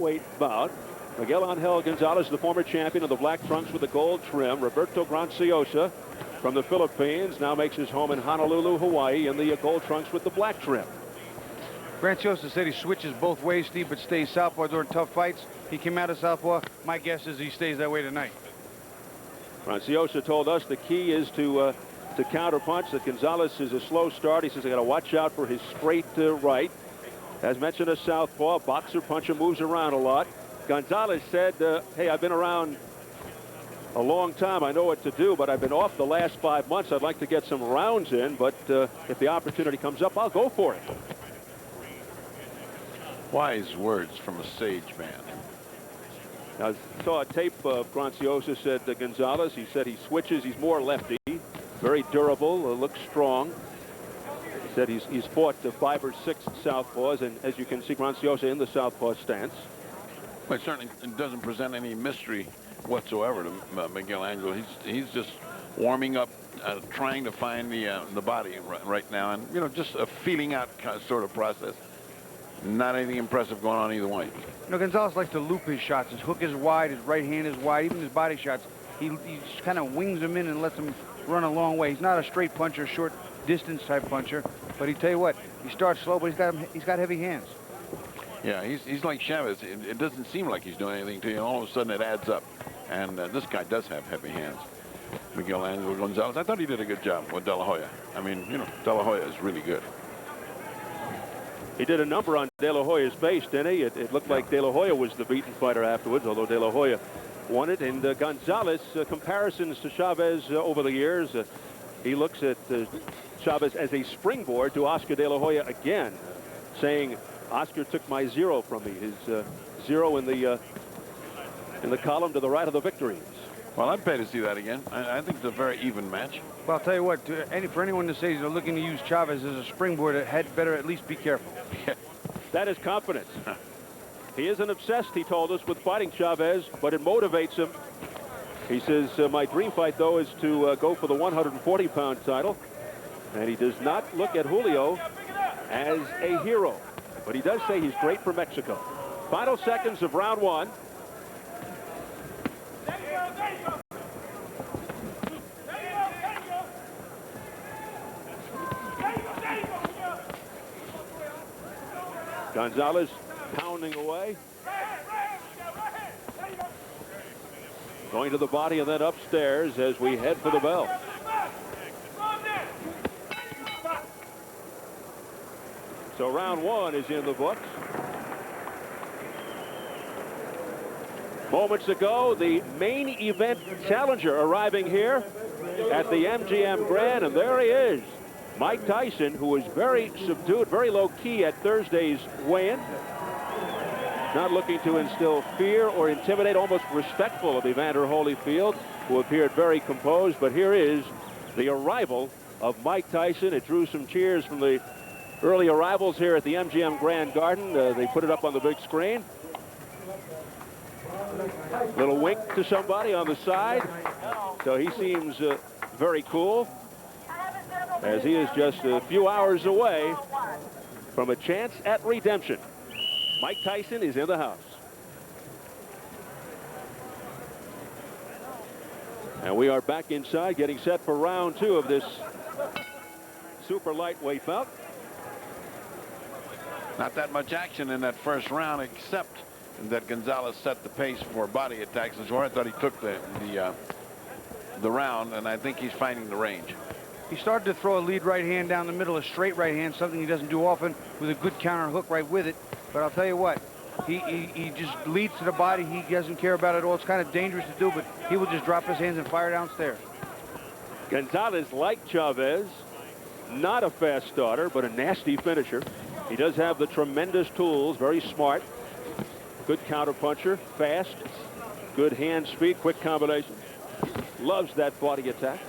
lightweight bout. Miguel Angel Gonzalez, the former champion of the black trunks with the gold trim. Roberto Granciosa from the Philippines now makes his home in Honolulu, Hawaii, in the gold trunks with the black trim. Granciosa said he switches both ways, Steve, but stays southpaw during tough fights. He came out of southpaw. My guess is he stays that way tonight. Granciosa told us the key is to counterpunch. That Gonzalez is a slow start. He says, I got to watch out for his straight right. As mentioned, a southpaw, boxer puncher, moves around a lot. Gonzalez said, hey, I've been around a long time. I know what to do, but I've been off the last 5 months. I'd like to get some rounds in, but if the opportunity comes up, I'll go for it. Wise words from a sage man. I saw a tape of Granciosa, said Gonzalez. He said he switches. He's more lefty, very durable, looks strong. He said he's fought 5 or 6 southpaws, and as you can see, Granciosa in the southpaw stance. Well, it certainly doesn't present any mystery whatsoever to Miguel Angel. He's just warming up, trying to find the body right now, and you know, just a feeling out sort of process. Not anything impressive going on either way. You know, Gonzalez likes to loop his shots. His hook is wide, his right hand is wide, even his body shots. He just kind of wings them in and lets them run a long way. He's not a straight puncher, short distance type puncher, but he tell you what, he starts slow, but he's got heavy hands. Yeah, he's like Chavez. It doesn't seem like he's doing anything to you, and all of a sudden it adds up. And this guy does have heavy hands. Miguel Angel Gonzalez. I thought he did a good job with De La Hoya. I mean, you know, De La Hoya is really good. He did a number on De La Hoya's face, didn't he? It looked like De La Hoya was the beaten fighter afterwards, although De La Hoya won it. And Gonzalez, comparisons to Chavez over the years, he looks at Chavez as a springboard to Oscar De La Hoya again, saying, Oscar took my 0 from me, his 0 in the column to the right of the victories. Well, I'd pay to see that again. I think it's a very even match. Well, I'll tell you what, for anyone to say they're looking to use Chavez as a springboard, it had better at least be careful. That is confidence. He isn't obsessed, he told us, with fighting Chavez, but it motivates him. He says, my dream fight, though, is to go for the 140-pound title. And he does not look at Julio as a hero, but he does say he's great for Mexico. Final seconds of round 1. Gonzalez pounding away. Going to the body and then upstairs as we head for the bell. So round 1 is in the books. Moments ago, the main event challenger arriving here at the MGM Grand, and there he is. Mike Tyson, who was very subdued, very low-key at Thursday's weigh-in. Not looking to instill fear or intimidate, almost respectful of Evander Holyfield, who appeared very composed. But here is the arrival of Mike Tyson. It drew some cheers from the early arrivals here at the MGM Grand Garden. They put it up on the big screen. Little wink to somebody on the side. So he seems very cool, as he is just a few hours away from a chance at redemption. Mike Tyson is in the house. And we are back inside, getting set for round 2 of this super lightweight bout. Not that much action in that first round, except that Gonzalez set the pace for body attacks. And so I thought he took the round, and I think he's finding the range. He started to throw a lead right hand down the middle, a straight right hand, something he doesn't do often, with a good counter hook right with it. But I'll tell you what, he just leads to the body. He doesn't care about it at all. It's kind of dangerous to do, but he will just drop his hands and fire downstairs. Gonzalez, like Chavez, not a fast starter, but a nasty finisher. He does have the tremendous tools, very smart, good counter puncher, fast, good hand speed, quick combination. Loves that body attack.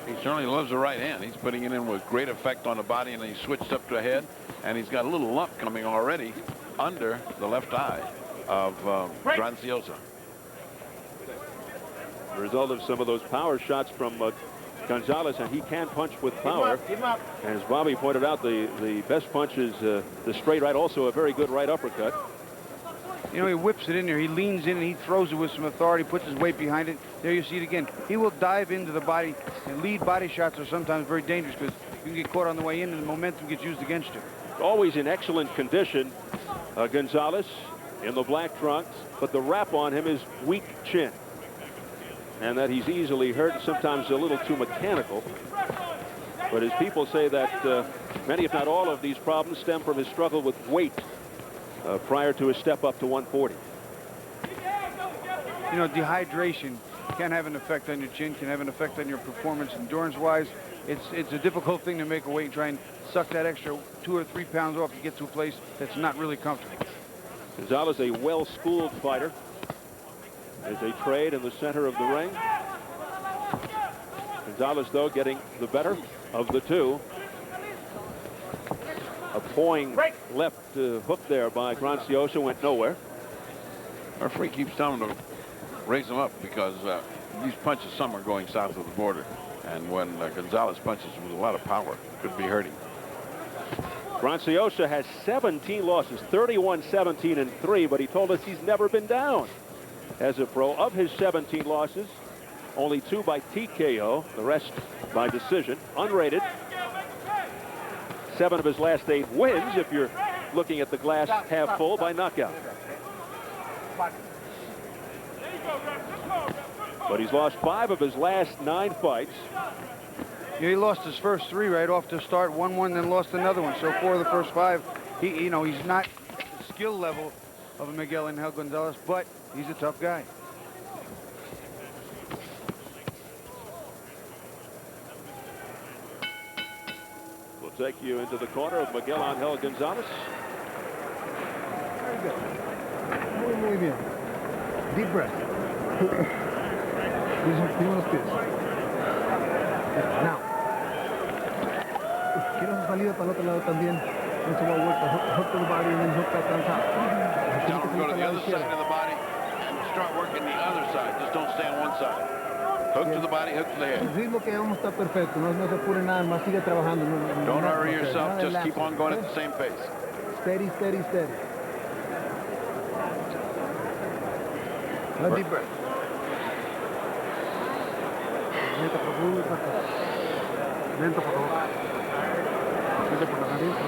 He certainly loves the right hand. He's putting it in with great effect on the body, and he switched up to the head, and he's got a little lump coming already under the left eye of Granciosa. The result of some of those power shots from Gonzalez, and he can punch with power. And as Bobby pointed out, the best punch is the straight right, also a very good right uppercut. You know, he whips it in there. He leans in and he throws it with some authority, puts his weight behind it. There you see it again. He will dive into the body, and lead body shots are sometimes very dangerous because you can get caught on the way in and the momentum gets used against you. Always in excellent condition, Gonzalez in the black trunks, but the rap on him is weak chin. And that he's easily hurt and sometimes a little too mechanical. But as people say that many, if not all, of these problems stem from his struggle with weight prior to his step up to 140. You know, dehydration can have an effect on your chin, can have an effect on your performance endurance-wise. It's a difficult thing to make a weight and try and suck that extra 2 or 3 pounds off to get to a place that's not really comfortable. Gonzalez, a well-schooled fighter, as they trade in the center of the ring. Gonzalez, though, getting the better of the two. A poing left hook there by Granciosa went nowhere. Our referee keeps telling him to raise him up because these punches, some are going south of the border. And when Gonzalez punches with a lot of power, it could be hurting. Granciosa has 17 losses, 31-17-3, but he told us he's never been down as a pro. Of his 17 losses, only 2 by TKO, the rest by decision. Unrated. 7 of his last 8 wins, if you're looking at the glass half full, by knockout. But he's lost 5 of his last 9 fights. Yeah, he lost his first 3 right off to start, won one, then lost another one. So 4 of the first 5, you know, he's not the skill level of a Miguel Angel Gonzalez, but he's a tough guy. We'll take you into the corner of Miguel Angel Gonzalez. Very good. Muy bien. Deep breath. Use los pies. Now. Quiero su salida para el otro lado también. Eso va a vuelta. Hook to the body and then hook that down top. Tell him to go to the other side of the body and start working the other side. Just don't stay on one side. Hook to the body, hook to the head. El ritmo que vamos está perfecto. No se apure nada más. Sigue trabajando. Don't hurry yourself. Just keep on going at the same pace. Steady, steady, steady. A deep breath.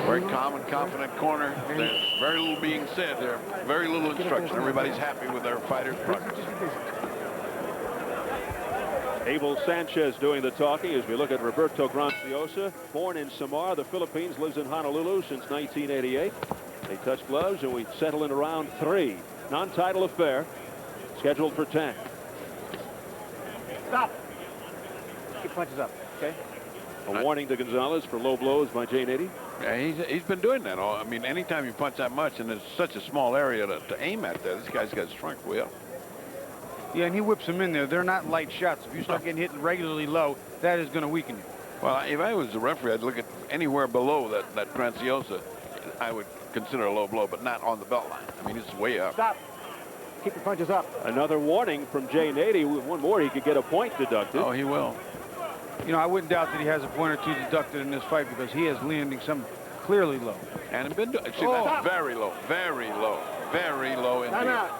Very calm and confident corner. There's very little being said there. Very little instruction. Everybody's happy with their fighter's progress. Abel Sanchez doing the talking as we look at Roberto Granciosa. Born in Samar, the Philippines, lives in Honolulu since 1988. They touch gloves and we settle in round 3. Non-title affair. Scheduled for 10. Stop. Keep punches up, okay? A warning to Gonzalez for low blows by J80. Yeah, he's been doing that. I mean, anytime you punch that much and there's such a small area to aim at there, this guy's got shrunk way up. Yeah, and he whips them in there. They're not light shots. If you start getting hit regularly low, that is going to weaken you. Well, if I was a referee, I'd look at anywhere below that Granciosa. I would consider a low blow, but not on the belt line. I mean, it's way up. Stop. Keep your punches up. Another warning from J80. One more, he could get a point deducted. Oh, he will. You know, I wouldn't doubt that he has a point or 2 deducted in this fight because he is landing some clearly low. And been see, that's very low, very low, very low indeed. Time out.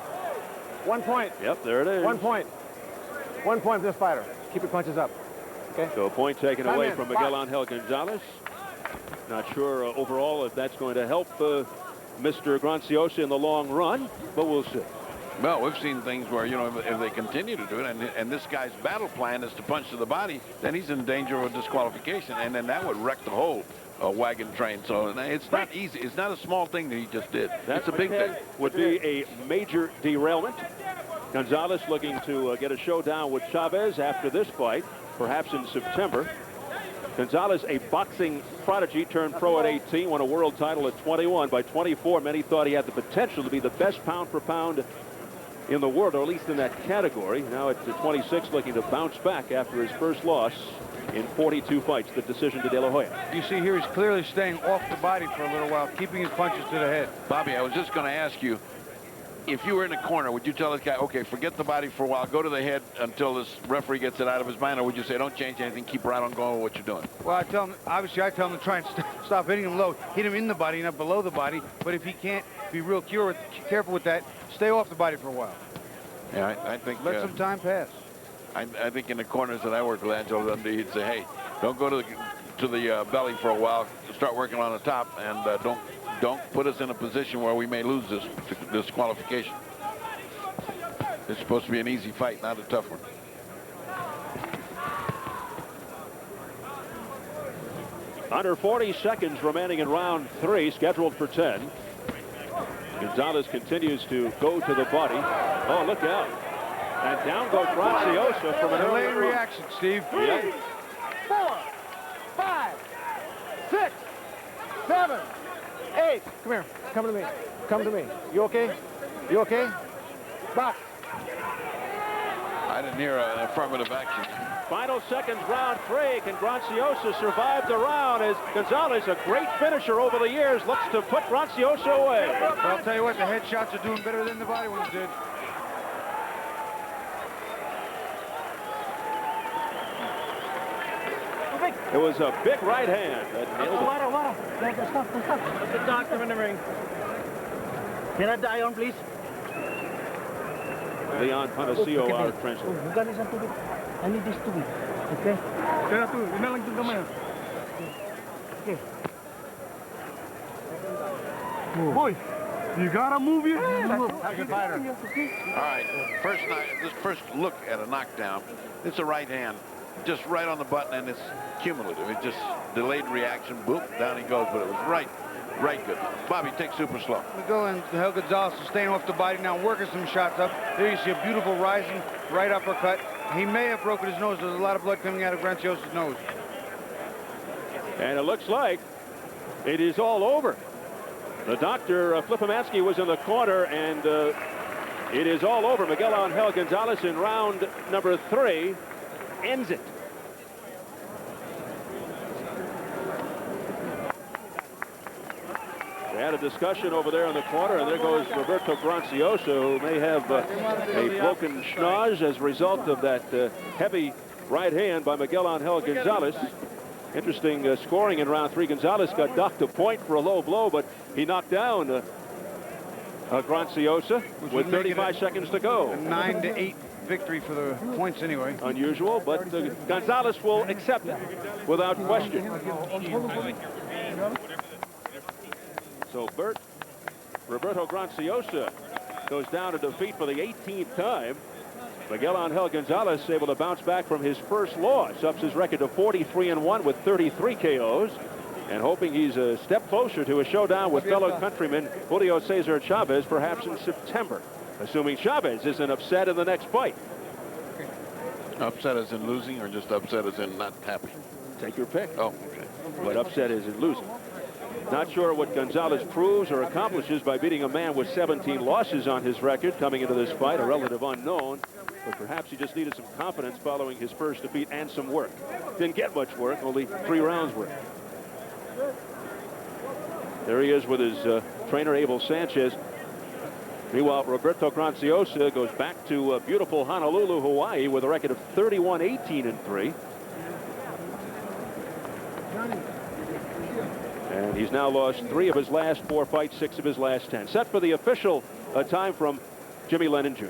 1 point. Yep, there it is. 1 point. 1 point for this fighter. Keep your punches up. Okay. So a point taken Time away in. from Miguel Angel Gonzalez. Not sure overall if that's going to help Mr. Granciosa in the long run, but we'll see. Well, we've seen things where, you know, if they continue to do it, and this guy's battle plan is to punch to the body, then he's in danger of a disqualification, and then that would wreck the whole wagon train. So it's not easy. It's not a small thing that he just did. That's a big thing. Would be a major derailment. Gonzalez looking to get a showdown with Chavez after this fight, perhaps in September. Gonzalez, a boxing prodigy, turned pro at 18, won a world title at 21. By 24, many thought he had the potential to be the best pound for pound in the world, or at least in that category. Now at 26, looking to bounce back after his first loss in 42 fights, the decision to De La Hoya. You see here, he's clearly staying off the body for a little while, keeping his punches to the head. Bobby, I was just going to ask you, if you were in the corner, would you tell this guy, okay, forget the body for a while, go to the head until this referee gets it out of his mind, or would you say, don't change anything, keep right on going with what you're doing? Well, I tell him, obviously, I tell him to try and stop hitting him low. Hit him in the body, not below the body. But if he can't be real careful with that, stay off the body for a while. Yeah, I think... Let some time pass. I think in the corners that I work with Angelo Dundee, he'd say, hey, don't go to the belly for a while, start working on the top, and don't put us in a position where we may lose this qualification. It's supposed to be an easy fight, not a tough one. Under 40 seconds remaining in round 3, scheduled for 10. Gonzalez continues to go to the body. Oh, look out. And down goes Graciosa from an Delayed early reaction, Steve. 3, 4, 5, 6, 7, 8. Come here. Come to me. Come to me. You okay? You okay? Box. I didn't hear an affirmative action. Final seconds, round 3. Can Graciosa survive the round as Gonzalez, a great finisher over the years, looks to put Graciosa away. Well, I'll tell you what, the headshots are doing better than the body ones did. It was a big right hand that nailed it. Stop. Let the doctor in the ring. Can I die on, please? Leon Panaccio, our translator. Bukan isang tubig. I need this tubig. Okay? Kaya tu, yun na lang yung gamay. Okay. Boy, you gotta move your head. How's your fighter? All right, this first look at a knockdown, it's a right hand, just right on the button, and it's cumulative. It just delayed reaction, boop, down he goes, but it was right good. Bobby, take super slow. Miguel Angel Gonzalez is staying off the body now, working some shots up. There you see a beautiful rising right uppercut. He may have broken his nose. There's a lot of blood coming out of Graciosa's nose. And it looks like it is all over. The doctor, Flipomansky, was in the corner, and it is all over. Miguel Angel Gonzalez in round number 3 ends it. They had a discussion over there in the corner, and there goes Roberto Graciosa, who may have a broken schnoz as a result of that heavy right hand by Miguel Angel Gonzalez. Interesting scoring in round 3. Gonzalez got docked a point for a low blow, but he knocked down Graciosa with 35 seconds to go. A 9-8 victory for the points anyway. Unusual, but Gonzalez will accept it without question. So Roberto Graciosa goes down to defeat for the 18th time. Miguel Angel Gonzalez able to bounce back from his first loss, ups his record to 43-1 with 33 KOs, and hoping he's a step closer to a showdown with fellow countryman Julio Cesar Chavez, perhaps in September, assuming Chavez isn't upset in the next fight. Upset as in losing, or just upset as in not happy? Take your pick. Oh, okay. But upset is in losing. Not sure what Gonzalez proves or accomplishes by beating a man with 17 losses on his record coming into this fight, a relative unknown. But perhaps he just needed some confidence following his first defeat and some work. Didn't get much work, only 3 rounds worth. There he is with his trainer, Abel Sanchez. Meanwhile, Roberto Graciosa goes back to beautiful Honolulu, Hawaii, with a record of 31-18-3. And he's now lost 3 of his last 4 fights, 6 of his last 10. Set for the official time from Jimmy Lennon Jr.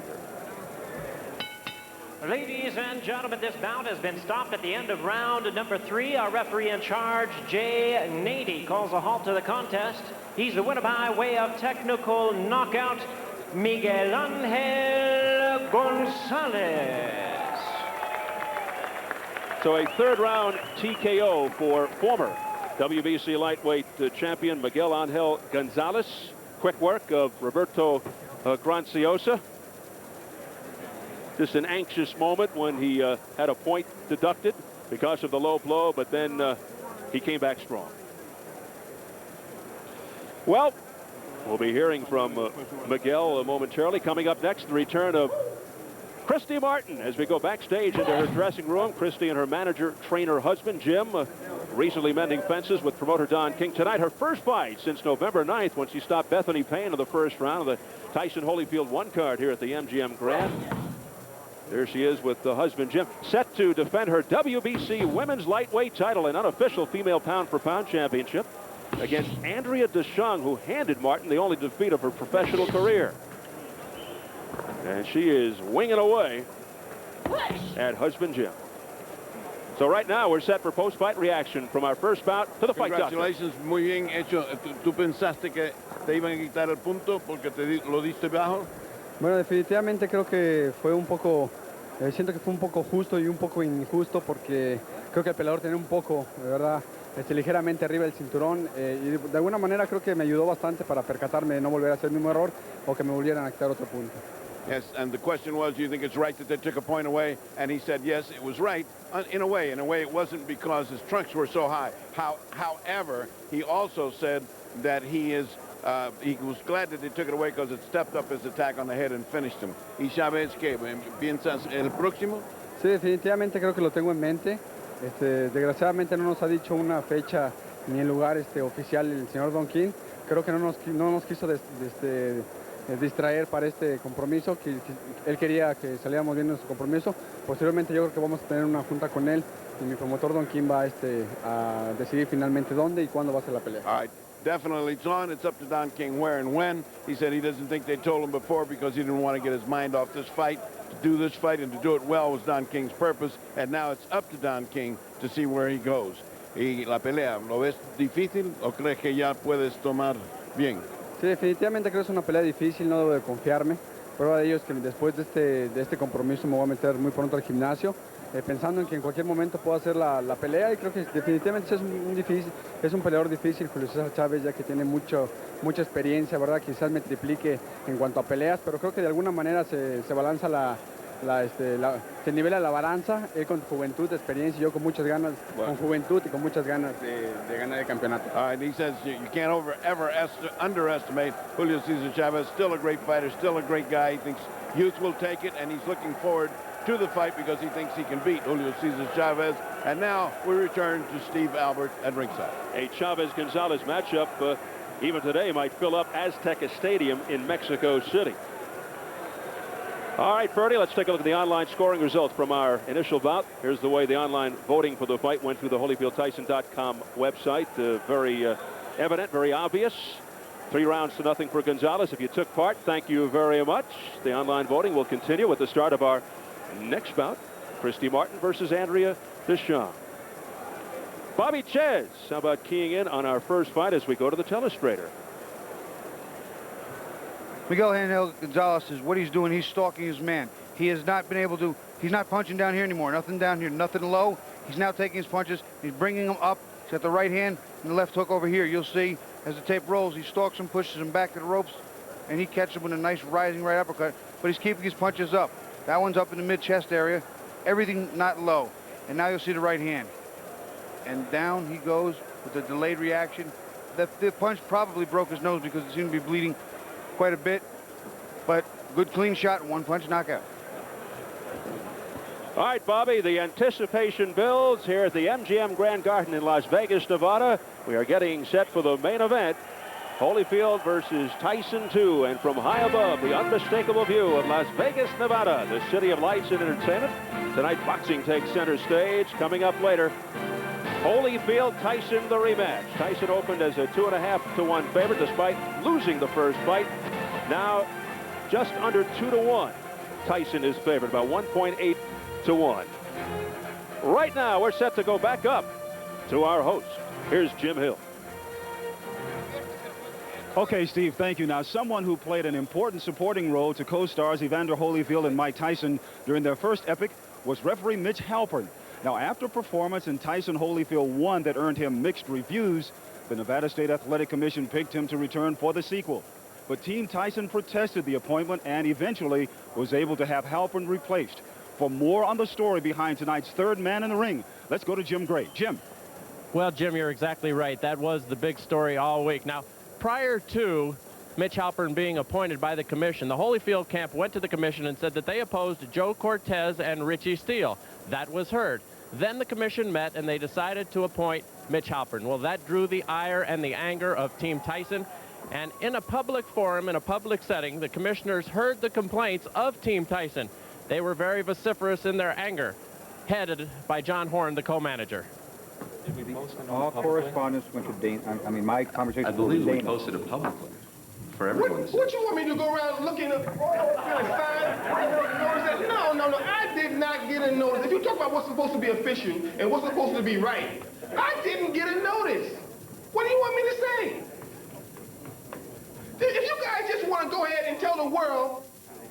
Ladies and gentlemen, this bout has been stopped at the end of round number 3. Our referee in charge, Jay Nady, calls a halt to the contest. He's the winner by way of technical knockout, Miguel Angel Gonzalez. So a 3rd round TKO for former WBC lightweight champion Miguel Angel Gonzalez. Quick work of Roberto Graciosa. Just an anxious moment when he had a point deducted because of the low blow, but then he came back strong. Well, we'll be hearing from Miguel momentarily. Coming up next, the return of Christy Martin as we go backstage into her dressing room. Christy and her manager, trainer, husband, Jim, recently mending fences with promoter Don King. Tonight, her first fight since November 9th when she stopped Bethany Payne in the first round of the Tyson Holyfield 1 card here at the MGM Grand. There she is with the husband, Jim, set to defend her WBC women's lightweight title, an unofficial female pound-for-pound championship, against Andrea DeShong, who handed Martin the only defeat of her professional career. And she is winging away at husband Jim. So right now we're set for post-fight reaction from our first bout to the fight doctor. Congratulations, muy bien hecho. ¿Tú pensaste que te iban a quitar el punto porque lo diste bajo? Bueno, definitivamente creo que fue un poco, siento que fue un poco justo y un poco injusto porque creo que el peleador tenía un poco, de verdad, ligeramente arriba del cinturón y de alguna manera creo que me ayudó bastante para percatarme de no volver a hacer el mismo error o que me volvieran a quitar otro punto. Yes, and the question was, do you think it's right that they took a point away? And he said, yes, it was right. In a way it wasn't because his trunks were so high. However, he also said that he was glad that they took it away because it stepped up his attack on the head and finished him. ¿Y sabes qué? ¿Piensas el próximo? Sí, definitivamente creo que lo tengo en mente. Desgraciadamente no nos ha dicho una fecha ni el lugar oficial el señor Don King. Creo que no nos quiso distraer para este compromiso, que él quería que saliéramos bien nuestro compromiso. Posteriormente yo creo que vamos a tener una junta con él y mi promotor Don King va a decidir finalmente dónde y cuándo va a ser la pelea. All right. Definitely it's on. It's up to Don King where and when. He said he doesn't think they told him before because he didn't want to get his mind off this fight. To do this fight and to do it well was Don King's purpose, and now it's up to Don King to see where he goes. Y la pelea, ¿lo ves difícil o crees que ya puedes tomar bien? Sí, definitivamente creo que es una pelea difícil, no debo de confiarme. Prueba de ello es que después de este compromiso me voy a meter muy pronto al gimnasio, pensando en que en cualquier momento puedo hacer la pelea, y creo que definitivamente es un peleador difícil, Julio César Chávez, ya que tiene mucha experiencia, ¿verdad? Quizás me triplique en cuanto a peleas, pero creo que de alguna manera se balanza se nivela la balanza, él con juventud, experiencia, y yo con muchas ganas, con juventud y con muchas ganas de ganar el campeonato. All right, he says you can't ever underestimate Julio Cesar Chavez. Still a great fighter, still a great guy. He thinks youth will take it, and he's looking forward to the fight because he thinks he can beat Julio Cesar Chavez. And now we return to Steve Albert at ringside. A Chavez-Gonzalez matchup even today might fill up Azteca Stadium in Mexico City. All right, Ferdy, let's take a look at the online scoring results from our initial bout. Here's the way the online voting for the fight went through the HOLYFIELDTYSON.com website. Very evident, very obvious. 3 rounds to nothing for Gonzalez. If you took part, thank you very much. The online voting will continue with the start of our next bout. Christy Martin versus Andrea DeShong. Bobby Ches, how about keying in on our first fight as we go to the telestrator? Miguel Angel Gonzalez is what he's doing. He's stalking his man. He has not been able to, he's not punching down here anymore. Nothing down here, nothing low. He's now taking his punches. He's bringing them up. He's got the right hand and the left hook over here. You'll see as the tape rolls, he stalks him, pushes him back to the ropes, and he catches him with a nice rising right uppercut, but he's keeping his punches up. That one's up in the mid-chest area. Everything not low. And now you'll see the right hand. And down he goes with a delayed reaction. The punch probably broke his nose because it seemed to be bleeding quite a bit, but good clean shot, 1 punch knockout. All right, Bobby, the anticipation builds here at the MGM Grand Garden in Las Vegas, Nevada. We are getting set for the main event, Holyfield versus Tyson 2, and from high above, the unmistakable view of Las Vegas, Nevada, the city of lights and entertainment. Tonight, boxing takes center stage. Coming up later, Holyfield, Tyson, the rematch. Tyson opened as a 2.5 to 1 favorite despite losing the first fight. Now just under 2 to 1. Tyson is favored, about 1.8 to 1. Right now we're set to go back up to our host. Here's Jim Hill. Okay, Steve, thank you. Now, someone who played an important supporting role to co-stars Evander Holyfield and Mike Tyson during their first epic was referee Mitch Halpern. Now, after a performance in Tyson Holyfield 1 that earned him mixed reviews, the Nevada State Athletic Commission picked him to return for the sequel. But Team Tyson protested the appointment and eventually was able to have Halpern replaced. For more on the story behind tonight's third man in the ring, let's go to Jim Gray. Jim. Well, Jim, you're exactly right. That was the big story all week. Now, prior to Mitch Halpern being appointed by the commission, the Holyfield camp went to the commission and said that they opposed Joe Cortez and Richie Steele. That was heard. Then the commission met and they decided to appoint Mitch Halpern. Well, that drew the ire and the anger of Team Tyson. And in a public forum, in a public setting, the commissioners heard the complaints of Team Tyson. They were very vociferous in their anger, headed by John Horn, the co-manager. All correspondence went to Dane. I mean, my conversation. I believe we posted it publicly for everyone to see. What you want me to go around looking at signs? No. I did not get a notice. If you talk about what's supposed to be official and what's supposed to be right, I didn't get a notice. What do you want me to say? If you guys just want to go ahead and tell the world,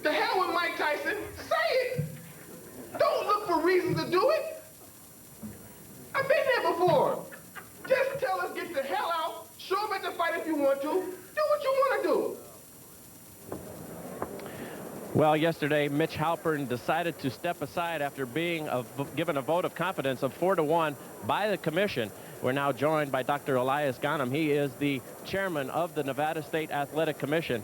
the hell with Mike Tyson, say it. Don't look for reasons to do it. I've been there before. Just tell us, get the hell out, show up at the fight if you want to, do what you want to do. Well, yesterday, Mitch Halpern decided to step aside after being given a vote of confidence of 4-1 by the commission. We're now joined by Dr. Elias Ghanem. He is the chairman of the Nevada State Athletic Commission.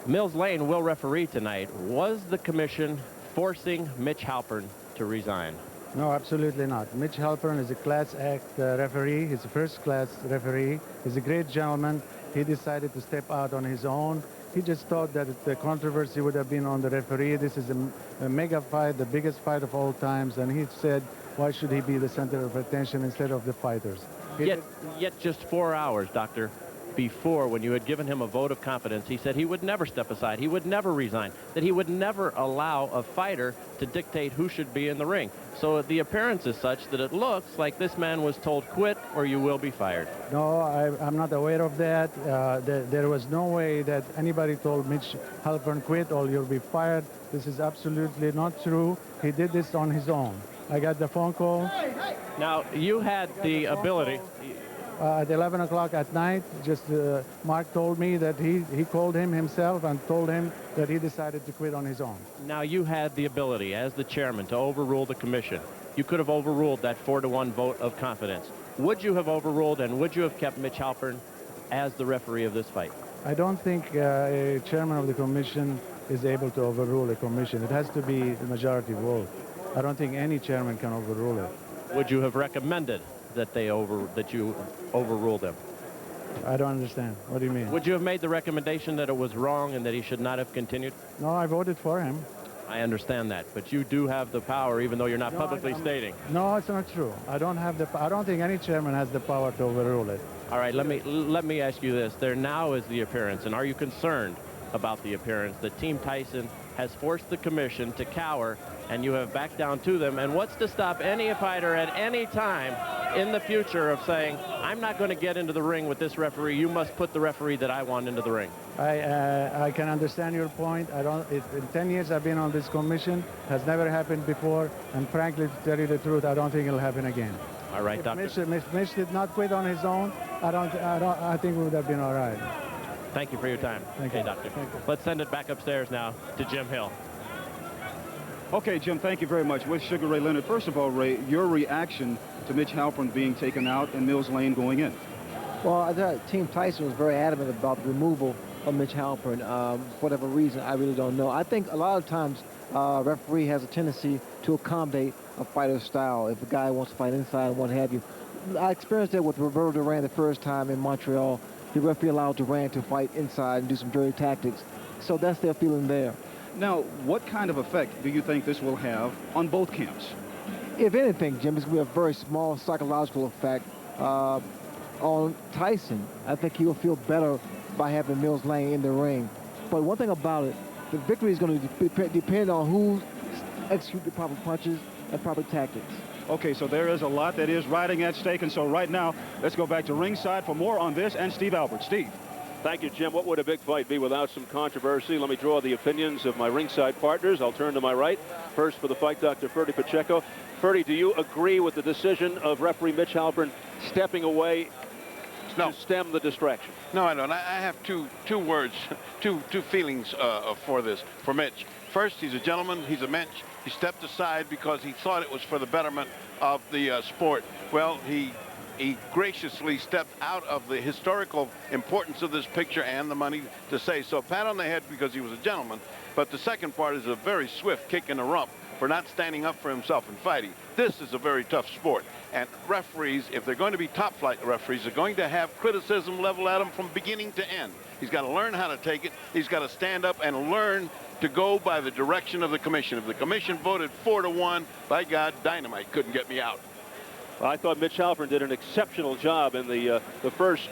Mills Lane will referee tonight. Was the commission forcing Mitch Halpern to resign? No, absolutely not. Mitch Halpern is a class act referee. He's a first-class referee. He's a great gentleman. He decided to step out on his own. He just thought that the controversy would have been on the referee. This is a mega fight, the biggest fight of all times, and he said, why should he be the center of attention instead of the fighters? Yet just 4 hours, Doctor, before, when you had given him a vote of confidence, he said he would never step aside, he would never resign, that he would never allow a fighter to dictate who should be in the ring. So the appearance is such that it looks like this man was told, quit or you will be fired. No, I'm not aware of that. There was no way that anybody told Mitch Halpern, quit or you'll be fired. This is absolutely not true. He did this on his own. I got the phone call. Now, you had the ability... At 11 o'clock at night, Mark told me that he called him himself and told him that he decided to quit on his own. Now, you had the ability, as the chairman, to overrule the commission. You could have overruled that 4-1 vote of confidence. Would you have overruled and would you have kept Mitch Halpern as the referee of this fight? I don't think a chairman of the commission is able to overrule a commission. It has to be the majority vote. I don't think any chairman can overrule it. Would you have recommended that you overrule them? I don't understand. What do you mean? Would you have made the recommendation that it was wrong and that he should not have continued? No, I voted for him. I understand that, but you do have the power, even though you're not publicly stating. No, it's not true. I don't think any chairman has the power to overrule it. All right, let me ask you this. There now is the appearance, and are you concerned about the appearance that Team Tyson has forced the commission to cower, and you have backed down to them? And what's to stop any fighter at any time in the future of saying, I'm not going to get into the ring with this referee, you must put the referee that I want into the ring? I can understand your point. In 10 years I've been on this commission, has never happened before, and frankly, to tell you the truth, I don't think it'll happen again. All right, Doctor. Mitch did not quit on his own. I think we would have been all right. Thank you for your time. Thank you. Doctor. Thank you. Let's send it back upstairs now to Jim Hill. Okay, Jim, thank you very much. With Sugar Ray Leonard, first of all, Ray, your reaction to Mitch Halpern being taken out and Mills Lane going in? Well, I thought Team Tyson was very adamant about the removal of Mitch Halpern. For whatever reason, I really don't know. I think a lot of times a referee has a tendency to accommodate a fighter's style. If a guy wants to fight inside and what have you. I experienced that with Roberto Duran the first time in Montreal. The referee allowed Duran to fight inside and do some dirty tactics. So that's their feeling there. Now, what kind of effect do you think this will have on both camps? If anything, Jim, it's going to be a very small psychological effect on Tyson. I think he will feel better by having Mills Lane in the ring. But one thing about it, the victory is going to depend on who executes the proper punches and proper tactics. Okay, so there is a lot that is riding at stake, and so right now, let's go back to ringside for more on this and Steve Albert. Steve. Thank you, Jim. What would a big fight be without some controversy? Let me draw the opinions of my ringside partners. I'll turn to my right. First for the fight, Dr. Ferdy Pacheco. Ferdy, do you agree with the decision of referee Mitch Halpern stepping away to stem the distraction? No, I don't. I have two words, two feelings for this, for Mitch. First, he's a gentleman. He's a mensch. He stepped aside because he thought it was for the betterment of the sport. Well, he graciously stepped out of the historical importance of this picture and the money to say so. Pat on the head because he was a gentleman. But the second part is a very swift kick in the rump for not standing up for himself and fighting. This is a very tough sport. And referees, if they're going to be top-flight referees, are going to have criticism leveled at him from beginning to end. He's got to learn how to take it. He's got to stand up and learn to go by the direction of the commission. If the commission voted 4-1, by God, dynamite couldn't get me out. Well, I thought Mitch Halpern did an exceptional job in the first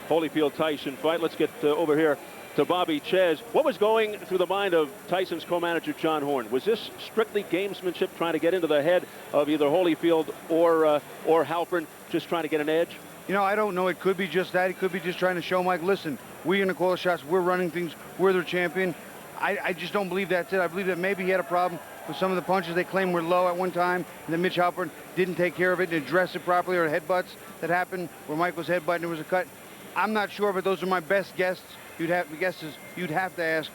Holyfield-Tyson fight. Let's get over here to Bobby Ches. What was going through the mind of Tyson's co-manager John Horn? Was this strictly gamesmanship, trying to get into the head of either Holyfield or Halpern, just trying to get an edge? You know, I don't know. It could be just that. It could be just trying to show Mike, listen, we're going to call the shots. We're running things. We're their champion. I just don't believe that's it. I believe that maybe he had a problem with some of the punches they claim were low at one time, and then Mitch Halpern didn't take care of it and address it properly, or headbutts that happened where Mike was headbutting and there was a cut. I'm not sure, but those are my best guesses. You'd have to ask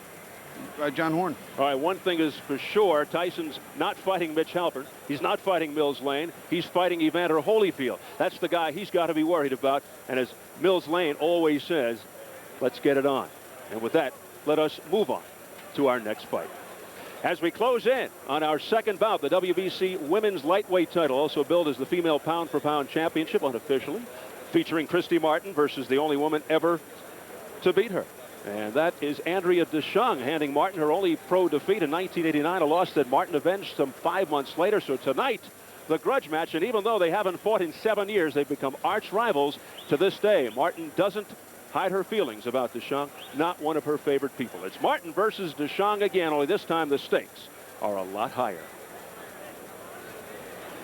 John Horn. All right, one thing is for sure, Tyson's not fighting Mitch Halpern. He's not fighting Mills Lane. He's fighting Evander Holyfield. That's the guy he's got to be worried about. And as Mills Lane always says, let's get it on. And with that, let us move on to our next fight. As we close in on our second bout, the WBC Women's Lightweight title, also billed as the Female Pound-for-Pound Championship unofficially, featuring Christy Martin versus the only woman ever to beat her. And that is Andrea DeShong, handing Martin her only pro defeat in 1989, a loss that Martin avenged some 5 months later. So tonight, the grudge match, and even though they haven't fought in 7 years, they've become arch rivals to this day. Martin doesn't hide her feelings about DeShong, not one of her favorite people. It's Martin versus DeShong again, only this time the stakes are a lot higher.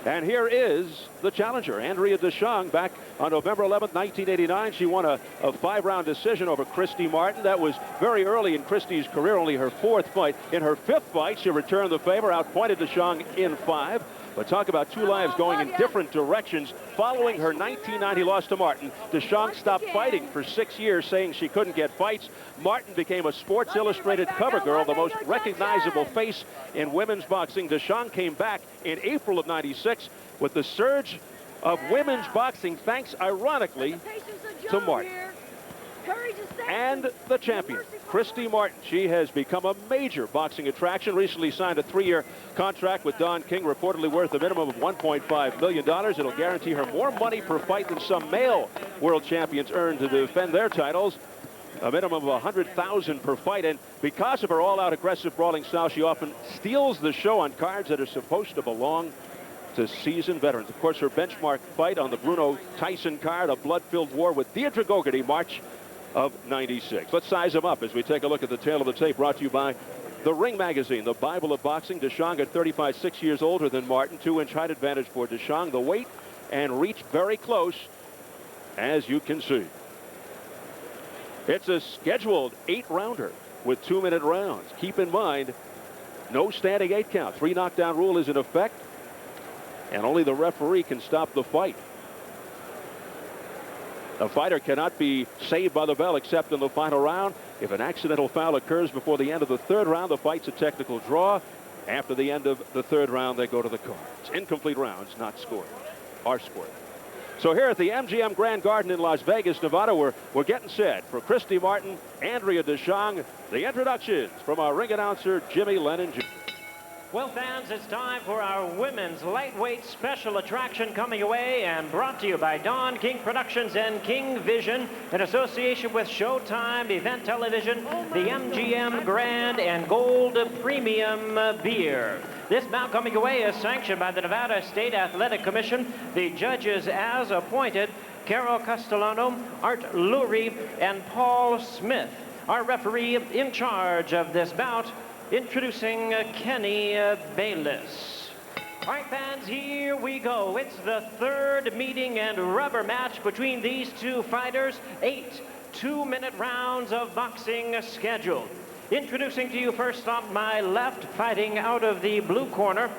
And here is the challenger, Andrea DeShong, back on November 11th, 1989. She won a 5-round decision over Christy Martin. That was very early in Christy's career, only her 4th fight. In her 5th fight, she returned the favor, outpointed DeShong in 5. But talk about two lives going in different directions. Following her 1990 loss to Martin, DeShong stopped fighting for 6 years, saying she couldn't get fights. Martin became a Sports Illustrated cover girl, the most recognizable face in women's boxing. DeShong came back in April of '96 with the surge of women's boxing, thanks, ironically, to Martin. And the champion, Christy Martin. She has become a major boxing attraction. Recently signed a 3-year contract with Don King, reportedly worth a minimum of $1.5 million. It'll guarantee her more money per fight than some male world champions earn to defend their titles. A minimum of $100,000 per fight. And because of her all-out aggressive brawling style, she often steals the show on cards that are supposed to belong to seasoned veterans. Of course, her benchmark fight on the Bruno Tyson card, a blood-filled war with Deirdre Gogarty, March of '96. Let's size them up as we take a look at the tail of the tape, brought to you by The Ring Magazine, the Bible of boxing. DeShong at 35, 6 years older than Martin. 2-inch height advantage for DeShong. The weight and reach very close, as you can see. It's a scheduled 8-rounder with 2-minute rounds. Keep in mind, no standing 8 count. 3 knockdown rule is in effect, and only the referee can stop the fight. A fighter cannot be saved by the bell except in the final round. If an accidental foul occurs before the end of the 3rd round, the fight's a technical draw. After the end of the 3rd round, they go to the cards. Incomplete rounds not scored, are scored. So here at the MGM Grand Garden in Las Vegas, Nevada, we're getting set for Christy Martin, Andrea DeShong. The introductions from our ring announcer, Jimmy Lennon Jr. Well, fans, it's time for our women's lightweight special attraction coming away and brought to you by Don King Productions and King Vision in association with Showtime Event Television, the MGM Grand and Gold Premium Beer. This bout coming away is sanctioned by the Nevada State Athletic Commission. The judges as appointed, Carol Castellano, Art Lurie, and Paul Smith. Our referee in charge of this bout, introducing Kenny Bayless. All right, fans, here we go. It's the 3rd meeting and rubber match between these two fighters. 8 2-minute rounds of boxing scheduled. Introducing to you first on my left, fighting out of the blue corner,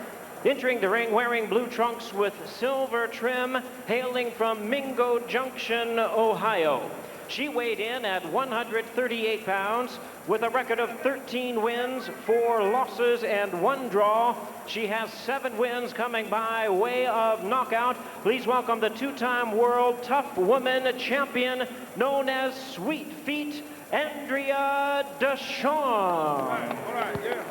entering the ring wearing blue trunks with silver trim, hailing from Mingo Junction, Ohio. She weighed in at 138 pounds with a record of 13 wins, 4 losses, and 1 draw. She has 7 wins coming by way of knockout. Please welcome the 2-time world tough woman champion known as Sweet Feet, Andrea DeShong. All right, yeah.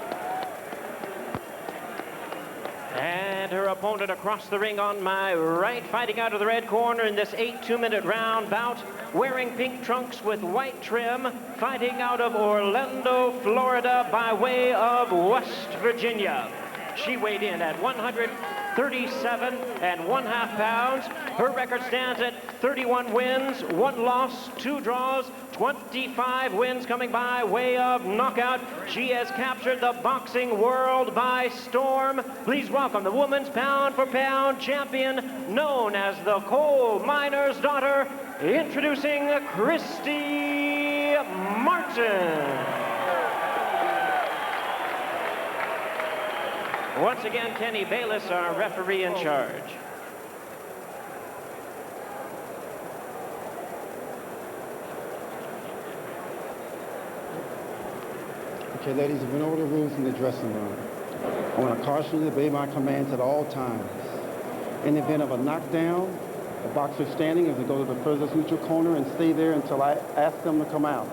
opponent across the ring on my right, fighting out of the red corner in this 8 2-minute round bout, wearing pink trunks with white trim, fighting out of Orlando, Florida by way of West Virginia. She weighed in at 137 1/2 pounds. Her record stands at 31 wins, 1 loss, 2 draws, 25 wins coming by way of knockout. She has captured the boxing world by storm. Please welcome the women's pound-for-pound champion, known as the coal miner's daughter, introducing Christy Martin. Once again, Kenny Bayless, our referee in charge. Okay, ladies, we know the rules in the dressing room. I want to caution you to obey my commands at all times. In the event of a knockdown, the boxer standing is to go to the furthest neutral corner and stay there until I ask them to come out.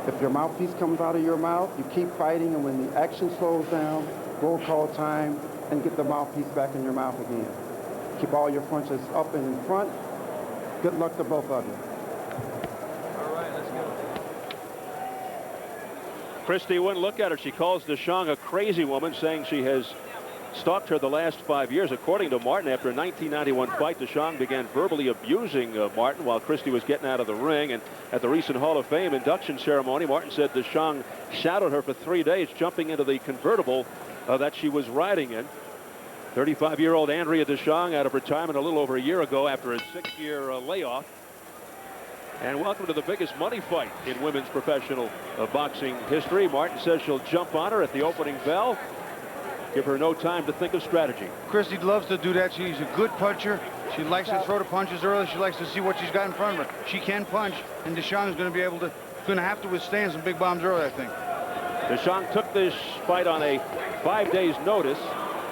If your mouthpiece comes out of your mouth, you keep fighting, and when the action slows down, roll call time, and get the mouthpiece back in your mouth again. Keep all your punches up and in front. Good luck to both of you. All right, let's go. Christy wouldn't look at her. She calls DeShong a crazy woman, saying she has stalked her the last 5 years. According to Martin, after a 1991 fight, DeShong began verbally abusing Martin while Christy was getting out of the ring. And at the recent Hall of Fame induction ceremony, Martin said DeShong shadowed her for 3 days, jumping into the convertible that she was riding in. 35-year-old Andrea DeShong out of retirement a little over a year ago after a 6-year layoff. And welcome to the biggest money fight in women's professional boxing history. Martin says she'll jump on her at the opening bell. Give her no time to think of strategy. Christy loves to do that. She's a good puncher. She likes to throw the punches early. She likes to see what she's got in front of her. She can punch, and DeShong is going to have to withstand some big bombs early, I think. DeShong took this fight on a 5 days notice,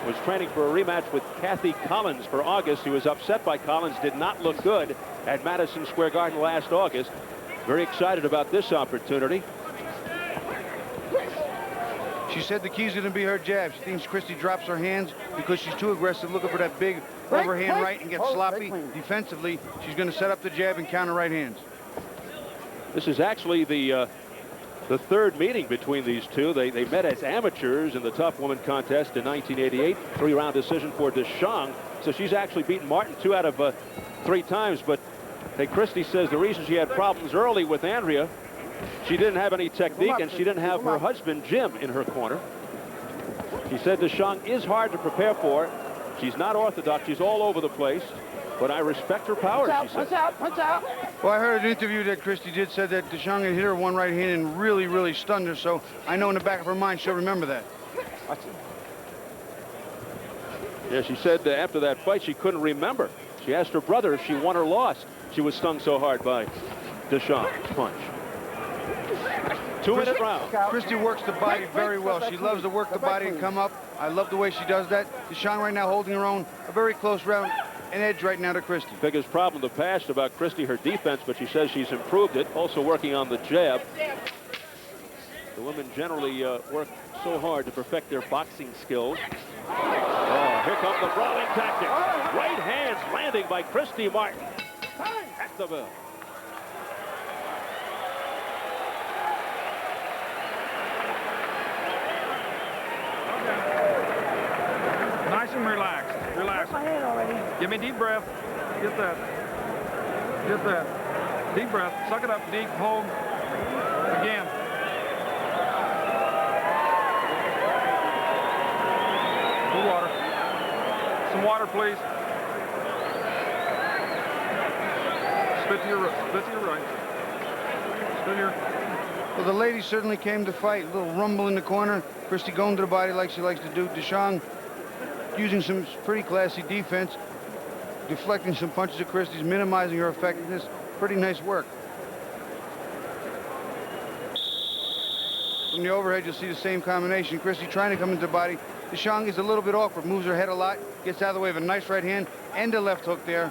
was training for a rematch with Kathy Collins for August. He was upset by Collins, did not look good at Madison Square Garden last August. Very excited about this opportunity. She said the key's going to be her jab. She thinks Christy drops her hands because she's too aggressive, looking for that big overhand right and gets sloppy defensively. She's going to set up the jab and counter right hands. This is actually the third meeting between these two. They met as amateurs in the Tough Woman contest in 1988. 3-round decision for DeShong. So she's actually beaten Martin 2 out of 3 times. But hey, Christy says the reason she had problems early with Andrea, she didn't have any technique, and she didn't have her husband Jim in her corner. She said DeShong is hard to prepare for. She's not orthodox. She's all over the place. But I respect her power, she said. Punch out, punch out. Well, I heard an interview that Christy did, said that DeShong had hit her one right hand and really, really stunned her. So I know in the back of her mind she'll remember that. Yeah, she said after that fight she couldn't remember. She asked her brother if she won or lost. She was stung so hard by DeShong's punch. 2-minute round. Christy works the body very well. She loves to work the body and come up. I love the way she does that. DeShong right now holding her own. A very close round. An edge right now to Christy. Biggest problem in the past about Christy, her defense, but she says she's improved it. Also working on the jab. The women generally work so hard to perfect their boxing skills. Oh, here comes the brawling tactic. Right hands landing by Christy Martin. At the bell. Nice and relaxed. Relax. My hand already. Give me a deep breath. Get that. Get that. Deep breath. Suck it up. Deep. Hold. Again. More water. Some water, please. Spit to your right. Spit to your right. Spit here. Well, the ladies certainly came to fight. A little rumble in the corner. Christy going to the body like she likes to do. DeShong using some pretty classy defense, deflecting some punches of Christy's, minimizing her effectiveness. Pretty nice work. From the overhead, you'll see the same combination. Christy trying to come into the body. DeShong is a little bit awkward, moves her head a lot, gets out of the way of a nice right hand and a left hook there.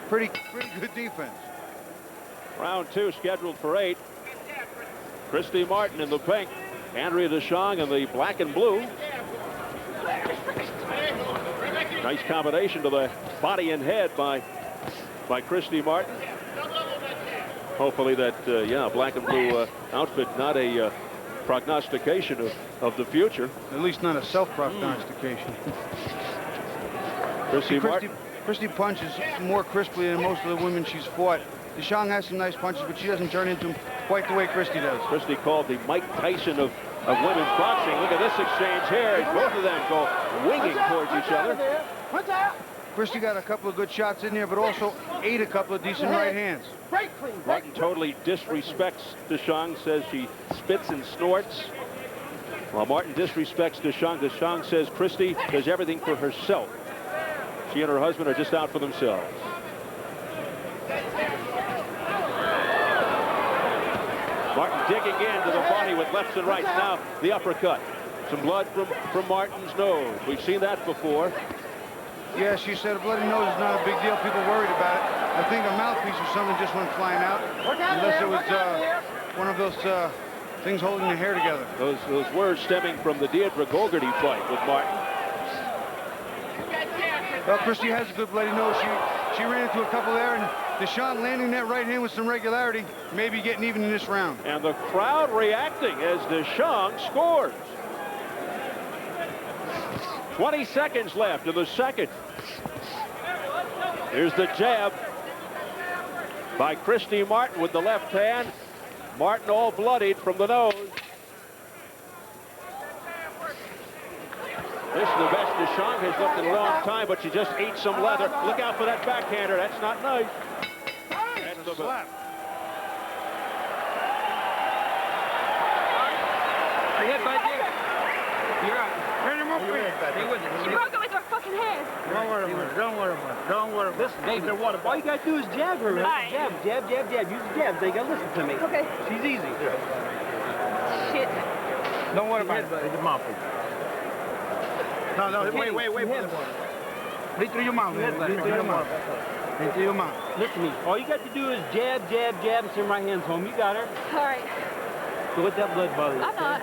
Pretty good defense. Round 2 scheduled for 8. Christy Martin in the pink, Andrea DeShong in the black and blue. Nice combination to the body and head by Christy Martin. Hopefully that, yeah, black and blue outfit, not a prognostication of the future. At least not a self-prognostication. Christy punches more crisply than most of the women she's fought. TYSON has some nice punches, but she doesn't turn into them quite the way Christy does. Christy called the Mike Tyson of women's boxing. Look at this exchange here. Both of them go winging towards each other. Christy got a couple of good shots in there, but also ate a couple of decent right hands. Martin totally disrespects TYSON, says she spits and snorts. While Martin disrespects TYSON, TYSON says Christy does everything for herself. She and her husband are just out for themselves. Martin digging into the body with lefts and rights. Now the uppercut. Some blood from Martin's nose. We've seen that before. Yeah, she said a bloody nose is not a big deal. People worried about it. I think a mouthpiece or something just went flying out. Unless it was one of those things holding the hair together. Those words stemming from the Deidre Gogarty fight with Martin. Well, Christy has a good bloody nose. She ran into a couple there, and TYSON landing that right hand with some regularity, maybe getting even in this round. And the crowd reacting as TYSON scores. 20 seconds left in the second. Here's the jab by Christy Martin with the left hand. Martin all bloodied from the nose. This is the best TYSON has looked in a long time, but she just ate some leather. Look out for that backhander. That's not nice. That's the slap. You're right. Turn him up. She broke it with her fucking head. Don't worry about it. Don't worry about it. Don't worry about it. Listen, baby, all you gotta do is jab her. Right. Jab, jab, jab, jab. Use the jab. They gotta listen to me. Okay. She's easy. Shit. Don't worry about it. It's mouth. No, wait. Breathe through your mouth. Breathe through your mouth. Breathe through your mouth. Listen to me. All you got to do is jab, jab, jab, and send right hands home. You got her. All right. So let that blood bother you. I'm not.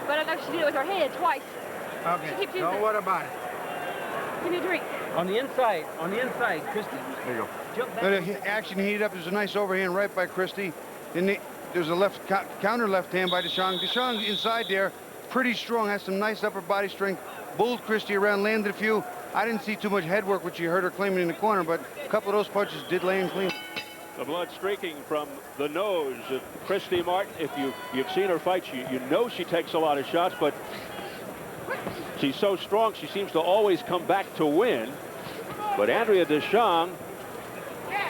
But I know she did it with her head twice. Okay. She keeps using Don't worry about it. Give me a drink. On the inside, Christy. There you go. Jump back. The action heated up. There's a nice overhand right by Christy. Then there's a counter left hand by TYSON. TYSON inside there, pretty strong, has some nice upper body strength. Bulled Christy around, landed a few. I didn't see too much head work, which you heard her claiming in the corner, but a couple of those punches did land clean. The blood streaking from the nose of Christy Martin. If you've seen her fight, you know she takes a lot of shots, but she's so strong, she seems to always come back to win. But Andrea TYSON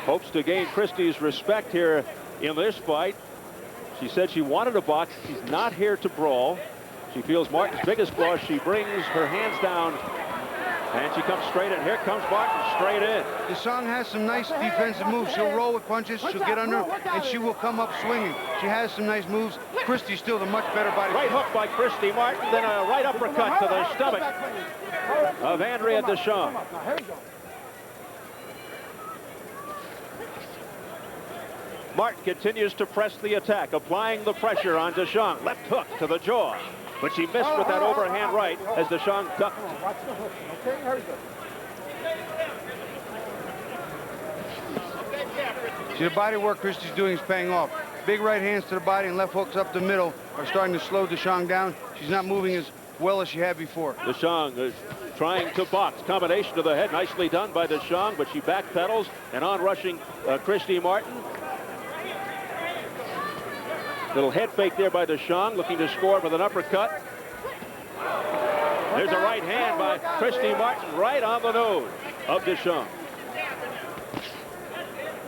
hopes to gain Christy's respect here in this fight. She said she wanted to box. She's not here to brawl. She feels Martin's biggest flaw. She brings her hands down, and she comes straight in. Here comes Martin, straight in. TYSON has some nice defensive moves. She'll roll with punches, she'll get under, and she will come up swinging. She has some nice moves. Christy's still the much better body. Right hook by Christy Martin, then a right uppercut to the stomach of Andrea TYSON. Martin continues to press the attack, applying the pressure on TYSON. Left hook to the jaw. But she missed with that overhand right as TYSON ducked. See, the body work Christy's doing is paying off. Big right hands to the body and left hooks up the middle are starting to slow TYSON down. She's not moving as well as she had before. TYSON is trying to box. Combination to the head, nicely done by TYSON, but she backpedals and on-rushing Christy Martin. Little head fake there by TYSON, looking to score with an uppercut. There's a right hand by Christy Martin right on the nose of TYSON.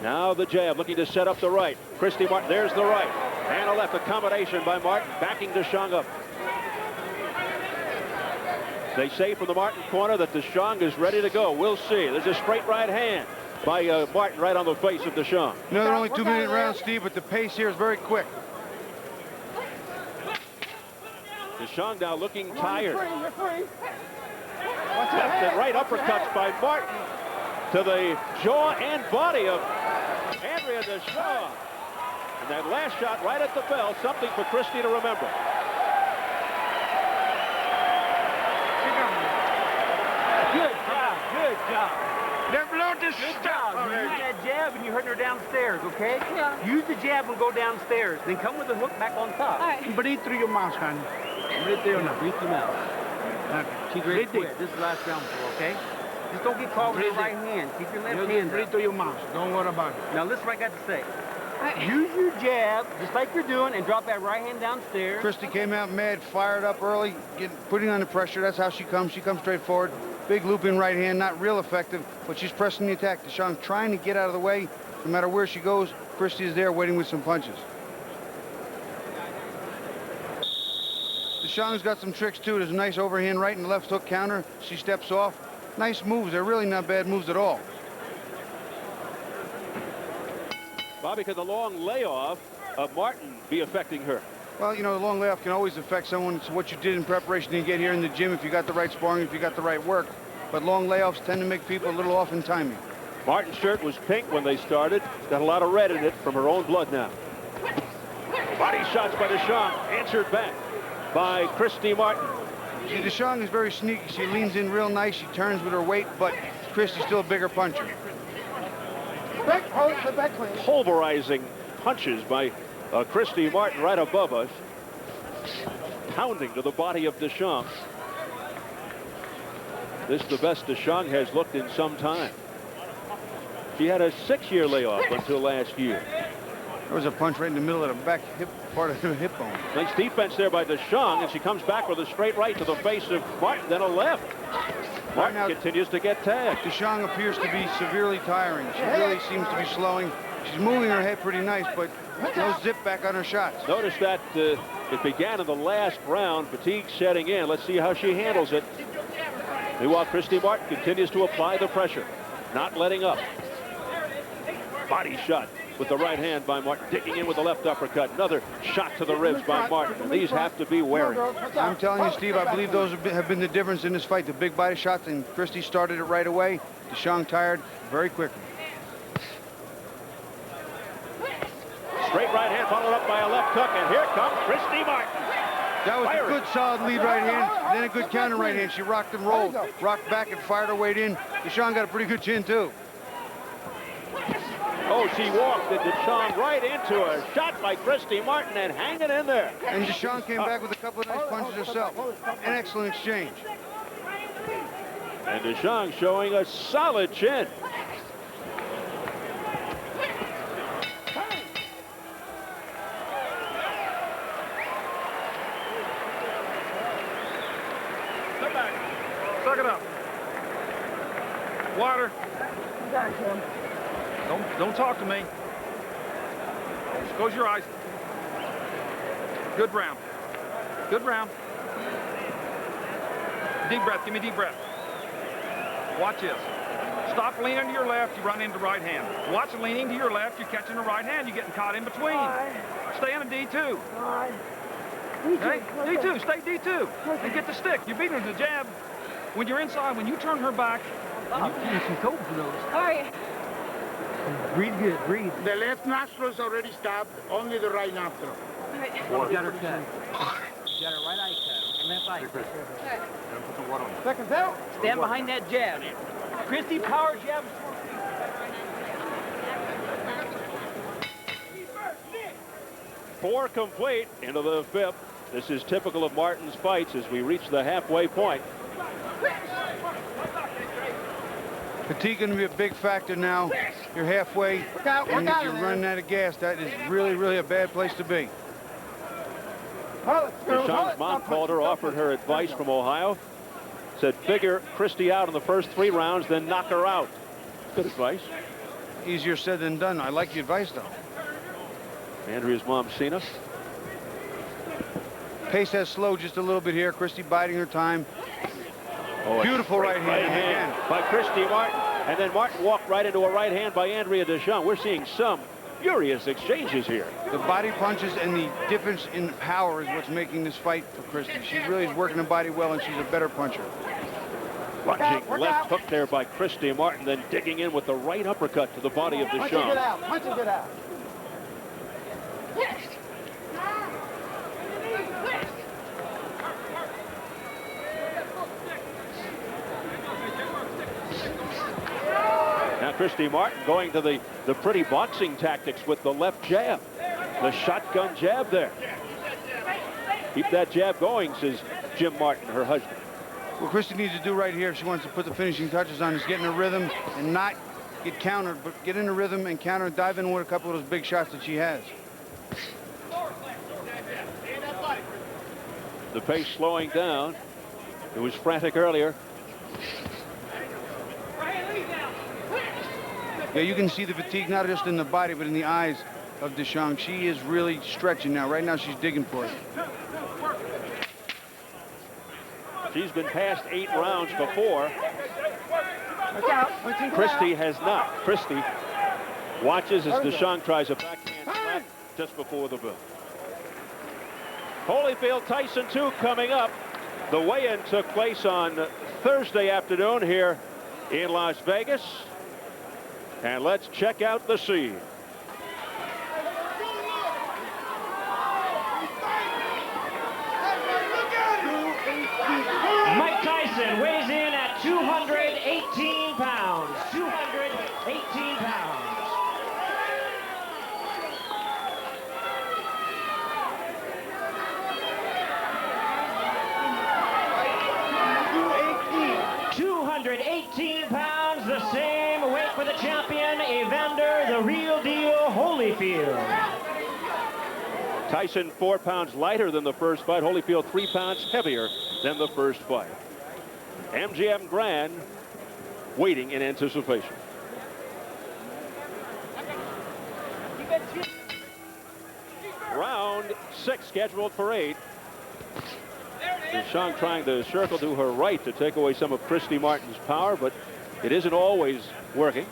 Now the jab, looking to set up the right. Christy Martin, there's the right. And a left, a combination by Martin, backing TYSON up. They say from the Martin corner that TYSON is ready to go. We'll see. There's a straight right hand by Martin right on the face of TYSON. Another only 2-minute round, Steve, but the pace here is very quick. TYSON now looking tired. Left and right uppercuts by Martin to the jaw and body of Andrea TYSON. And that last shot right at the bell, something for Christy to remember. Good crowd, good. just Good stop job. You already. use that jab and you're hurting her downstairs, okay? Yeah. Use the jab and go downstairs. Then come with the hook back on top. All right. Breathe through your mouth, honey. Breathe through your mouth. Breathe your mouth. Okay. She's ready to quit. This is the last round for her, okay? Just don't get caught with your right hand. Keep your left hand Breathe up. through your mouth. Don't worry about it. Now listen what I got to say. Use your jab, just like you're doing, and drop that right hand downstairs. Christy came out mad, fired up early, putting on the pressure. That's how she comes. She comes straight forward. Big looping right hand, not real effective, but she's pressing the attack. Deshawn's trying to get out of the way. No matter where she goes, Christy is there waiting with some punches. Deshawn's got some tricks too. There's a nice overhand right and the left hook counter. She steps off. Nice moves. They're really not bad moves at all. Bobby, could the long layoff of Martin be affecting her? Well, you know, the long layoff can always affect someone. It's what you did in preparation to get here in the gym, if you got the right sparring, if you got the right work. But long layoffs tend to make people a little off in timing. Martin's shirt was pink when they started. Got a lot of red in it from her own blood now. Body shots by Deschamps, answered back by Christy Martin. See, Deschamps is very sneaky. She leans in real nice. She turns with her weight, but Christy's still a bigger puncher. Pulverizing punches by Christy Martin right above us. Pounding to the body of Deschamps. This is the best Deschamps has looked in some time. She had a 6-year layoff until last year. There was a punch right in the middle of the back hip part of the hip bone. Nice defense there by Deschamps, and she comes back with a straight right to the face of Martin, then a left. Martin continues to get tagged. Deschamps appears to be severely tiring. She really seems to be slowing. She's moving her head pretty nice, but no zip back on her shots. Notice that it began in the last round. Fatigue setting in. Let's see how she handles it. Meanwhile, Christy Martin continues to apply the pressure, not letting up. Body shot with the right hand by Martin, digging in with the left uppercut. Another shot to the ribs by Martin. These have to be wary. I'm telling you, Steve, I believe those have been the difference in this fight. The big body shots, and Christy started it right away. Deschamps tired very quickly. Straight right hand followed up by a left hook, and here comes Christy Martin. That was a good solid lead right hand, then a good counter right hand. She rocked and rolled, rocked back and fired her weight in. Deschamps got a pretty good chin too. Oh, she walked the Deschamps right into a shot by Christy Martin and hanging in there. And Deschamps came back with a couple of nice punches herself. An excellent exchange. And Deschamps showing a solid chin. Step back. Suck it up. Water. Don't talk to me. Just close your eyes. Good round. Good round. Deep breath. Give me deep breath. Watch this. Stop leaning to your left. You run into right hand. Watch leaning to your left. You're catching the right hand. You're getting caught in between. Stay in a D2. Okay? D2. Stay D2. And get the stick. You beat her with the jab. When you're inside, when you turn her back, you need some cold for those. All right. Breathe good, breathe. The left nostril is already stopped, only the right nostril. All right. You got her cut. You got her right eye cut. Left eye cut. All right. Seconds out. Stand behind that jab. Christy, power jab. 4 complete into the 5th. This is typical of Martin's fights as we reach the halfway point. Fatigue going to be a big factor now. You're halfway, and if you're running out of gas, that is really, really a bad place to be. Deschamps' mom called her, offered her advice from Ohio. Said figure Christy out in the first 3 rounds, then knock her out. Good advice. Easier said than done. I like the advice, though. Andrea's mom, Cena. Pace has slowed just a little bit here. Christy biding her time. Oh, beautiful right hand by Christy Martin. And then Martin walked right into a right hand by Andrea Deschamps. We're seeing some furious exchanges here. The body punches and the difference in power is what's making this fight for Christy. She really is working the body well, and she's a better puncher. Lunging left hook there by Christy Martin, then digging in with the right uppercut to the body of Deschamps. Punch it out. Punch it out. Now Christy Martin going to the pretty boxing tactics with the left jab. The shotgun jab there. Keep that jab going, says Jim Martin, her husband. What Christy needs to do right here if she wants to put the finishing touches on is get in a rhythm and not get countered, but get in a rhythm and counter and dive in with a couple of those big shots that she has. The pace slowing down. It was frantic earlier. Yeah, you can see the fatigue not just in the body, but in the eyes of DeShong. She is really stretching now. Right now, she's digging for it. She's been past 8 rounds before. Christy has not. Christy watches as DeShong tries a backhand slap just before the bell. Holyfield Tyson 2 coming up. The weigh-in took place on Thursday afternoon here in Las Vegas. And let's check out the scene. Mike Tyson weighs in at 218 pounds. 218 pounds. £218, the same weight for the champion, Evander, the real deal, Holyfield. Tyson 4 pounds lighter than the first fight. Holyfield 3 pounds heavier than the first fight. MGM Grand waiting in anticipation. Round 6 scheduled for 8. DeShong trying to circle to her right to take away some of Christy Martin's power, but it isn't always working.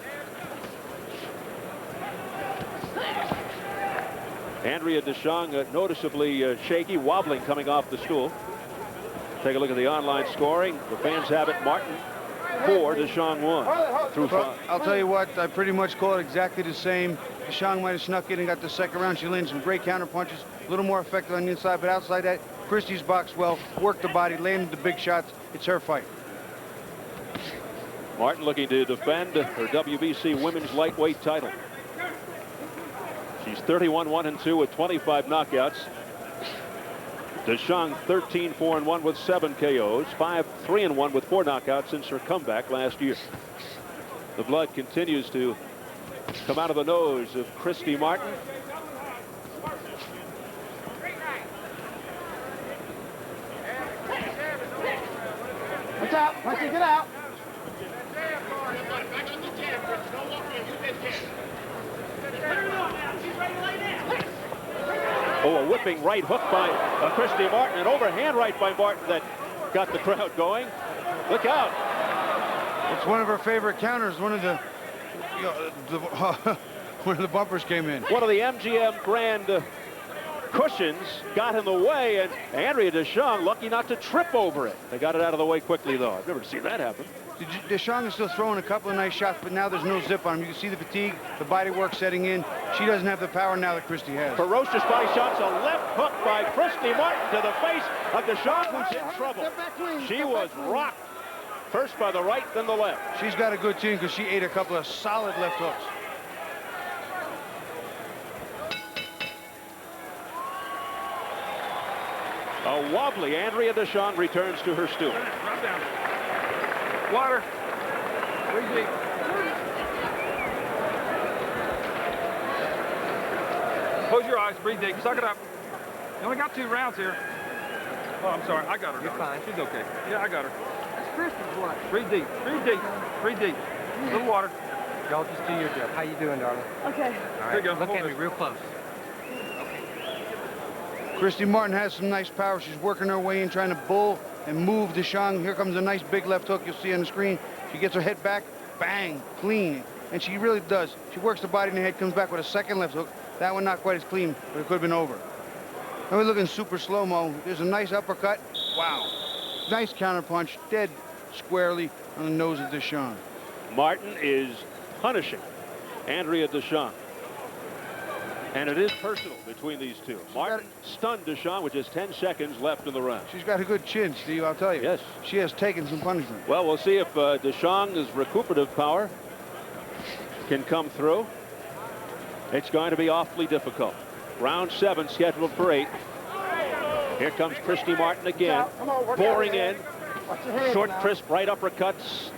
Andrea DeShong noticeably shaky, wobbling coming off the stool. Take a look at the online scoring. The fans have it Martin 4, DeShong 1 through 5. I'll tell you what, I pretty much call it exactly the same. DeShong might have snuck in and got the second round. She landed some great counter punches, a little more effective on the inside, but outside that, Christy's boxed well, worked the body, landed the big shots. It's her fight. Martin looking to defend her WBC women's lightweight title. She's 31-1-2 with 25 knockouts. DeShong 13-4-1 with 7 KOs, 5-3-1 with 4 knockouts since her comeback last year. The blood continues to come out of the nose of Christy Martin. Watch out, Martin, get out. Oh, a whipping right hook by Christy Martin, an overhand right by Martin that got the crowd going. Look out. It's one of her favorite counters. One of the one of the bumpers came in. One of the MGM Grand cushions got in the way, and Andrea DeShong lucky not to trip over it. They got it out of the way quickly, though. I've never seen that happen. DeShong is still throwing a couple of nice shots, but now there's no zip on him. You can see the fatigue, the body work setting in. She doesn't have the power now that Christy has. Ferocious body shots, a left hook by Christy Martin to the face of DeShong, who's in trouble. She was rocked. First by the right, then the left. She's got a good team because she ate a couple of solid left hooks. A wobbly Andrea DeShong returns to her stool. Drop down. Water. Breathe deep. Close your eyes. Breathe deep. Suck it up. You only got 2 rounds here. Oh, I'm sorry. I got her. You're fine. She's okay. Yeah, I got her. That's Christy's watch. Breathe deep. Breathe deep. Breathe deep. A little water. Y'all just do your job. How you doing, darling? Okay. All right. Here you go. Look Hold at me this. real close. Christy Martin has some nice power. She's working her way in, trying to bull and move DeShong. Here comes a nice big left hook you'll see on the screen. She gets her head back, bang, clean. And she really does. She works the body and the head, comes back with a second left hook. That one not quite as clean, but it could have been over. Now we're looking super slow-mo. There's a nice uppercut. Wow. Nice counter punch, dead squarely on the nose of DeShong. Martin is punishing Andrea DeShong. And it is personal between these two. Martin stunned DeShong with just 10 seconds left in the round. She's got a good chin, Steve, I'll tell you. Yes. She has taken some punishment. Well, we'll see if DeShong's recuperative power can come through, it's going to be awfully difficult. Round 7 scheduled for 8. Here comes Christy Martin again, pouring in. Short, crisp, right uppercuts.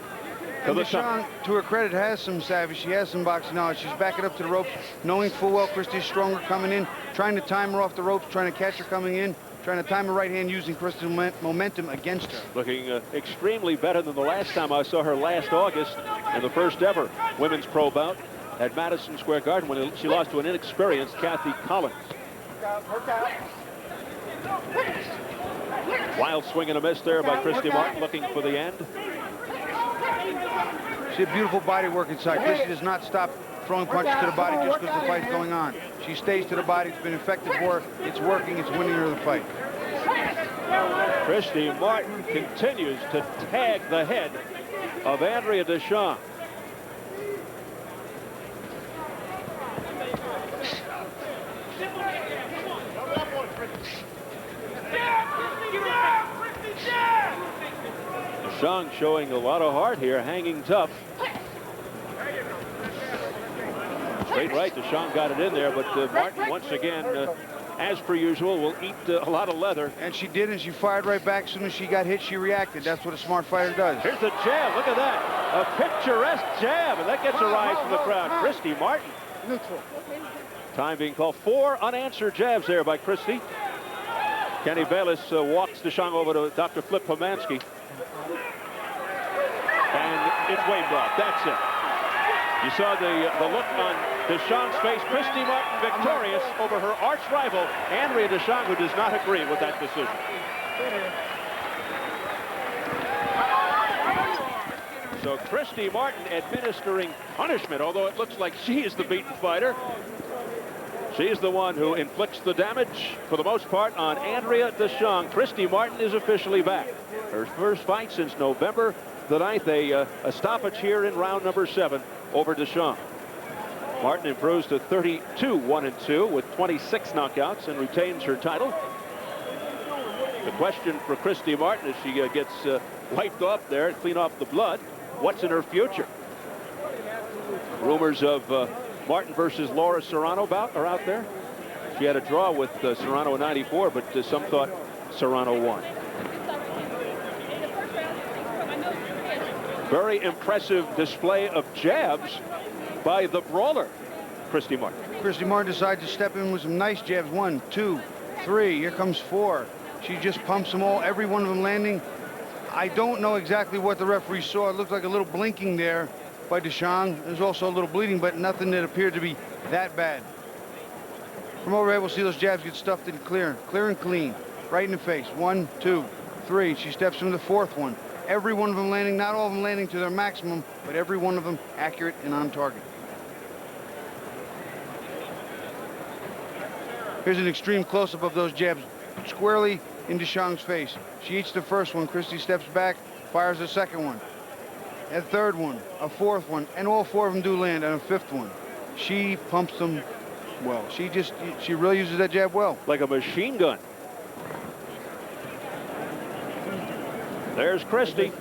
And Deshawn, to her credit, has some savvy. She has some boxing knowledge. She's backing up to the ropes, knowing full well Christy's stronger coming in, trying to time her off the ropes, trying to catch her coming in, trying to time her right hand using Christy's momentum against her. Looking extremely better than the last time I saw her last August in the first ever women's pro bout at Madison Square Garden when she lost to an inexperienced Kathy Collins. Wild swing and a miss there by Christy Martin, looking for the end. She had beautiful body work inside. Christy does not stop throwing punches to the body just because the fight's going on. She stays to the body. It's been effective for her. It's working. It's winning her the fight. Christy Martin continues to tag the head of Andrea Deschamps. Deschamps showing a lot of heart here, hanging tough. Straight right, Deschamps got it in there, but Martin once again, as per usual, will eat a lot of leather. And she did, and she fired right back. As soon as she got hit, she reacted. That's what a smart fighter does. Here's the jab, look at that. A picturesque jab, and that gets a rise from the crowd. Christy Martin. Time being called. 4 unanswered jabs there by Christy. Kenny Bayless walks Deschamps over to Dr. Flip Pomansky. And it's way blocked. That's it. You saw the look on Deschamps' face. Christy Martin victorious over her arch rival, Andrea Deschamps, who does not agree with that decision. So Christy Martin administering punishment, although it looks like she is the beaten fighter. She's the one who inflicts the damage, for the most part, on Andrea Deschamps. Christy Martin is officially back. Her first fight since November the 9th, a stoppage here in round number 7 over Deschamps. Martin improves to 32-1-2 with 26 knockouts and retains her title. The question for Christy Martin as she gets wiped off there, clean off the blood, what's in her future? Rumors of Martin versus Laura Serrano bout are out there. She had a draw with Serrano in '94, but some thought Serrano won. Very impressive display of jabs by the brawler, Christy Martin. Christy Martin decides to step in with some nice jabs. 1, 2, 3. Here comes 4. She just pumps them all, every one of them landing. I don't know exactly what the referee saw. It looked like a little blinking there by Deschamps. There's also a little bleeding, but nothing that appeared to be that bad. From overhead, we'll see those jabs get stuffed in clear and clean, right in the face. 1, 2, 3. She steps into the 4th one. Every one of them landing, not all of them landing to their maximum, but every one of them accurate and on target. Here's an extreme close-up of those jabs squarely in Deschamps' face. She eats the first one. Christy steps back, fires the second one. A third one, a 4th one, and all 4 of them do land, and a 5th one. She pumps them well. She really uses that jab well. Like a machine gun. There's Christy.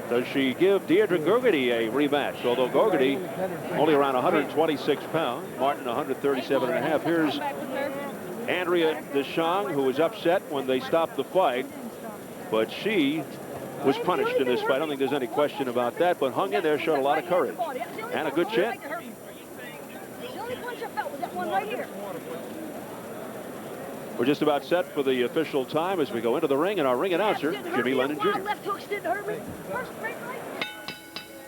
Does she give Deirdre Gogarty a rematch? Although Gogarty only around 126 pounds, Martin 137.5. Here's Andrea Deschamps, who was upset when they stopped the fight, but she was punished in this fight. I don't think there's any question about that, but hung in there, showed a lot of courage and a good chin. The only punch I felt was that one right here. We're just about set for the official time as we go into the ring, and our ring announcer, Jimmy Lennon Jr. Left hooks didn't hurt me. First straight right.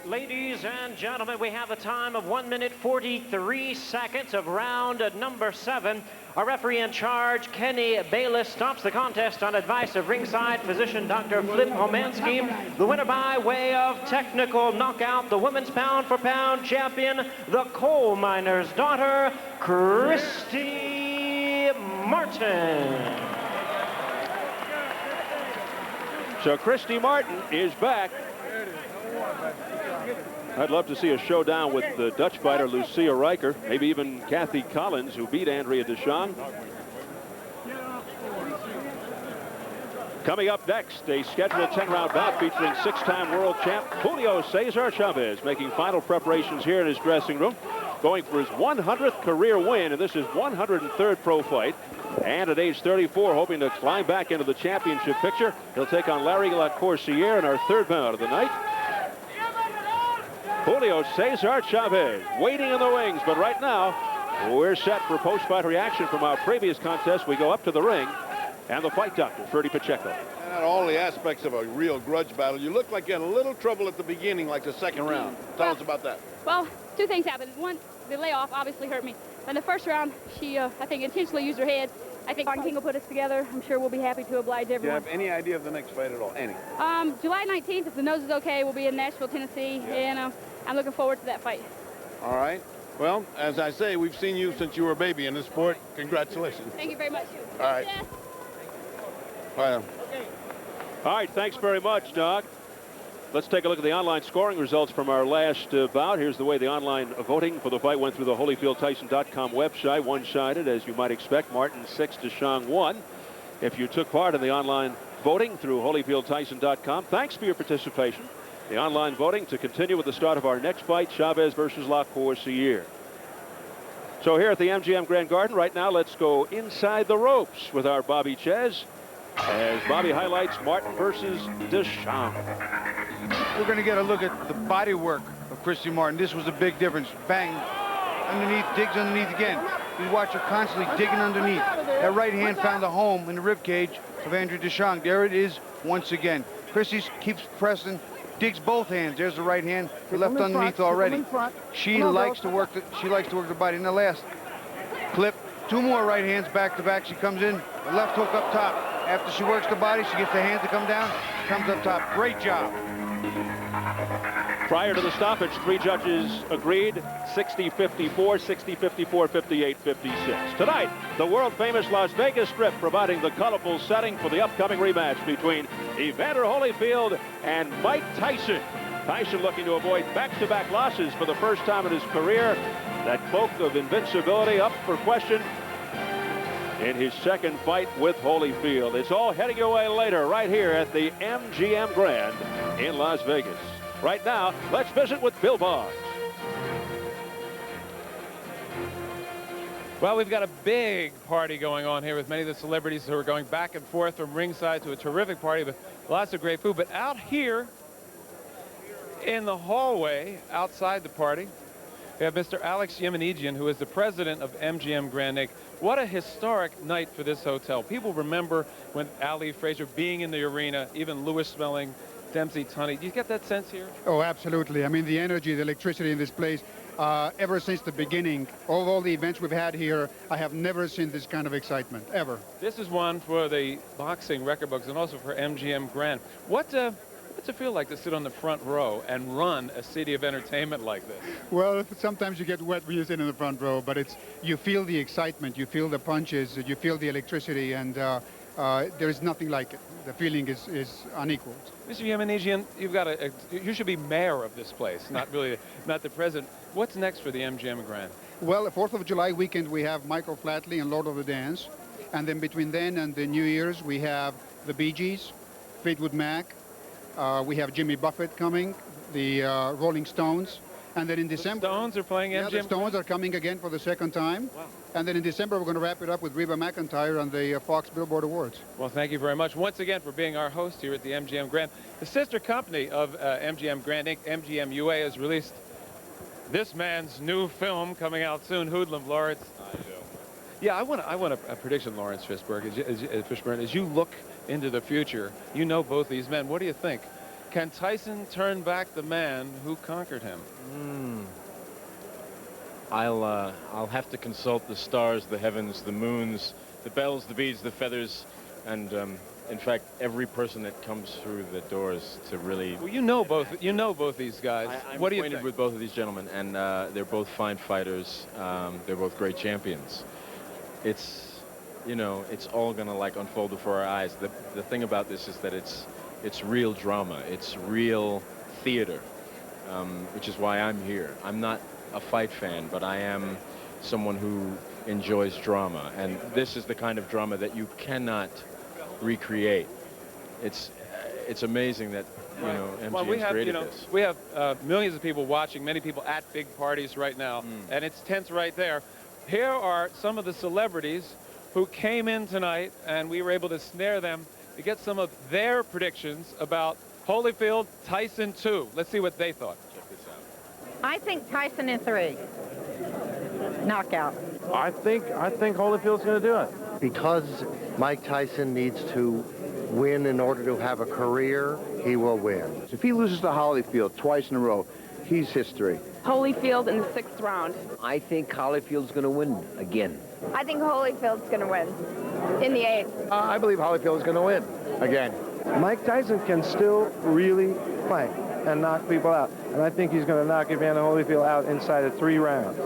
Ladies and gentlemen, we have a time of 1 minute 43 seconds of round number 7. Our referee in charge, Kenny Bayless, stops the contest on advice of ringside physician Dr. Flip Pomansky. The winner by way of technical knockout, the women's pound-for-pound champion, the coal miner's daughter, Christy Martin. So Christy Martin is back. I'd love to see a showdown with the Dutch fighter Lucia Riker, maybe even Kathy Collins, who beat Andrea Deschamps. Coming up next, a scheduled 10-round bout featuring 6-time world champ Julio Cesar Chavez, making final preparations here in his dressing room, going for his 100th career win, and this is 103rd pro fight. And at age 34, hoping to climb back into the championship picture, he'll take on Larry Lacourciere in our third bout of the night. Julio Cesar Chavez waiting in the wings, but right now we're set for post-fight reaction from our previous contest. We go up to the ring, and the fight doctor, Ferdy Pacheco. And at all the aspects of a real grudge battle, you look like you're in a little trouble at the beginning, like the second round. Tell us about that. Well, two things happened. One, the layoff obviously hurt me. In the first round, she, I think, intentionally used her head. I think King will put us together. I'm sure we'll be happy to oblige everyone. Do you have any idea of the next fight at all? Any? July 19th, if the nose is okay, we'll be in Nashville, Tennessee, and I'm looking forward to that fight. All right. Well, as I say, we've seen you since you were a baby in this sport. Congratulations. Thank you very much. All right. Yes. Bye. All right, thanks very much, Doc. Let's take a look at the online scoring results from our last bout. Here's the way the online voting for the fight went through the HOLYFIELDTYSON.com website. One-sided, as you might expect. Martin 6, DeShong 1. If you took part in the online voting through HOLYFIELDTYSON.com, thanks for your participation. The online voting to continue with the start of our next fight, Chavez versus Lacourciere. So here at the MGM Grand Garden right now, let's go inside the ropes with our Bobby Chez, as Bobby highlights Martin versus DeShong. We're going to get a look at the body work of Christy Martin. This was a big difference. Bang, underneath, digs underneath again. You watch her constantly digging underneath. That right hand found a home in the rib cage of Andrew DeShong. There it is once again. Christy keeps pressing, digs both hands. There's the right hand, the left underneath already. She likes to work the body. In the last clip, two more right hands back to back. She comes in, the left hook up top. After she works the body, she gets the hands to come down, comes up top. Great job. Prior to the stoppage, three judges agreed 60-54, 60-54, 58-56. Tonight, the world-famous Las Vegas Strip providing the colorful setting for the upcoming rematch between Evander Holyfield and Mike Tyson. Tyson looking to avoid back-to-back losses for the first time in his career. That cloak of invincibility up for question in his second fight with Holyfield. It's all heading your way later right here at the MGM Grand in Las Vegas. Right now, let's visit with Bill Boggs. Well, we've got a big party going on here with many of the celebrities who are going back and forth from ringside to a terrific party with lots of great food. But out here in the hallway outside the party, we have Mr. Alex Yemenigian, who is the president of MGM Grand Lake. What a historic night for this hotel. People remember when Ali Frazier being in the arena, even Lewis Smelling, Dempsey Tunney. Do you get that sense here? Oh, absolutely. I mean, the energy, the electricity in this place, ever since the beginning, all the events we've had here, I have never seen this kind of excitement, ever. This is one for the boxing record books and also for MGM Grand. What's it feel like to sit on the front row and run a city of entertainment like this? Well, sometimes you get wet when you sit in the front row, but you feel the excitement, you feel the punches, you feel the electricity, and there's nothing like it. The feeling is unequaled. Mr. Yemenigian, you should be mayor of this place, not the president. What's next for the MGM Grand? Well, the 4th of July weekend, we have Michael Flatley and Lord of the Dance. And then between then and the New Year's, we have the Bee Gees, Fleetwood Mac. We have Jimmy Buffett coming, the Rolling Stones. And then in December... The Stones are playing MGM? Yeah, the Stones are coming again for the second time. Wow. And then in December, we're going to wrap it up with Reba McEntire on the Fox Billboard Awards. Well, thank you very much once again for being our host here at the MGM Grand. The sister company of MGM Grand Inc., MGM UA, has released this man's new film coming out soon, Hoodlum. Lawrence. Yeah, I want a prediction, Lawrence Fishburne. As you look into the future, you know both these men. What do you think? Can Tyson turn back the man who conquered him? I'll have to consult the stars, the heavens, the moons, the bells, the beads, the feathers, and in fact, every person that comes through the doors to really. Well, you know both these guys. What do you think? With both of these gentlemen, and they're both fine fighters. They're both great champions. It's all gonna like unfold before our eyes. The thing about this is that it's real drama. It's real theater, which is why I'm here. I'm not a fight fan, but I am someone who enjoys drama, and this is the kind of drama that you cannot recreate. it's amazing that, you know, MGM's well, we have, created you know, this. we have millions of people watching, many people at big parties right now, and it's tense right there. Here are some of the celebrities who came in tonight, and we were able to snare them to get some of their predictions about Holyfield, Tyson 2. Let's see what they thought. Check this out. I think Tyson in 3. Knockout. I think Holyfield's going to do it. Because Mike Tyson needs to win in order to have a career, he will win. If he loses to Holyfield twice in a row, he's history. Holyfield in the 6th round. I think Holyfield's going to win again. I think Holyfield's going to win in the 8th. I believe Holyfield's going to win again. Mike Tyson can still really fight and knock people out. And I think he's going to knock Evander Holyfield out inside of 3 rounds.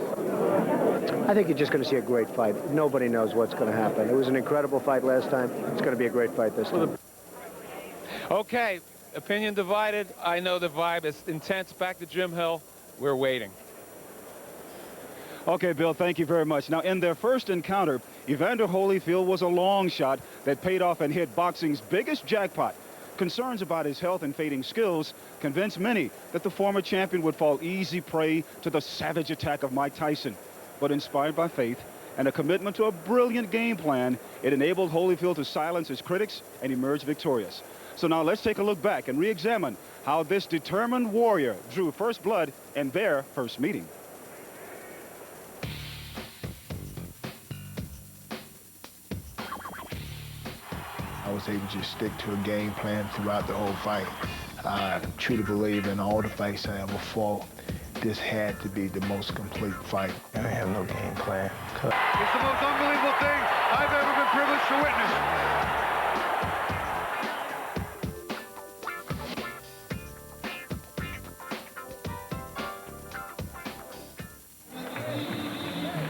I think you're just going to see a great fight. Nobody knows what's going to happen. It was an incredible fight last time. It's going to be a great fight this time. Okay, opinion divided. I know the vibe is intense. Back to Jim Hill. We're waiting. Okay, Bill, thank you very much. Now, in their first encounter, Evander Holyfield was a long shot that paid off and hit boxing's biggest jackpot. Concerns about his health and fading skills convinced many that the former champion would fall easy prey to the savage attack of Mike Tyson. But inspired by faith and a commitment to a brilliant game plan, it enabled Holyfield to silence his critics and emerge victorious. So now let's take a look back and re-examine how this determined warrior drew first blood in their first meeting. I was able to stick to a game plan throughout the whole fight. I truly believe in all the fights I ever fought, this had to be the most complete fight. I didn't have no game plan. It's the most unbelievable thing I've ever been privileged to witness.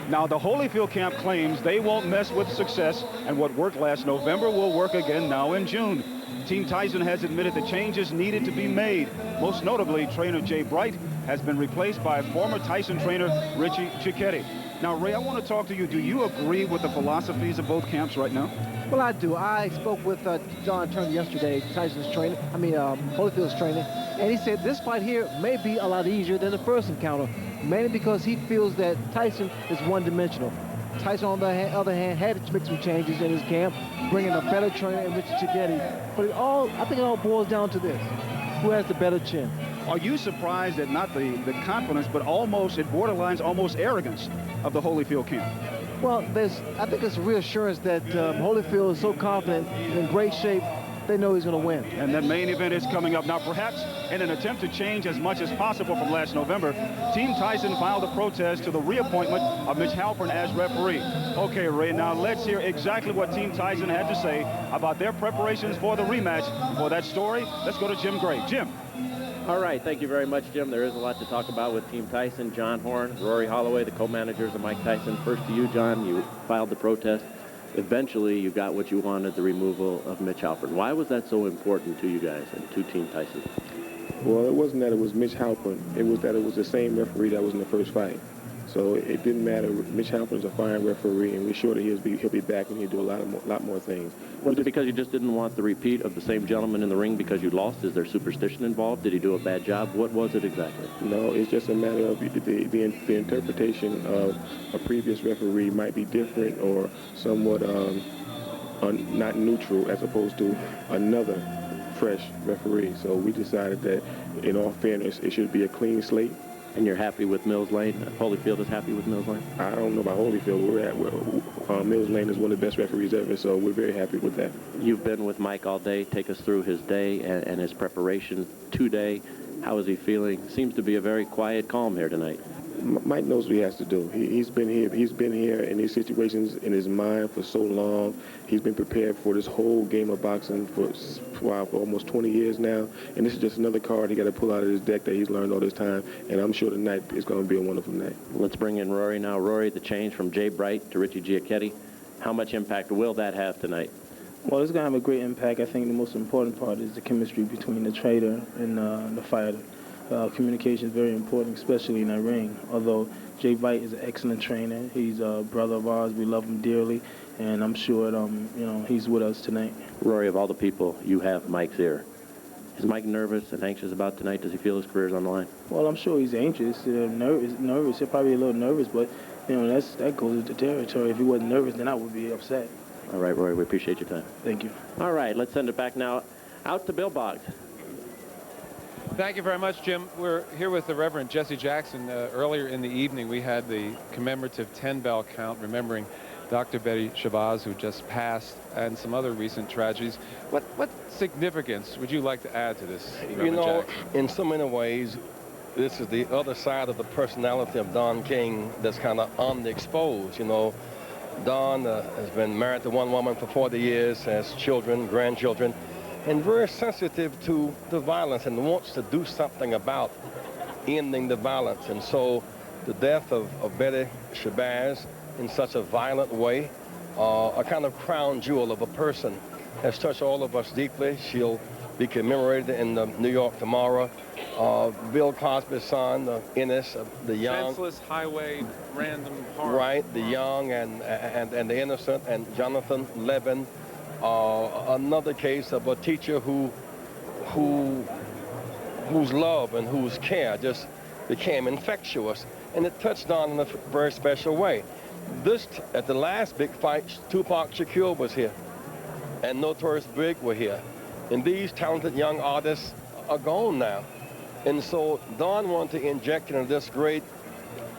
Now, the Holyfield camp claims they won't mess with success, and what worked last November will work again now in June. Team Tyson has admitted the changes needed to be made. Most notably, trainer Jay Bright has been replaced by former Tyson trainer Richie Giacchetti. Now, Ray, I want to talk to you. Do you agree with the philosophies of both camps right now? Well, I do. I spoke with John Turner yesterday, Tyson's trainer, Holyfield's trainer, and he said this fight here may be a lot easier than the first encounter, mainly because he feels that Tyson is one-dimensional. Tyson, on the other hand, had to make some changes in his camp, bringing a better trainer in Richie Giacchetti. But I think it all boils down to this: who has the better chin? Are you surprised at not the confidence, but almost, it borderlines almost arrogance of the Holyfield camp? Well, I think it's a reassurance that Holyfield is so confident and in great shape, they know he's going to win. And that main event is coming up. Now, perhaps in an attempt to change as much as possible from last November, Team Tyson filed a protest to the reappointment of Mitch Halpern as referee. Okay, Ray, now let's hear exactly what Team Tyson had to say about their preparations for the rematch. For that story, let's go to Jim Gray. Jim. All right, thank you very much, Jim. There is a lot to talk about with Team Tyson. John Horn, Rory Holloway, the co-managers of Mike Tyson. First to you, John, you filed the protest. Eventually, you got what you wanted, the removal of Mitch Halpern. Why was that so important to you guys and to Team Tyson? Well, it wasn't that it was Mitch Halpern. It was that it was the same referee that was in the first fight. So it didn't matter. Mitch Halpern's a fine referee, and we're sure that he'll be back and he'll do a lot more things. Was it because you just didn't want the repeat of the same gentleman in the ring because you lost? Is there superstition involved? Did he do a bad job? What was it exactly? No, it's just a matter of the interpretation of a previous referee might be different or somewhat not neutral as opposed to another fresh referee. So we decided that, in all fairness, it should be a clean slate. And you're happy with Mills Lane? Holyfield is happy with Mills Lane? I don't know about Holyfield. Mills Lane is one of the best referees ever, so we're very happy with that. You've been with Mike all day. Take us through his day and his preparation today. How is he feeling? Seems to be a very quiet, calm here tonight. Mike knows what he has to do. He's been here in these situations in his mind for so long. He's been prepared for this whole game of boxing for almost 20 years now. And this is just another card he got to pull out of his deck that he's learned all this time. And I'm sure tonight is going to be a wonderful night. Let's bring in Rory now. Rory, the change from Jay Bright to Richie Giacchetti. How much impact will that have tonight? Well, it's going to have a great impact. I think the most important part is the chemistry between the trainer and the fighter. Communication is very important, especially in that ring. Although Jay Bright is an excellent trainer, he's a brother of ours. We love him dearly, and I'm sure he's with us tonight. Rory, of all the people, you have Mike's ear. Is Mike nervous and anxious about tonight? Does he feel his career's on the line? Well, I'm sure he's anxious, nervous. He's probably a little nervous, but you know that goes with the territory. If he wasn't nervous, then I would be upset. All right, Rory, we appreciate your time. Thank you. All right, let's send it back now out to Bill Boggs. Thank you very much, Jim. We're here with the Reverend Jesse Jackson. Earlier in the evening, we had the commemorative 10-bell count, remembering Dr. Betty Shabazz, who just passed, and some other recent tragedies. What significance would you like to add to this, Reverend Jackson? In so many ways, this is the other side of the personality of Don King that's kind of underexposed. You know, Don has been married to one woman for 40 years, has children, grandchildren, and very sensitive to the violence and wants to do something about ending the violence. And so the death of Betty Shabazz in such a violent way, a kind of crown jewel of a person, has touched all of us deeply. She'll be commemorated in New York tomorrow. Bill Cosby's son, Ennis, the young. Senseless highway, random harm. Right, the young and the innocent, and Jonathan Levin. Another case of a teacher whose love and whose care just became infectious, and it touched on in a very special way. At the last big fight, Tupac Shakur was here, and Notorious Big were here. And these talented young artists are gone now. And so Don wanted to inject into this great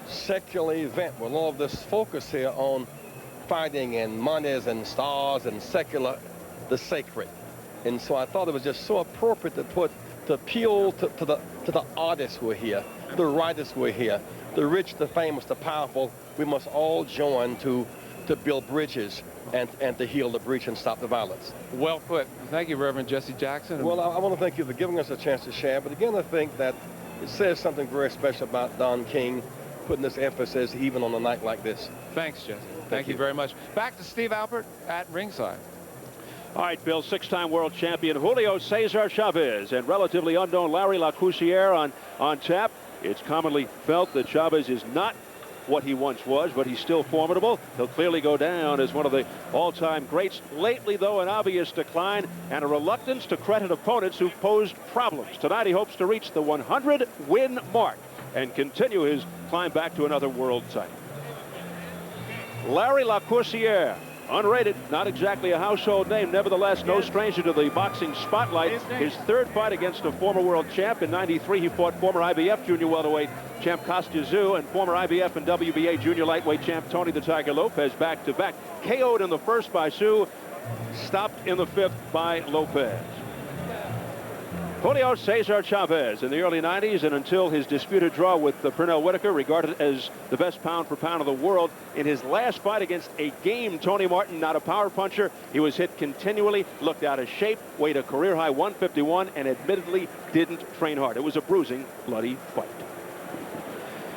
secular event with all of this focus here on fighting and monies and stars and secular, the sacred. And so I thought it was just so appropriate to appeal to the artists who are here, the writers who are here, the rich, the famous, the powerful. We must all join to build bridges and to heal the breach and stop the violence. Well put. Thank you, Reverend Jesse Jackson. Well, I want to thank you for giving us a chance to share. But again, I think that it says something very special about Don King, putting this emphasis even on a night like this. Thanks, Jesse. Thank you very much. Back to Steve Alpert at ringside. All right, Bill, 6-time world champion Julio Cesar Chavez and relatively unknown Larry Lacoussiere on tap. It's commonly felt that Chavez is not what he once was, but he's still formidable. He'll clearly go down as one of the all-time greats. Lately, though, an obvious decline and a reluctance to credit opponents who've posed problems. Tonight, he hopes to reach the 100-win mark and continue his climb back to another world title. Larry Lacoussiere, unrated, not exactly a household name, nevertheless no stranger to the boxing spotlight. His third fight against a former world champ. In '93, he fought former IBF junior welterweight champ Kostya Tszyu and former IBF and WBA junior lightweight champ Tony the Tiger Lopez back-to-back. KO'd in the first by Tszyu, stopped in the fifth by Lopez. Julio Cesar Chavez in the early 90s and until his disputed draw with Pernell Whitaker, regarded as the best pound-for-pound of the world. In his last fight against a game Tony Martin, not a power puncher, he was hit continually, looked out of shape, weighed a career-high 151, and admittedly didn't train hard. It was a bruising, bloody fight.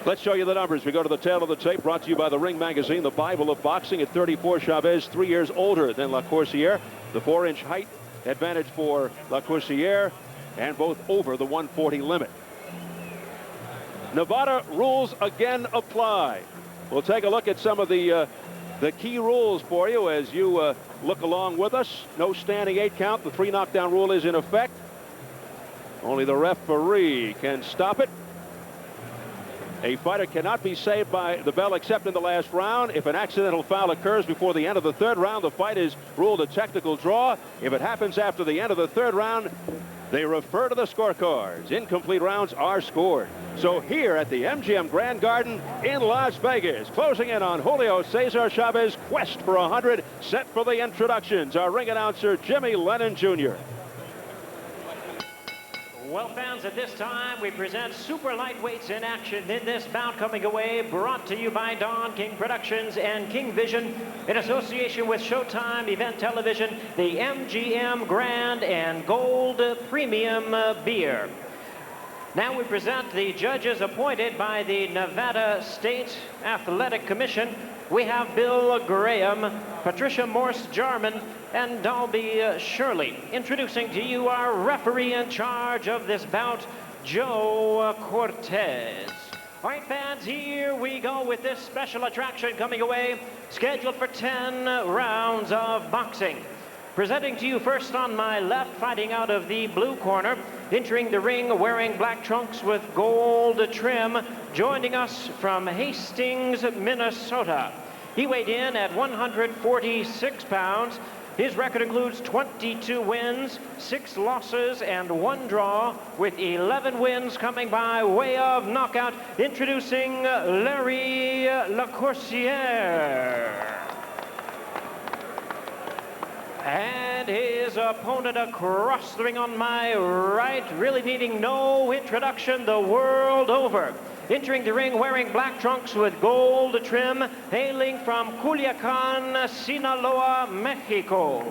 Let's show you the numbers. We go to the tail of the tape, brought to you by the Ring Magazine, the Bible of boxing. At 34, Chavez 3 years older than Lacoussiere. The 4-inch height advantage for Lacoussiere, and both over the 140 limit. Nevada rules again apply. We'll take a look at some of the key rules for you as you look along with us. No standing 8 count. The 3 knockdown rule is in effect. Only the referee can stop it. A fighter cannot be saved by the bell except in the last round. If an accidental foul occurs before the end of the 3rd round, the fight is ruled a technical draw. If it happens after the end of the 3rd round, they refer to the scorecards. Incomplete rounds are scored. So here at the MGM Grand Garden in Las Vegas, closing in on Julio Cesar Chavez quest for 100, set for the introductions. Our ring announcer, Jimmy Lennon Jr. Well, fans, at this time, we present super lightweights in action in this bout coming away, brought to you by Don King Productions and King Vision in association with Showtime Event Television, the MGM Grand and Gold Premium Beer. Now we present the judges appointed by the Nevada State Athletic Commission. We have Bill Graham, Patricia Morse-Jarman, and Dalby Shirley. Introducing to you our referee in charge of this bout, Joe Cortez. All right, fans, here we go with this special attraction coming away, scheduled for 10 rounds of boxing. Presenting to you first on my left, fighting out of the blue corner, entering the ring wearing black trunks with gold trim, joining us from Hastings, Minnesota. He weighed in at 146 pounds. His record includes 22 wins, 6 losses, and 1 draw, with 11 wins coming by way of knockout. Introducing Larry Lacourciere. And his opponent across the ring on my right, really needing no introduction the world over. Entering the ring wearing black trunks with gold trim, hailing from Culiacan, Sinaloa, Mexico.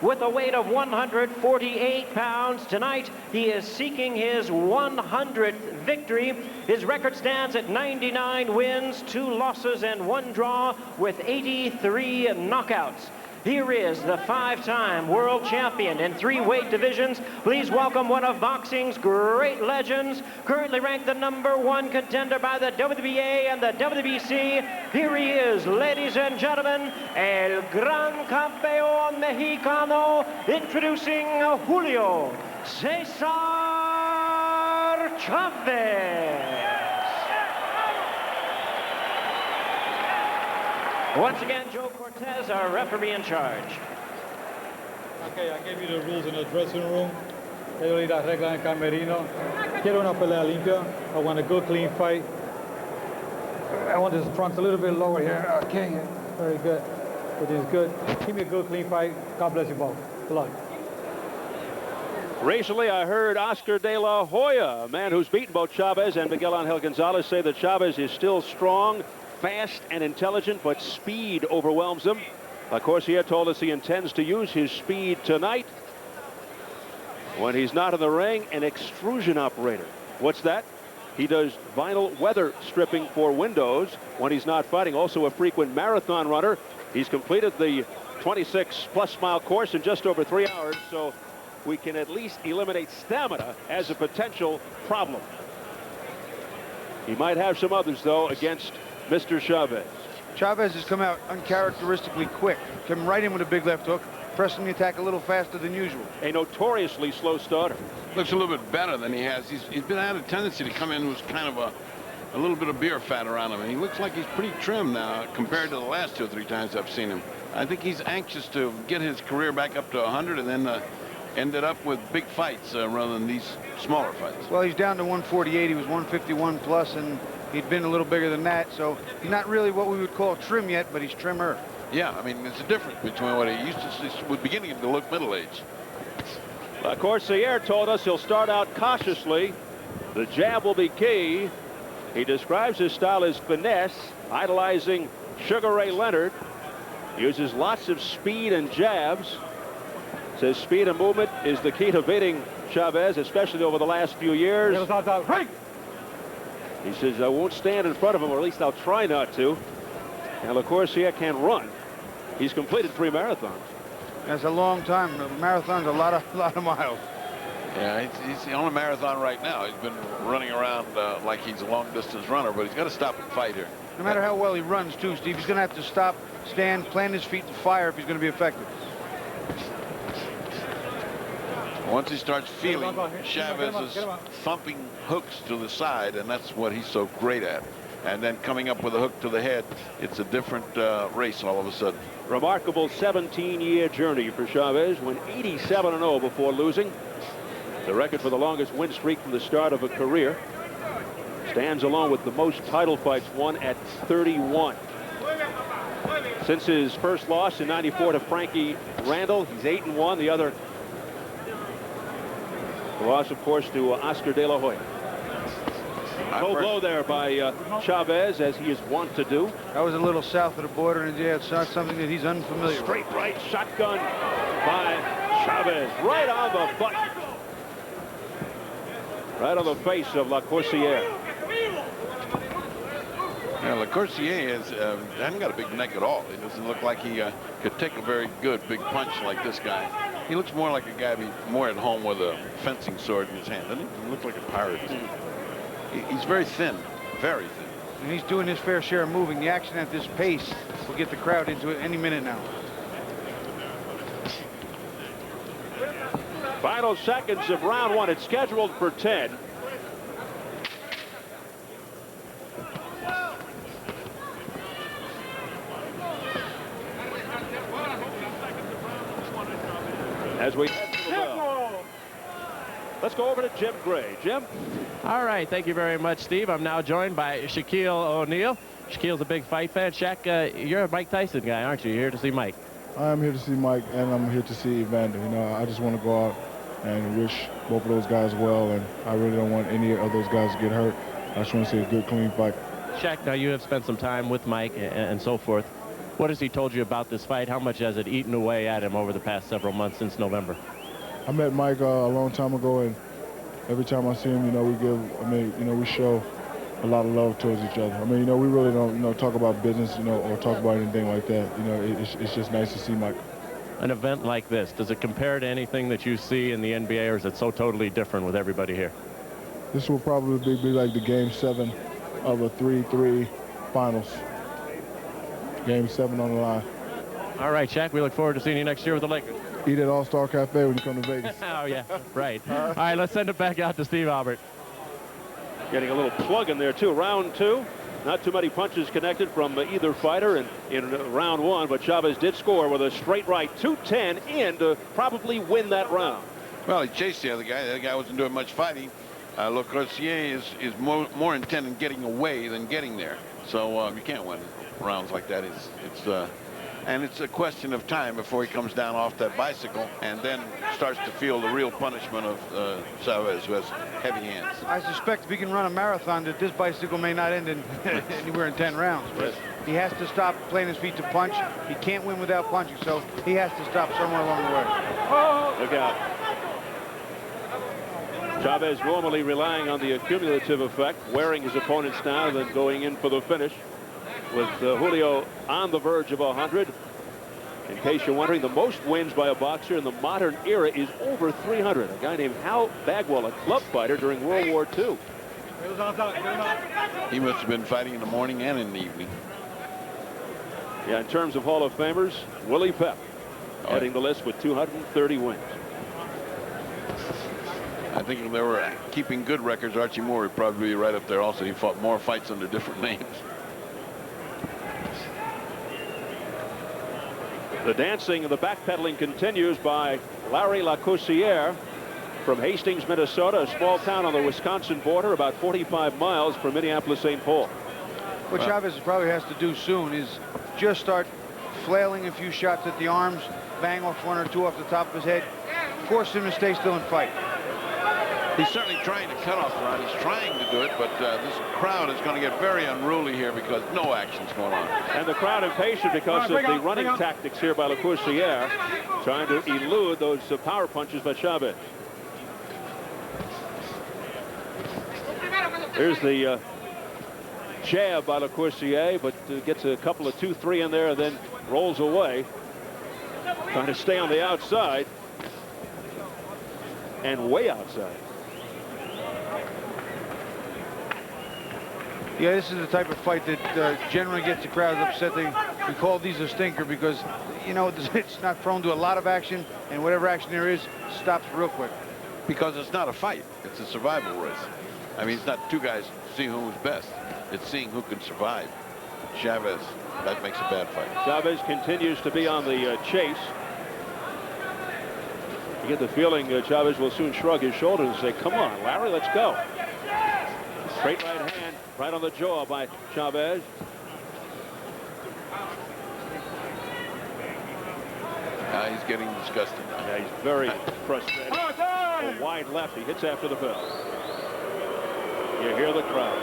With a weight of 148 pounds, tonight he is seeking his 100th victory. His record stands at 99 wins, 2 losses, and 1 draw, with 83 knockouts. Here is the 5-time world champion in 3 weight divisions. Please welcome one of boxing's great legends, currently ranked the #1 contender by the WBA and the WBC. Here he is, ladies and gentlemen, El Gran Campeón Mexicano, introducing Julio Cesar Chavez. Once again, Joe Cortez, our referee in charge. Okay, I gave you the rules in the dressing room. Te doy las reglas en el camerino. Quiero una pelea limpia. I want a good, clean fight. I want his trunks a little bit lower here. Okay, very good. It is good. Give me a good, clean fight. God bless you both. Good luck. Recently, I heard Oscar De La Hoya, a man who's beaten both Chavez and Miguel Angel Gonzalez, say that Chavez is still strong, fast and intelligent, but speed overwhelms him. Lacourciere told us he intends to use his speed tonight. When he's not in the ring, an extrusion operator. What's that? He does vinyl weather stripping for windows when he's not fighting. Also a frequent marathon runner. He's completed the 26-plus mile course in just over 3 hours, so we can at least eliminate stamina as a potential problem. He might have some others, though, against Mr. Chavez. Chavez has come out uncharacteristically quick. Come right in with a big left hook, pressing the attack a little faster than usual. A notoriously slow starter. Looks a little bit better than he has. He's been had a tendency to come in with kind of a little bit of beer fat around him, and he looks like he's pretty trim now compared to the last 2 or 3 times I've seen him. I think he's anxious to get his career back up to 100 and then ended up with big fights rather than these smaller fights. Well, he's down to 148. He was 151 plus, and he'd been a little bigger than that, so he's not really what we would call trim yet, but he's trimmer. Yeah, I mean, there's a difference between what he used to see, was beginning to look middle-aged. Lacourciere told us he'll start out cautiously. The jab will be key. He describes his style as finesse, idolizing Sugar Ray Leonard. Uses lots of speed and jabs. Says speed and movement is the key to beating Chavez, especially over the last few years. He says, I won't stand in front of him, or at least I'll try not to. And Lacourciere can't run. He's completed 3 marathons. That's a long time. The marathon's a lot of miles. Yeah, he's on a marathon right now. He's been running around like he's a long-distance runner, but he's got to stop and fight here. No matter how well he runs, too, Steve, he's going to have to stop, stand, plant his feet to fire if he's going to be effective. Once he starts feeling Chavez's thumping hooks to the side, and that's what he's so great at, and then coming up with a hook to the head, it's a different race all of a sudden. Remarkable 17-year journey for Chavez, went 87-0 before losing. The record for the longest win streak from the start of a career. Stands alone with the most title fights won at 31. Since his first loss in '94 to Frankie Randall, he's 8-1. The other loss, of course, to Oscar De La Hoya. Low blow there by Chavez, as he is wont to do. That was a little south of the border, and yeah, it's not something that he's unfamiliar with. Straight right shotgun by Chavez, right on the butt. Right on the face of Lacourciere. Yeah, Lacourciere hasn't got a big neck at all. He doesn't look like he could take a very good big punch like this guy. He looks more like a guy more at home with a fencing sword in his hand, doesn't he? He looks like a pirate. He's very thin, very thin. And he's doing his fair share of moving. The action at this pace will get the crowd into it any minute now. Final seconds of round one. It's scheduled for 10. As we head to the bell. Let's go over to Jim Gray. Jim? All right, thank you very much, Steve. I'm now joined by Shaquille O'Neal. Shaquille's a big fight fan. Shaq, you're a Mike Tyson guy, aren't you? You're here to see Mike. I'm here to see Mike, and I'm here to see Evander. You know, I just want to go out and wish both of those guys well, and I really don't want any of those guys to get hurt. I just want to see a good, clean fight. Shaq, now you have spent some time with Mike and so forth. What has he told you about this fight? How much has it eaten away at him over the past several months since November? I met Mike a long time ago, and every time I see him, you know, we show a lot of love towards each other. I mean, you know, we really don't, you know, talk about business, you know, or talk about anything like that. You know, it's just nice to see Mike. An event like this, does it compare to anything that you see in the NBA, or is it so totally different with everybody here? This will probably be like the Game 7 of a 3-3 finals. Game 7 on the line. All right, Shaq, we look forward to seeing you next year with the Lakers. Eat at All-Star Cafe when you come to Vegas. Oh, yeah, right. All right, let's send it back out to Steve Albert. Getting a little plug in there, too. Round two. Not too many punches connected from either fighter in round one, but Chavez did score with a straight right 210 in to probably win that round. Well, he chased the other guy. The other guy wasn't doing much fighting. Le Corsier is more intent in getting away than getting there. So you can't win rounds like that. And it's a question of time before he comes down off that bicycle and then starts to feel the real punishment of Chavez, who has heavy hands. I suspect if he can run a marathon that this bicycle may not end in anywhere in 10 rounds. But he has to stop playing his feet to punch. He can't win without punching, so he has to stop somewhere along the way. Look out. Chavez normally relying on the accumulative effect, wearing his opponents down, then going in for the finish. With Julio on the verge of 100. In case you're wondering, the most wins by a boxer in the modern era is over 300. A guy named Hal Bagwell, a club fighter during World War II. He must have been fighting in the morning and in the evening. Yeah, in terms of Hall of Famers, Willie Pep heading the list with 230 wins. I think if they were keeping good records, Archie Moore would probably be right up there also. He fought more fights under different names. The dancing and the backpedaling continues by Larry Lacourciere from Hastings, Minnesota, a small town on the Wisconsin border, about 45 miles from Minneapolis, St. Paul. What Chavez probably has to do soon is just start flailing a few shots at the arms, bang off one or two off the top of his head, force him to stay still and fight. He's certainly trying to cut off the round. He's trying to do it, but this crowd is going to get very unruly here because no action's going on. And the crowd impatient because of the running tactics here by Lacourciere, trying to elude those power punches by Chavez. Here's the jab by Lacourciere, but gets a couple of 2-3 in there and then rolls away, trying to stay on the outside and way outside. Yeah, this is the type of fight that generally gets the crowd upset. We call these a stinker because, you know, it's not prone to a lot of action, and whatever action there is stops real quick. Because it's not a fight. It's a survival race. I mean, it's not two guys seeing who's best. It's seeing who can survive. Chavez, that makes a bad fight. Chavez continues to be on the chase. You get the feeling Chavez will soon shrug his shoulders and say, come on, Larry, let's go. Straight right hand, right on the jaw by Chavez. He's getting disgusted. Yeah, he's very frustrated. A wide left, he hits after the bell. You hear the crowd.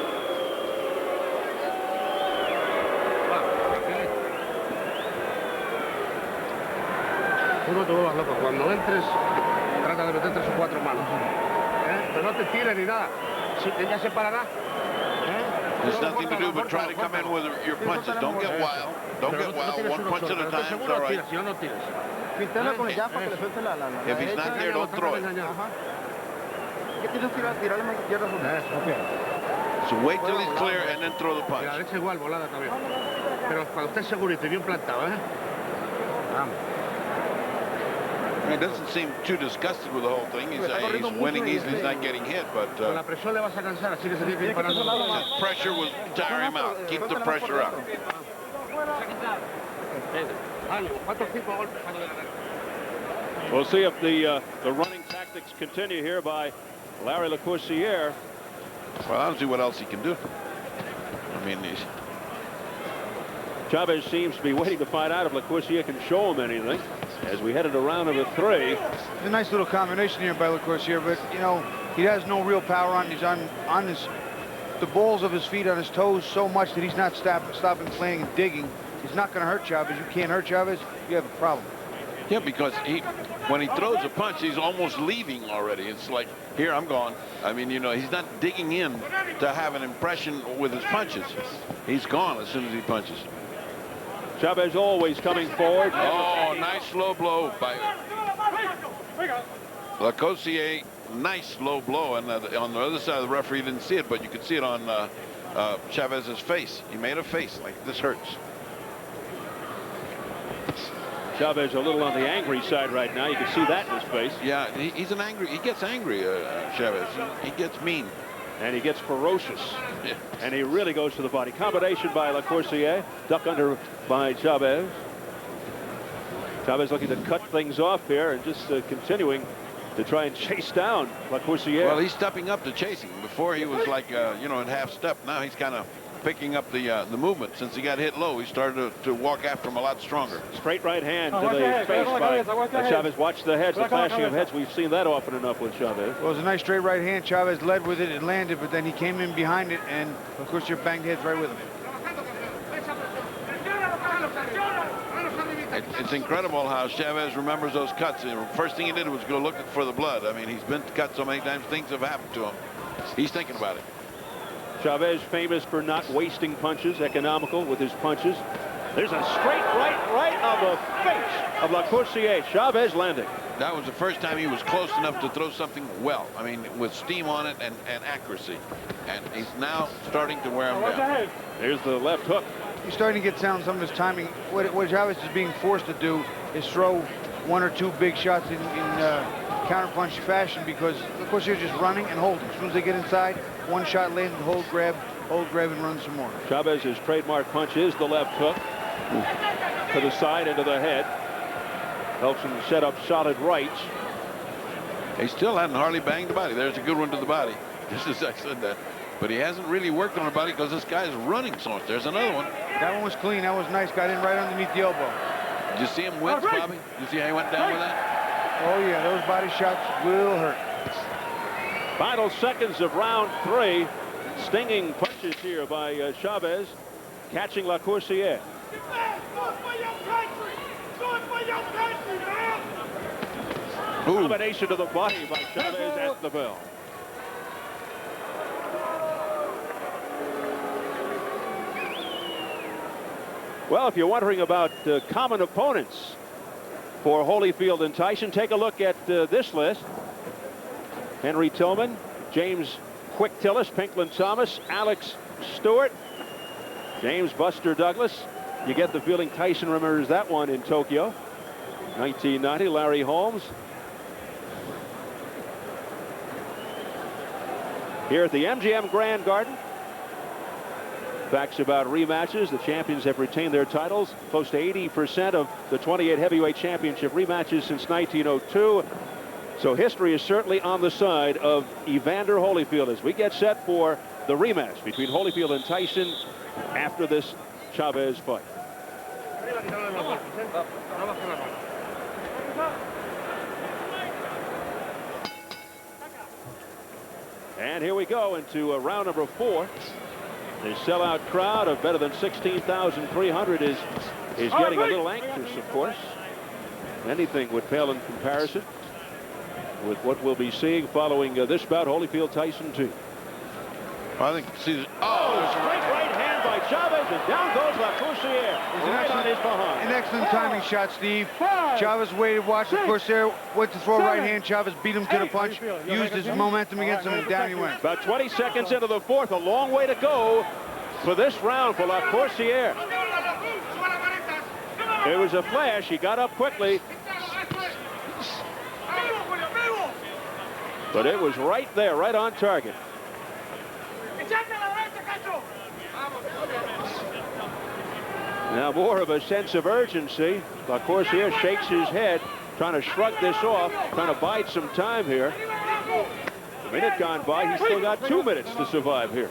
Tú no te vuelvas loco. Cuando entres, trata de meter 3 o 4 manos. Pero no te tires ni nada. Si ella se parará. There's nothing to do but try to come in with your punches. Don't get wild. Don't get wild. One punch at a time. It's all right. Si no, no tires. If he's not there, don't throw it. So wait till he's clear and then throw the punch. La derecha igual, volada también. Pero cuando estés segurito y bien plantado, Vamos. He doesn't seem too disgusted with the whole thing. He's winning easily. He's not getting hit, but pressure will tire him out. Keep the pressure up. We'll see if the running tactics continue here by Larry LaCourciere. Well, I don't see what else he can do. I mean, Chavez seems to be waiting to find out if LaCourciere can show him anything as we head into round number 3. It's a nice little combination here by LaCourciere, but, you know, he has no real power on. He's on the balls of his feet on his toes so much that he's not stopping playing and digging. He's not going to hurt Chavez. You can't hurt Chavez, you have a problem. Yeah, because when he throws a punch, he's almost leaving already. It's like, here, I'm gone. I mean, you know, he's not digging in to have an impression with his punches. He's gone as soon as he punches. Chavez always coming forward. Oh, nice slow blow by LaCourciere. Nice low blow, and on the other side of the referee didn't see it, but you could see it on Chavez's face. He made a face like this hurts. Chavez a little on the angry side right now. You can see that in his face. Yeah, he's an angry. He gets angry, Chavez. He gets mean. And he gets ferocious. Yeah. And he really goes to the body. Combination by LaCourciere. Duck under by Chavez. Chavez looking to cut things off here and just continuing to try and chase down LaCourciere. Well, he's stepping up to chasing. Before he was like, you know, in half step. Now he's kind of picking up the movement. Since he got hit low, he started to walk after him a lot stronger. Straight right hand to the face by Chavez. Watch the heads, the flashing of heads. We've seen that often enough with Chavez. Well, it was a nice straight right hand. Chavez led with it. It landed, but then he came in behind it, and of course, you're banged heads right with him. It's incredible how Chavez remembers those cuts. The first thing he did was go look for the blood. I mean, he's been cut so many times, things have happened to him. He's thinking about it. Chavez famous for not wasting punches, economical with his punches. There's a straight right on the face of LaCourciere. Chavez landing. That was the first time he was close enough to throw something well. I mean, with steam on it and accuracy. And he's now starting to wear him down. There's the left hook. He's starting to get down some of his timing. What Chavez is being forced to do is throw one or two big shots in counterpunch fashion, because of course they're just running and holding. As soon as they get inside, one shot lands, hold, grab, and run some more. Chavez's trademark punch is the left hook to the side and to the head. Helps him set up solid rights. He still hadn't hardly banged the body. There's a good one to the body. Just as I said that. But he hasn't really worked on the body because this guy's running so much. There's another one. That one was clean. That was nice. Got in right underneath the elbow. Did you see him wince, Bobby? Did you see how he went down with that? Oh, yeah. Those body shots will hurt. Final seconds of round 3. Stinging punches here by Chavez, catching LaCourciere. Combination to the body by Chavez at the bell. Well, if you're wondering about common opponents for Holyfield and Tyson, take a look at this list. Henry Tillman, James Quick Tillis, Pinklin Thomas, Alex Stewart, James Buster Douglas. You get the feeling Tyson remembers that one in Tokyo. 1990, Larry Holmes. Here at the MGM Grand Garden. Facts about rematches. The champions have retained their titles. Close to 80% of the 28 heavyweight championship rematches since 1902. So history is certainly on the side of Evander Holyfield as we get set for the rematch between Holyfield and Tyson after this Chavez fight. And here we go into round number 4. The sellout crowd of better than 16,300 is getting a little anxious, of course. Anything would pale in comparison with what we'll be seeing following this bout, Holyfield Tyson 2. I think straight right hand by Chavez, and down goes LaCourciere. Right on his behind. An excellent timing shot, Steve. Chavez waited, watched LaCourciere, went to throw right hand. Chavez beat him to the punch, used his momentum against him, and down he went. About 20 seconds into the 4th, a long way to go for this round for LaCourciere. There was a flash. He got up quickly. But it was right there, right on target. Now more of a sense of urgency. Lacourcier shakes his head, trying to shrug this off, trying to bide some time here. A minute gone by, he's still got 2 minutes to survive here.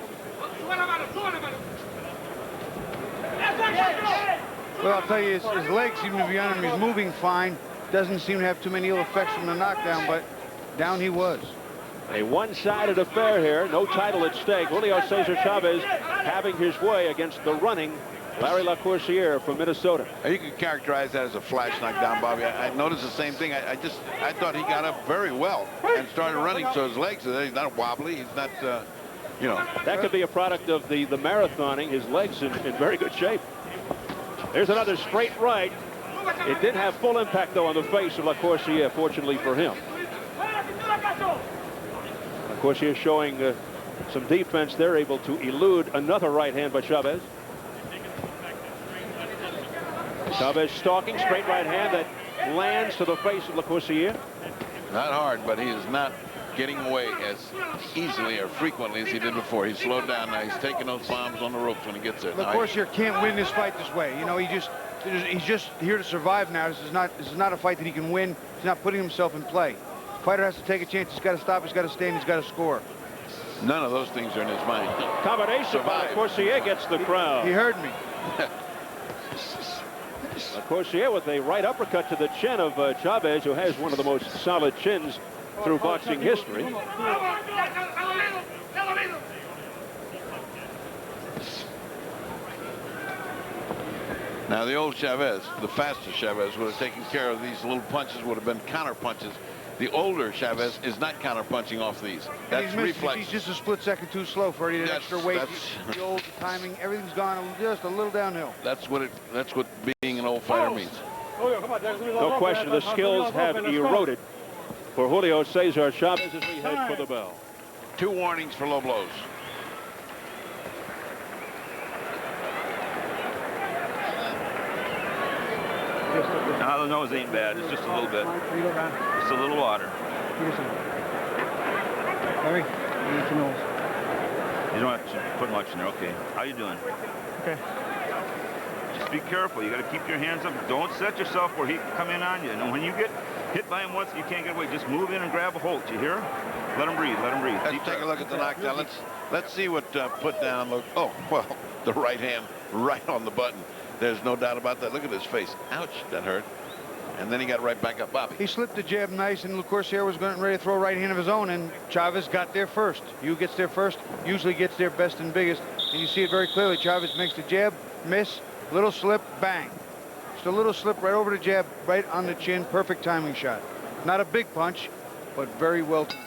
Well, I'll tell you, his legs seem to be on him. He's moving fine. Doesn't seem to have too many ill effects from the knockdown, but down he was. A one-sided affair here. No title at stake. Julio Cesar Chavez having his way against the running Larry Lacourcier from Minnesota. You could characterize that as a flash knockdown, Bobby. I noticed the same thing. I thought he got up very well and started running, so his legs, he's not wobbly. He's not, you know. That could be a product of the marathoning. His legs in very good shape. There's another straight right. It did have full impact, though, on the face of Lacourcier, fortunately for him. Lacourcier showing some defense. They're able to elude another right hand by Chavez. Chavez stalking, straight right hand that lands to the face of Lacourcier. Not hard, but he is not getting away as easily or frequently as he did before. He's slowed down now. He's taking those bombs on the ropes when he gets there. Lacourcier can't win this fight this way. You know, he's just here to survive now. This is not a fight that he can win. He's not putting himself in play. Fighter has to take a chance. He's got to stop. He's got to stand. He's got to score. None of those things are in his mind. Combination by Lacourcier gets the crowd. He heard me. Lacourcier with a right uppercut to the chin of Chavez, who has one of the most solid chins through boxing history. Now the old Chavez, the faster Chavez, would have taken care of these little punches, would have been counter punches. The older Chavez is not counter punching off these. That's reflex. He's just a split second too slow for any extra weight. The old timing, everything's gone just a little downhill. That's what being an old fighter means. No question, the skills have eroded for Julio Cesar Chavez as we head for the bell. 2 warnings for low blows. No, the nose ain't bad. It's just a little bit. Just a little water. Larry, you need your nose. You don't have to put much in there. Okay. How you doing? Okay. Just be careful. You got to keep your hands up. Don't set yourself where he can come in on you. And when you get hit by him once, you can't get away. Just move in and grab a hold. You hear? Let him breathe. Let him breathe. Let's take a look at the knockdown. Let's see what put down look. Oh, well, the right hand right on the button. There's no doubt about that. Look at his face. Ouch, that hurt. And then he got right back up. Bobby. He slipped the jab nice, and Lacourcier was getting ready to throw a right hand of his own, and Chavez got there first. You gets there first, usually gets there best and biggest, and you see it very clearly. Chavez makes the jab, miss, little slip, bang. Just a little slip right over the jab, right on the chin. Perfect timing shot. Not a big punch, but very well timed.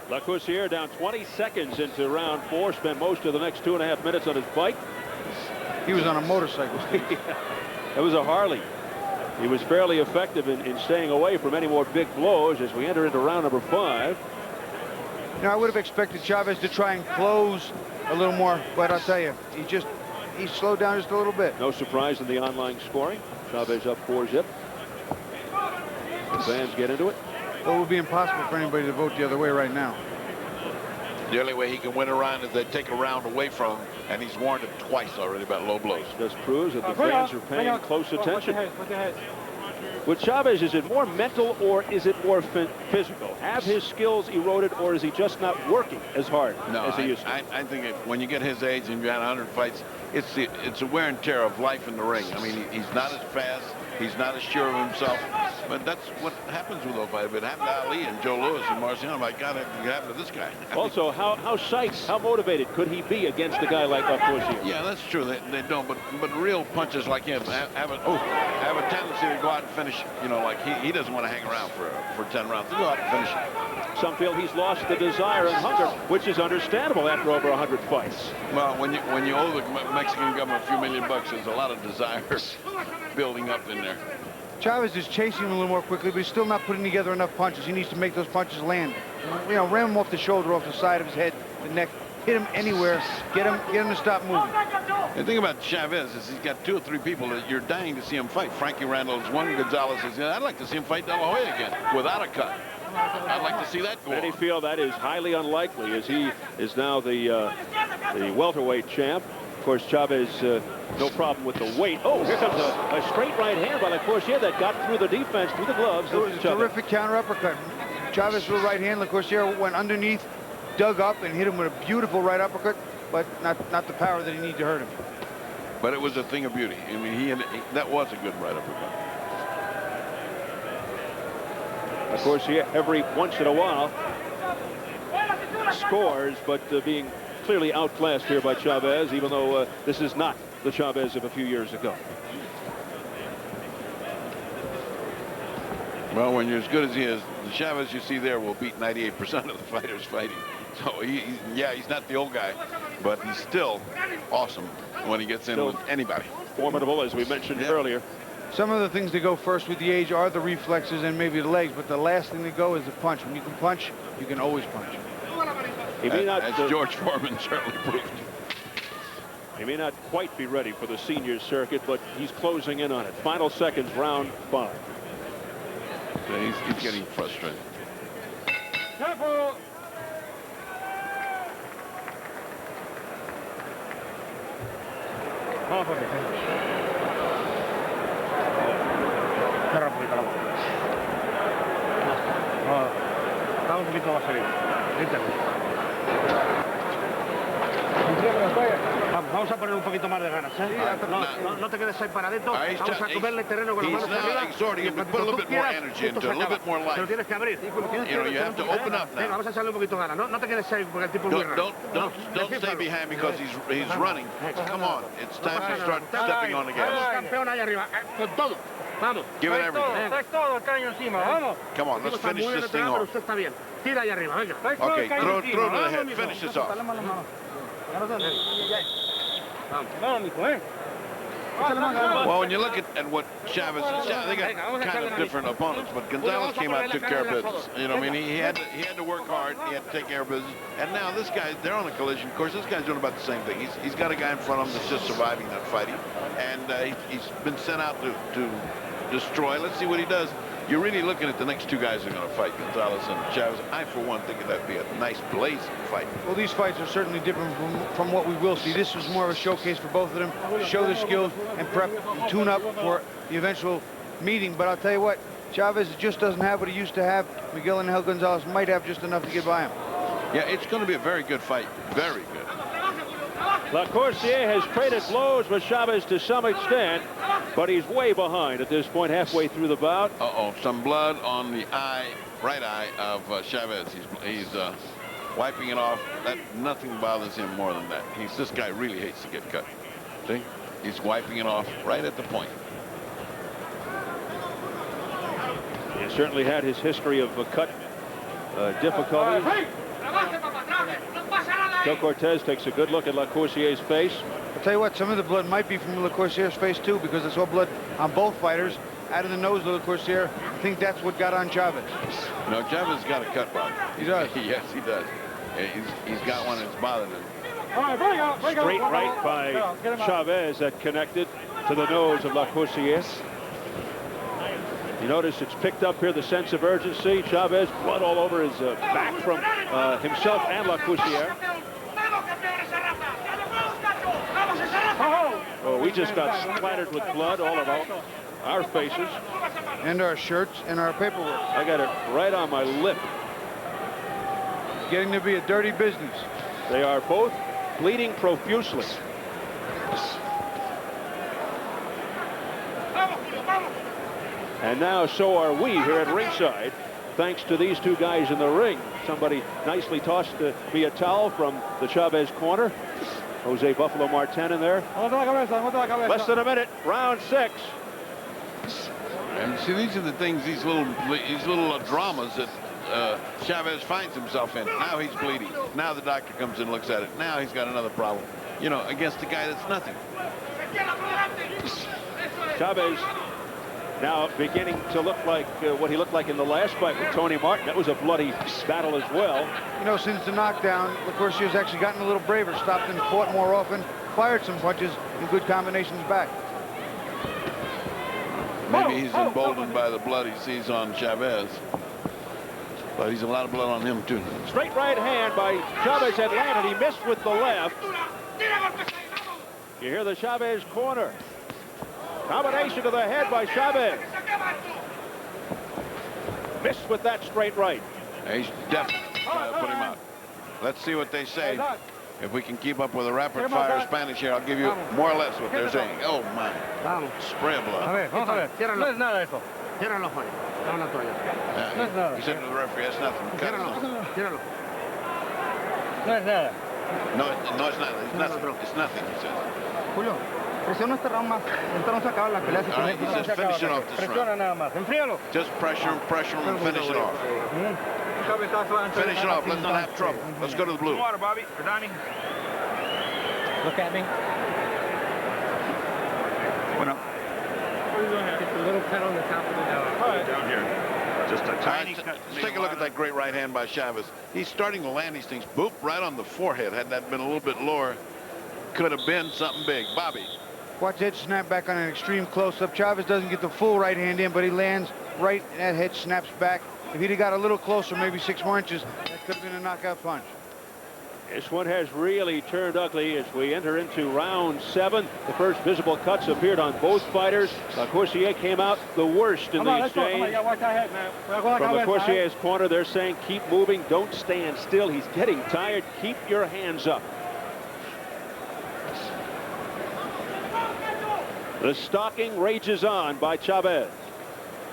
Lacourcier down 20 seconds into round 4, spent most of the next 2.5 minutes on his bike. He was on a motorcycle. It was a Harley. He was fairly effective in staying away from any more big blows as we enter into round number 5. Now, I would have expected Chavez to try and close a little more, but I'll tell you, he slowed down just a little bit. No surprise in the online scoring. Chavez up 4-zip. The fans get into it. Well, it would be impossible for anybody to vote the other way right now. The only way he can win a round is they take a round away from him, and he's warned him twice already about low blows. This proves that the fans are paying close attention. With Chavez, is it more mental or is it more physical? Have his skills eroded, or is he just not working as hard as he used to? I think when you get his age and you've had 100 fights, it's a wear and tear of life in the ring. I mean, he's not as fast. He's not as sure of himself. But that's what happens with those fighters. It happened to Ali and Joe Louis and Marciano. My God, it happened to this guy. Also, how psyched, how motivated could he be against a guy like Lacourcier? Yeah, that's true. They don't. But real punches like him have a tendency to go out and finish. You know, like he doesn't want to hang around for 10 rounds. To go out and finish it. Some feel he's lost the desire and hunger, which is understandable after over 100 fights. Well, when you owe the Mexican government a few $1 million, there's a lot of desire building up in there. Chavez is chasing him a little more quickly, but he's still not putting together enough punches. He needs to make those punches land. You know, ram him off the shoulder, off the side of his head, the neck, hit him anywhere, get him to stop moving. The thing about Chavez is he's got 2 or 3 people that you're dying to see him fight. Frankie Randall is one. Gonzalez is, I'd like to see him fight De La Hoya again without a cut. I'd like to see that go Many on. feel that is highly unlikely, as he is now the welterweight champ. Of course, Chavez, no problem with the weight. Oh, here comes a straight right hand by LaCourcier that got through the defense, through the gloves. It was a terrific counter uppercut. Chavez with a right hand. LaCourcier went underneath, dug up, and hit him with a beautiful right uppercut, but not the power that he needed to hurt him. But it was a thing of beauty. I mean, that was a good right uppercut. Of course, every once in a while scores, but being clearly outclassed here by Chavez, even though this is not the Chavez of a few years ago. Well, when you're as good as he is, the Chavez you see there will beat 98% of the fighters fighting. So, yeah, he's not the old guy, but he's still awesome when he gets in with anybody. Formidable, as we mentioned earlier. Some of the things that go first with the age are the reflexes and maybe the legs, but the last thing to go is the punch. When you can punch, you can always punch. He may not, as George Foreman certainly proved. He may not quite be ready for the senior circuit, but he's closing in on it. Final seconds, round 5. Yeah, he's getting frustrated. Careful. Vamos por ahí. Cierra un poquito la boca. Dame un poquito más arriba. Vamos a poner un poquito más de ganas, ¿eh? No te quedes ahí paradito. Vamos a comerle terreno con las manos arriba. Exhorting him to put a little bit more energy into it, a little bit more life. Pero tienes que abrir. You know, you have to open up now. Venga, vamos a echarle un poquito de ganas. No te quedes ahí porque el tipo es muy raro. Don't stay behind because he's running. Come on, it's time to start stepping on the gas. Campeón ahí arriba, con todo. Vamos. Give it everything. Traes todo el caño encima, vamos. Come on, let's finish this thing Pero off. usted está bien. Tira ahí arriba, venga. Okay, throw to the head. Finish this off. Well, when you look at what Chavez, they got kind of different opponents, but Gonzalez came out and took care of business. You know, I mean, he had to work hard, he had to take care of business, and now this guy, they're on a collision. Of course, this guy's doing about the same thing. He's got a guy in front of him that's just surviving that fighting, and he's been sent out to destroy. Let's see what he does. You're really looking at the next two guys who are going to fight, Gonzalez and Chavez. I, for one, think that'd be a nice blazing fight. Well, these fights are certainly different from what we will see. This was more of a showcase for both of them, show their skills and prep and tune up for the eventual meeting. But I'll tell you what, Chavez just doesn't have what he used to have. Miguel Angel Gonzalez might have just enough to get by him. Yeah, it's going to be a very good fight. Very good. LaCourcier has traded blows with Chavez to some extent, but he's way behind at this point, halfway through the bout. Uh-oh, some blood on the eye, right eye of Chavez. He's wiping it off. Nothing bothers him more than that. This guy really hates to get cut. See? He's wiping it off right at the point. He certainly had his history of cut difficulties. Joe Cortez takes a good look at LaCourcier's face. I'll tell you what, some of the blood might be from LaCourcier's face too, because I saw blood on both fighters out of the nose of LaCourcier. I think that's what got on Chavez. No, Chavez got a cut, Bob. He does. Yes, he does. He's got one that's bothering him. Straight right by Chavez that connected to the nose of LaCourcier. You notice it's picked up here, the sense of urgency. Chavez, blood all over his back from himself and LaCourcier. Oh, we just got splattered with blood all of our faces. And our shirts and our paperwork. I got it right on my lip. It's getting to be a dirty business. They are both bleeding profusely. And now so are we here at ringside, thanks to these two guys in the ring. Somebody nicely tossed me a towel from the Chavez corner. Jose Buffalo Martin in there. Less than a minute, round 6. And see, these are the things, these little dramas that Chavez finds himself in. Now he's bleeding. Now the doctor comes in and looks at it. Now he's got another problem. You know, against a guy that's nothing. Chavez now beginning to look like what he looked like in the last fight with Tony Martin. That was a bloody battle as well. You know, since the knockdown, LaCourcier's actually gotten a little braver, stopped and fought more often, fired some punches and good combinations back. Maybe he's emboldened by the blood he sees on Chavez. But he's a lot of blood on him, too. Straight right hand by Chavez had landed. He missed with the left. You hear the Chavez corner. Combination to the head by Chavez. Missed with that straight right. He's definitely trying to put him out. Let's see what they say. If we can keep up with the rapid fire Spanish here, I'll give you more or less what they're saying. Oh, my. Spray of blood. A ver, vamos a ver. No es nada eso. Cierran los ojos. Dame una toalla. No es nada. He said to the referee, that's nothing. Ciérralo. No es nada. No, it's not. It's nothing. It's nothing, he says. Julio, presiona este round más. Entonces no se acaba la pelea. All right, he says finish it off this round. Presiona nada más. Enfríalo. Just pressure him, and finish it off. Finish it off. Let's not have trouble. Let's go to the blue. Water, Bobby. For Donnie. Look at me. Bueno. Just a little cut on the top of the nose. All right. Down here. Just a tiny cut. Let's take a look at that great right hand by Chavez. He's starting to land these things. Boop, right on the forehead. Had that been a little bit lower, could have been something big. Bobby. Watch that snap back on an extreme close-up. Chavez doesn't get the full right hand in, but he lands right, and that head snaps back. If he'd have got a little closer, maybe 6 more inches, that could have been a knockout punch. This one has really turned ugly as we enter into round 7. The first visible cuts appeared on both fighters. Lacourcier came out the worst in the exchange. From Lacourcier's corner, they're saying keep moving, don't stand still. He's getting tired. Keep your hands up. The stalking rages on by Chavez.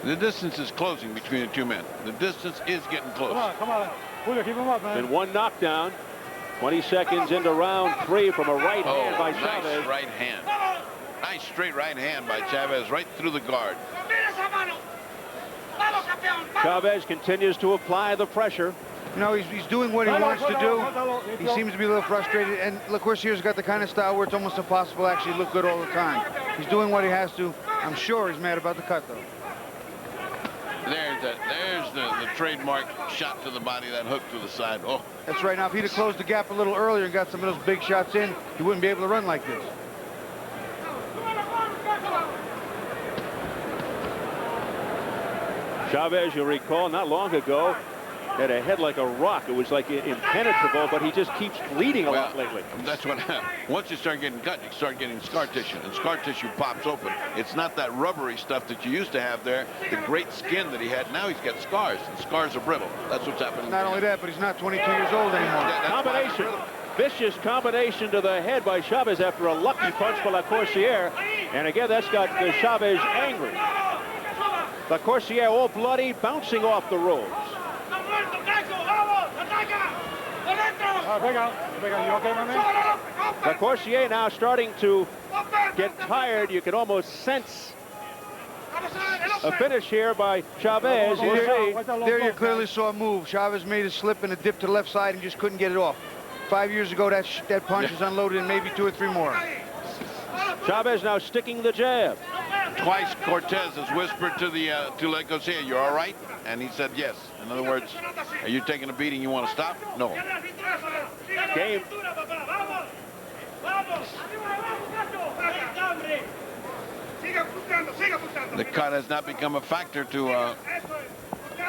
The distance is closing between the two men. The distance is getting close. Come on. Julio, keep him up, man. And one knockdown. 20 seconds into round 3 from a right hand by Chavez. Nice right hand. Nice straight right hand by Chavez right through the guard. Chavez continues to apply the pressure. You know, he's doing what he wants to do. He seems to be a little frustrated, and Lacourcier's got the kind of style where it's almost impossible to actually look good all the time. He's doing what he has to. I'm sure he's mad about the cut, though. There's the trademark shot to the body, that hook to the side. Oh, that's right. Now, if he'd have closed the gap a little earlier and got some of those big shots in, he wouldn't be able to run like this. Chavez, you recall, not long ago, had a head like a rock. It was like impenetrable, but he just keeps bleeding a lot lately. That's what happens. Once you start getting cut, you start getting scar tissue, and scar tissue pops open. It's not that rubbery stuff that you used to have there, the great skin that he had. Now he's got scars, and scars are brittle. That's what's happening. Not only that, but he's not 22 years old anymore. Combination. Vicious combination to the head by Chavez after a lucky punch for Lacourcier. And again, that's got Chavez angry. Lacourcier all bloody, bouncing off the ropes. Lacourcier now starting to get tired. You can almost sense a finish here by Chavez. We'll see. There you clearly saw a move. Chavez made a slip and a dip to the left side and just couldn't get it off. 5 years ago, that punch is unloaded and maybe 2 or 3 more. Chavez now sticking the jab. Twice Cortez has whispered to Lacourcier, "You're all right?" And he said yes. In other words, are you taking a beating you want to stop? No. Game. The cut has not become a factor to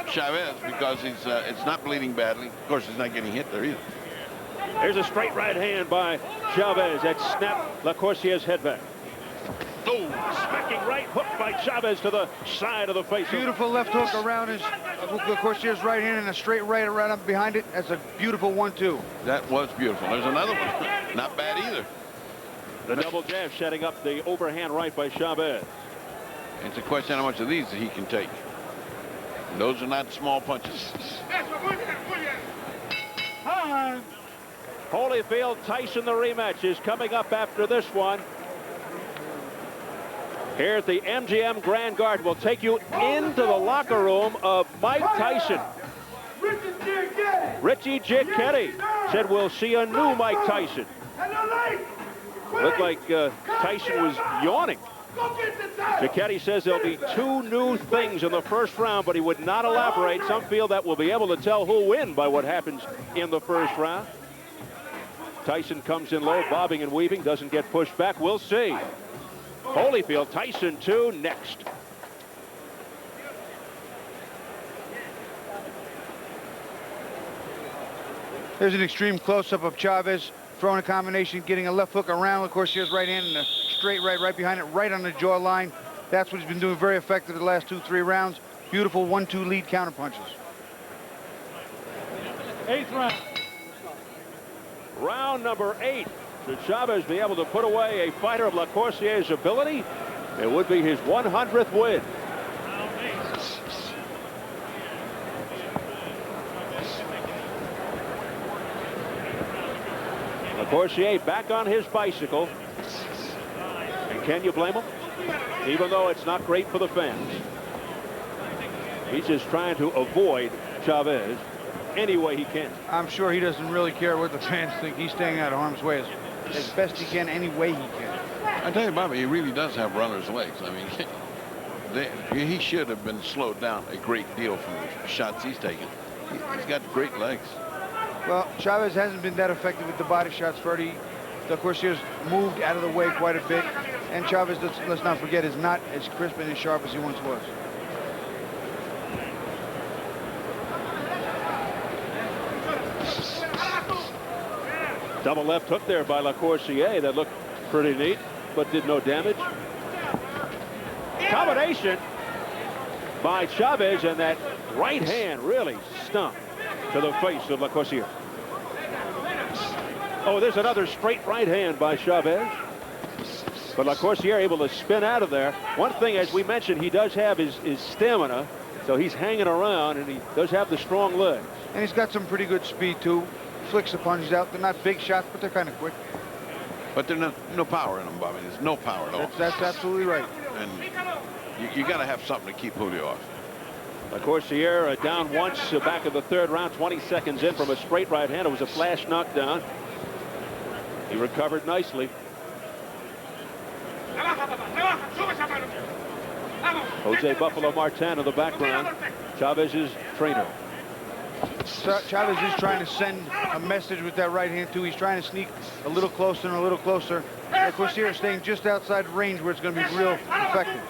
Chavez because it's not bleeding badly. Of course, he's not getting hit there either. There's a straight right hand by Chavez that snapped Lacourcier's head back. Oh, smacking right hook by Chavez to the side of the face. Beautiful left hook around Lacourcier's right hand and a straight right around up behind it. That's a beautiful 1-2. That was beautiful. There's another one. Not bad either. The double jab setting up the overhand right by Chavez. It's a question how much of these he can take. Those are not small punches. Holyfield, Tyson, the rematch is coming up after this one. Here at the MGM Grand Garden, we'll take you into the locker room of Mike Tyson. Richie Giacchetti said we'll see a new Mike Tyson. Looked like Tyson was yawning. Giacchetti says there'll be 2 new things in the first round, but he would not elaborate. Some feel that we'll be able to tell who'll win by what happens in the first round. Tyson comes in low, bobbing and weaving, doesn't get pushed back. We'll see. Holyfield, Tyson 2 next. There's an extreme close-up of Chavez throwing a combination, getting a left hook around Lacourcier's right hand and a straight right behind it, right on the jaw line. That's what he's been doing very effective the last 2-3 rounds. Beautiful 1-2 lead counter punches. 8th round. Round number 8. Should Chavez be able to put away a fighter of Lacourcier's ability, it would be his 100th win. Lacourcier back on his bicycle. And can you blame him? Even though it's not great for the fans. He's just trying to avoid Chavez any way he can. I'm sure he doesn't really care what the fans think. He's staying out of harm's way as best he can, any way he can. I tell you, Bobby, he really does have runner's legs. I mean, he should have been slowed down a great deal from the shots he's taken. He's got great legs. Well, Chavez hasn't been that effective with the body shots. Freddie, Lacourcier's moved out of the way quite a bit. And Chavez, let's not forget, is not as crisp and as sharp as he once was. Double left hook there by Lacourcier that looked pretty neat, but did no damage. Combination by Chavez, and that right hand really stung to the face of Lacourcier. Oh, there's another straight right hand by Chavez. But Lacourcier able to spin out of there. One thing, as we mentioned, he does have his stamina, so he's hanging around, and he does have the strong legs. And he's got some pretty good speed, too. Flicks the punches out. They're not big shots, but they're kind of quick. But there's no power in them, Bobby. There's no power at all. That's absolutely right. And you got to have something to keep Julio off. Lacourcier down once back in the 3rd round, 20 seconds in from a straight right hand. It was a flash knockdown. He recovered nicely. Jose Buffalo Martin in the background, Chavez's trainer. Chavez is trying to send a message with that right hand, too. He's trying to sneak a little closer and a little closer. Lacourcier is staying just outside range where it's going to be real effective.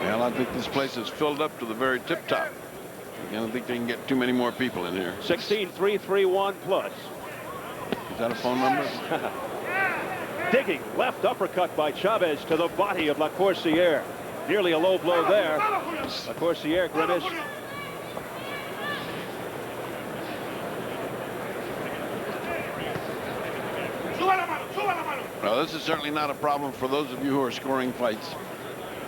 Well, I think this place is filled up to the very tip top. I don't think they can get too many more people in here. 16-3-3-1 plus. Is that a phone number? Digging left uppercut by Chavez to the body of Lacourcier. Nearly a low blow there. Lacourcier grimaced. Well, this is certainly not a problem for those of you who are scoring fights,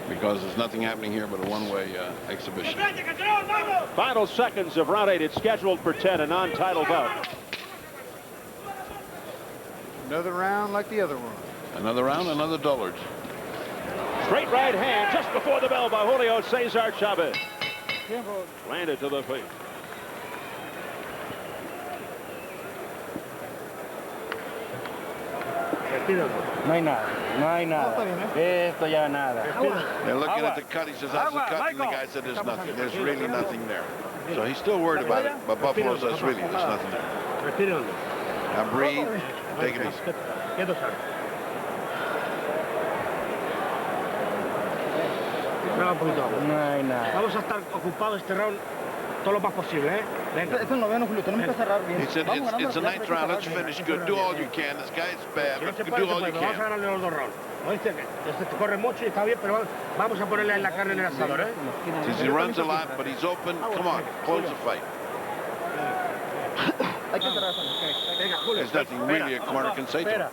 because there's nothing happening here but a one-way exhibition. Final seconds of round 8. It's scheduled for 10, a non-title bout. Another round like the other one. Another round, another dullard. Straight right hand just before the bell by Julio Cesar Chavez. Landed to the feet. No hay nada, no hay nada. Esto ya nada. They're looking at the cut. He says, how's the cut? And the guy said, there's nothing. There's really nothing there. So he's still worried about it. But Buffalo says, really, there's nothing there. Now breathe. Take it easy. No hay nada. Vamos a estar ocupados este round todo lo más posible, ¿eh? Venga. Este es el noveno, Julio. Tenemos que cerrar bien. He said, it's a ninth round. Let's finish good. Do all you can. This guy's bad, but do all you Vamos a can. ganarle los 2 rounds. Oíste, este corre mucho y está bien, pero vamos a ponerle en la carne en el asador, ¿eh? Since he runs a lot, but he's open. Come on, close the fight. Venga, Julio. There's nothing really a corner can say to him.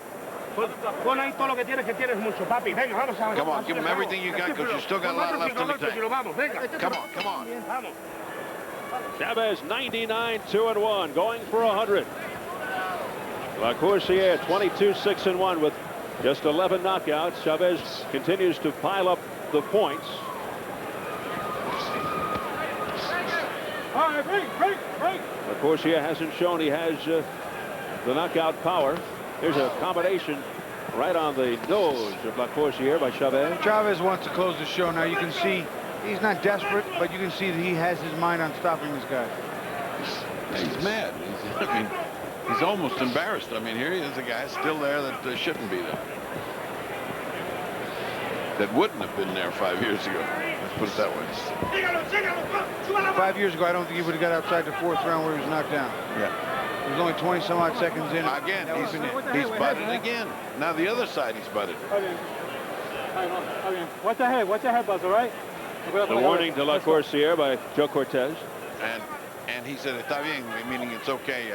Pon ahí todo lo que tienes mucho, papi. Venga, vamos a ver. Come on, give him everything you got, because you still got a lot left in the tank. Come on, come on. Vamos. Chavez 99-2-1, going for 100. Lacourcier 22-6-1 with just 11 knockouts. Chavez continues to pile up the points. Lacourcier hasn't shown he has the knockout power. Here's a combination right on the nose of Lacourcier by Chavez. Chavez wants to close the show. Now you can see he's not desperate, but you can see that he has his mind on stopping this guy. He's mad. He's almost embarrassed. I mean, here he is, a guy still there that shouldn't be there. That wouldn't have been there 5 years ago. Let's put it that way. 5 years ago, I don't think he would have got outside the 4th round where he was knocked down. Yeah. It was only 20-some odd seconds in. Again, he's butted again. Now the other side, he's butted. Watch your head. Watch your head, Buzz, all right? The warning to La Coursiere by Joe Cortez. And he said, está bien, meaning it's okay.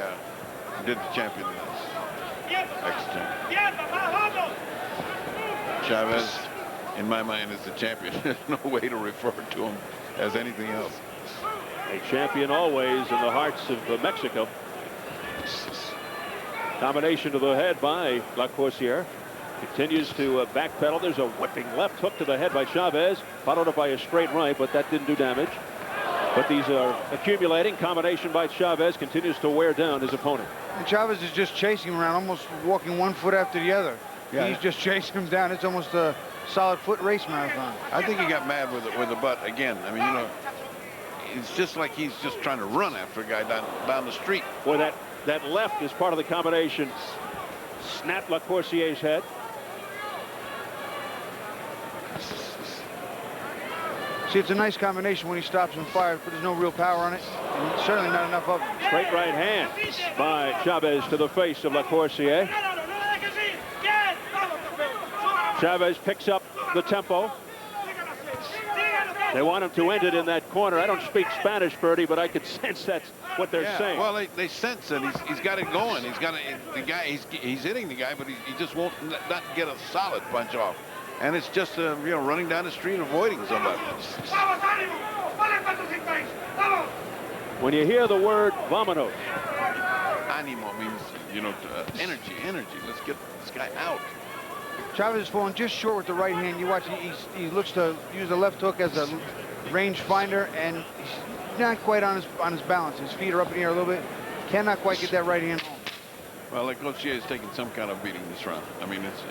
Did the champion. Ex-champion. Chavez, in my mind, is the champion. There's no way to refer to him as anything else. A champion always in the hearts of Mexico. Combination to the head by La Coursiere. Continues to backpedal. There's a whipping left hook to the head by Chavez, followed up by a straight right, but that didn't do damage. But these are accumulating. Combination by Chavez continues to wear down his opponent. And Chavez is just chasing him around, almost walking one foot after the other. Yeah. He's just chasing him down. It's almost a solid foot race marathon. I think he got mad with the butt again. I mean, you know, it's just like he's just trying to run after a guy down the street. Boy, that left is part of the combination. Snapped La Coursiere's head. See, it's a nice combination when he stops and fires, but there's no real power on it, and certainly not enough of it. Straight right hand by Chavez to the face of La Coursiere. Chavez picks up the tempo. They want him to end it in that corner. I don't speak Spanish, Bertie, but I could sense that's what they're saying. Well, they sense it. He's got it going. He's got the guy. He's hitting the guy, but he just won't not get a solid punch off. And it's just you know, running down the street avoiding somebody. When you hear the word "vámonos," Animo means, you know, energy. Let's get this guy out. Chavez is falling just short with the right hand. You watch, he looks to use the left hook as a range finder, and he's not quite on his balance. His feet are up in the air a little bit. Cannot quite get that right hand home. Well, like Coursiere is taking some kind of beating this round. I mean, it's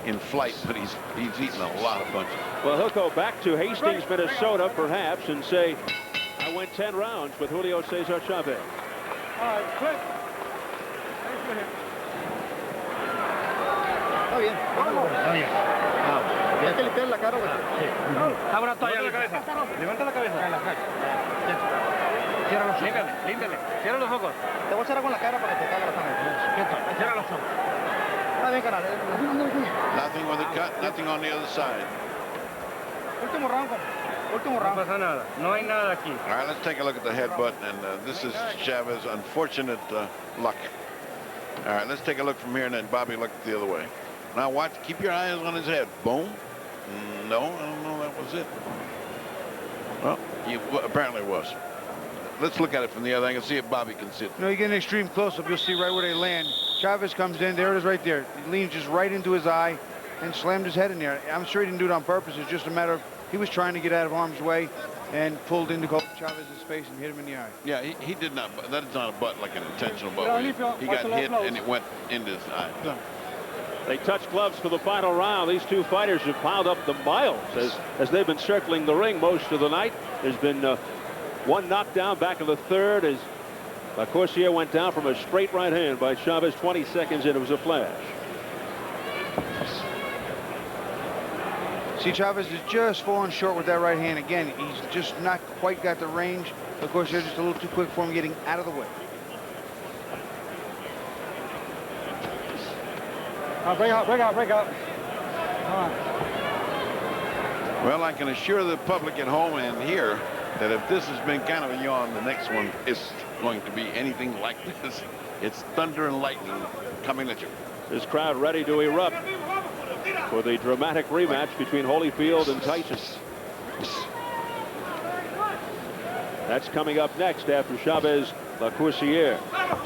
in flight, but he's eating a lot of punches. Well, he'll go back to Hastings, Minnesota, perhaps, and say, I went 10 rounds with Julio Cesar Chavez. All right, Clint. Está bien. Está bien. Tienes que limpiar la cara, güey. Sí. Abra toalla la cabeza. Levanta la cabeza. Cierra los ojos. Límpiale. Cierra los ojos. Te voy a cerrar con la cara para que te haga la sangre. Cierra los ojos. Está bien, canal. Nothing with the cut, nothing on the other side. Último round. Último round. No pasa nada. No hay nada aquí. All right, let's take a look at the headbutt, and this is Chavez's unfortunate luck. All right, let's take a look from here, and then Bobby look the other way. Now watch, keep your eyes on his head. Boom. No, I don't know, that was it. Well, apparently it was. Let's look at it from the other angle, see if Bobby can see it. You know, you get an extreme close-up, you'll see right where they land. Chavez comes in, there it is right there. He leans just right into his eye and slammed his head in there. I'm sure he didn't do it on purpose. It's just a matter of he was trying to get out of harm's way and pulled into Chavez's face and hit him in the eye. Yeah, he did not. That is not a butt like an intentional butt. He got hit and it went into his eye. No. They touch gloves for the final round. These two fighters have piled up the miles as they've been circling the ring most of the night. There's been one knockdown back in the third as La Coursiere went down from a straight right hand by Chavez 20 seconds in. It was a flash. See, Chavez is just falling short with that right hand. Again, he's just not quite got the range. Of course, they're just a little too quick for him getting out of the way. Break out. Come on. Well, I can assure the public at home and here that if this has been kind of a yawn, the next one is going to be anything like this. It's thunder and lightning coming at you. This crowd ready to erupt for the dramatic rematch between Holyfield and Tyson. That's coming up next after Chavez La Coursiere.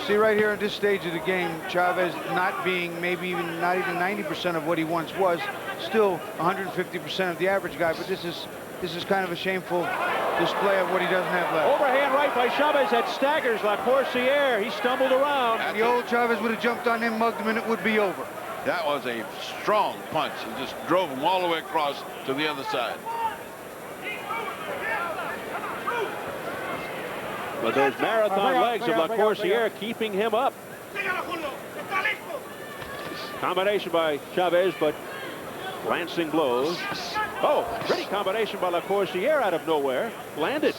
See right here at this stage of the game, Chavez not being maybe even not even 90% of what he once was, still 150% of the average guy. But this is kind of a shameful display of what he doesn't have left. Overhand right by Chavez that staggers La Coursiere. He stumbled around. And the old Chavez would have jumped on him, mugged him, and it would be over. That was a strong punch. It just drove him all the way across to the other side. But those marathon legs of La Coursiere keeping him up. Combination by Chavez, but glancing blows Oh, pretty combination by LaCourciere out of nowhere. Landed.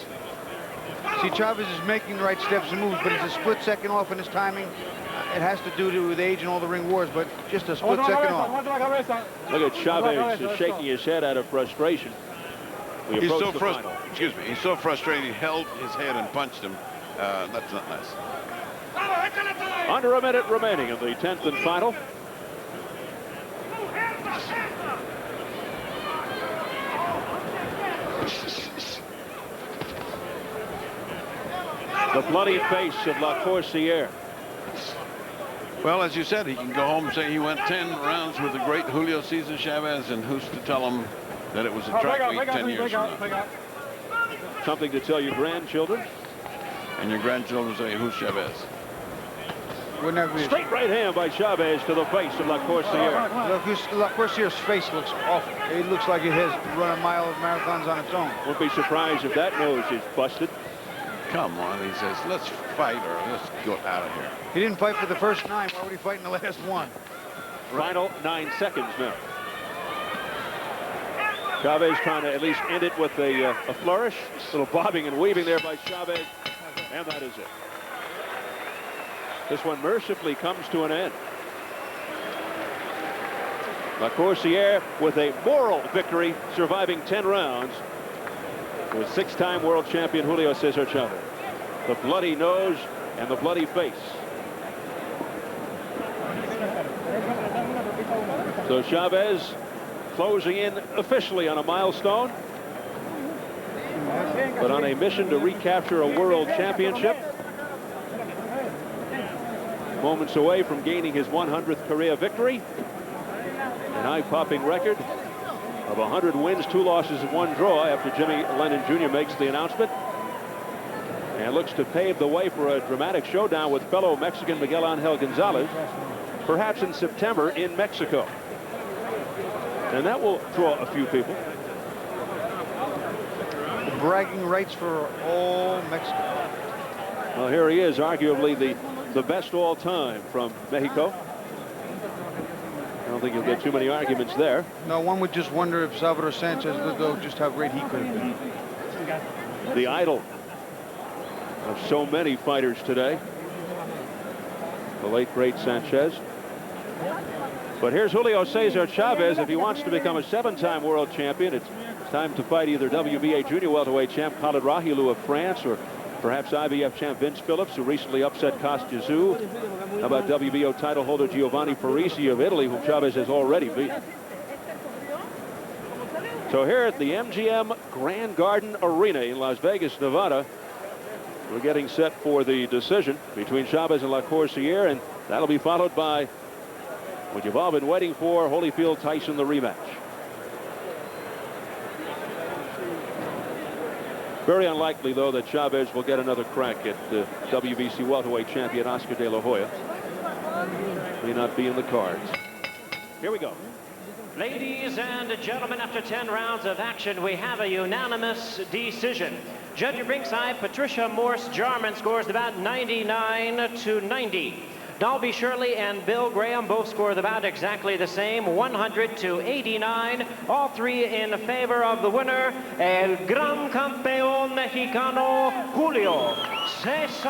See, Chavez is making the right steps and moves, but it's a split second off in his timing. It has to do with age and all the ring wars, but just a split second off. Look at Chavez just shaking his head out of frustration. He's so frustrated. Excuse me. He's so frustrated. He held his head and punched him. That's not nice. Under a minute remaining in the 10th and final. The bloody face of LaCourciere. Well, as you said, he can go home and say he went 10 rounds with the great Julio Cesar Chavez, and who's to tell him that it was a track meet 10 years from now. Something to tell your grandchildren. And your grandchildren say, who's Chavez? Straight right hand by Chavez to the face of LaCourciere. LaCourciere's face looks awful. It looks like it has run a mile of marathons on its own. Wouldn't be surprised if that nose is busted. Come on, he says, let's fight or let's go out of here. He didn't fight for the first 9. Why would he fight in the last 1? Final 9 seconds now. Chavez trying to at least end it with a flourish. A little bobbing and weaving there by Chavez. And that is it. This one mercifully comes to an end. LaCourciere with a moral victory, surviving 10 rounds. With 6-time world champion Julio Cesar Chavez. The bloody nose and the bloody face. So Chavez closing in officially on a milestone, but on a mission to recapture a world championship. Moments away from gaining his 100th career victory. An eye-popping record of 100 wins, 2 losses, and 1 draw after Jimmy Lennon Jr. makes the announcement. And looks to pave the way for a dramatic showdown with fellow Mexican Miguel Angel Gonzalez, perhaps in September in Mexico. And that will draw a few people. The bragging rights for all Mexico. Well, here he is, arguably the best all time from Mexico. I don't think you'll get too many arguments there. No, one would just wonder if Salvador Sanchez lived, though, just how great he could have been. The idol of so many fighters today. The late, great Sanchez. But here's Julio Cesar Chavez. If he wants to become a 7-time world champion, it's time to fight either WBA junior welterweight champ Khalid Rahilou of France, or perhaps IBF champ Vince Phillips, who recently upset Costa Zoo. How about WBO title holder Giovanni Parisi of Italy, whom Chavez has already beaten. So here at the MGM Grand Garden Arena in Las Vegas, Nevada, we're getting set for the decision between Chavez and LaCourciere, and that'll be followed by what you've all been waiting for, Holyfield Tyson, the rematch. Very unlikely, though, that Chavez will get another crack at WBC welterweight champion Oscar De La Hoya. May not be in the cards. Here we go. Ladies and gentlemen, after 10 rounds of action, we have a unanimous decision. Judge at ringside, Patricia Morse Jarman scores about 99 to 90. Dalby Shirley and Bill Graham both scored about exactly the same, 100 to 89. All 3 in favor of the winner, el gran campeón mexicano, Julio Cesar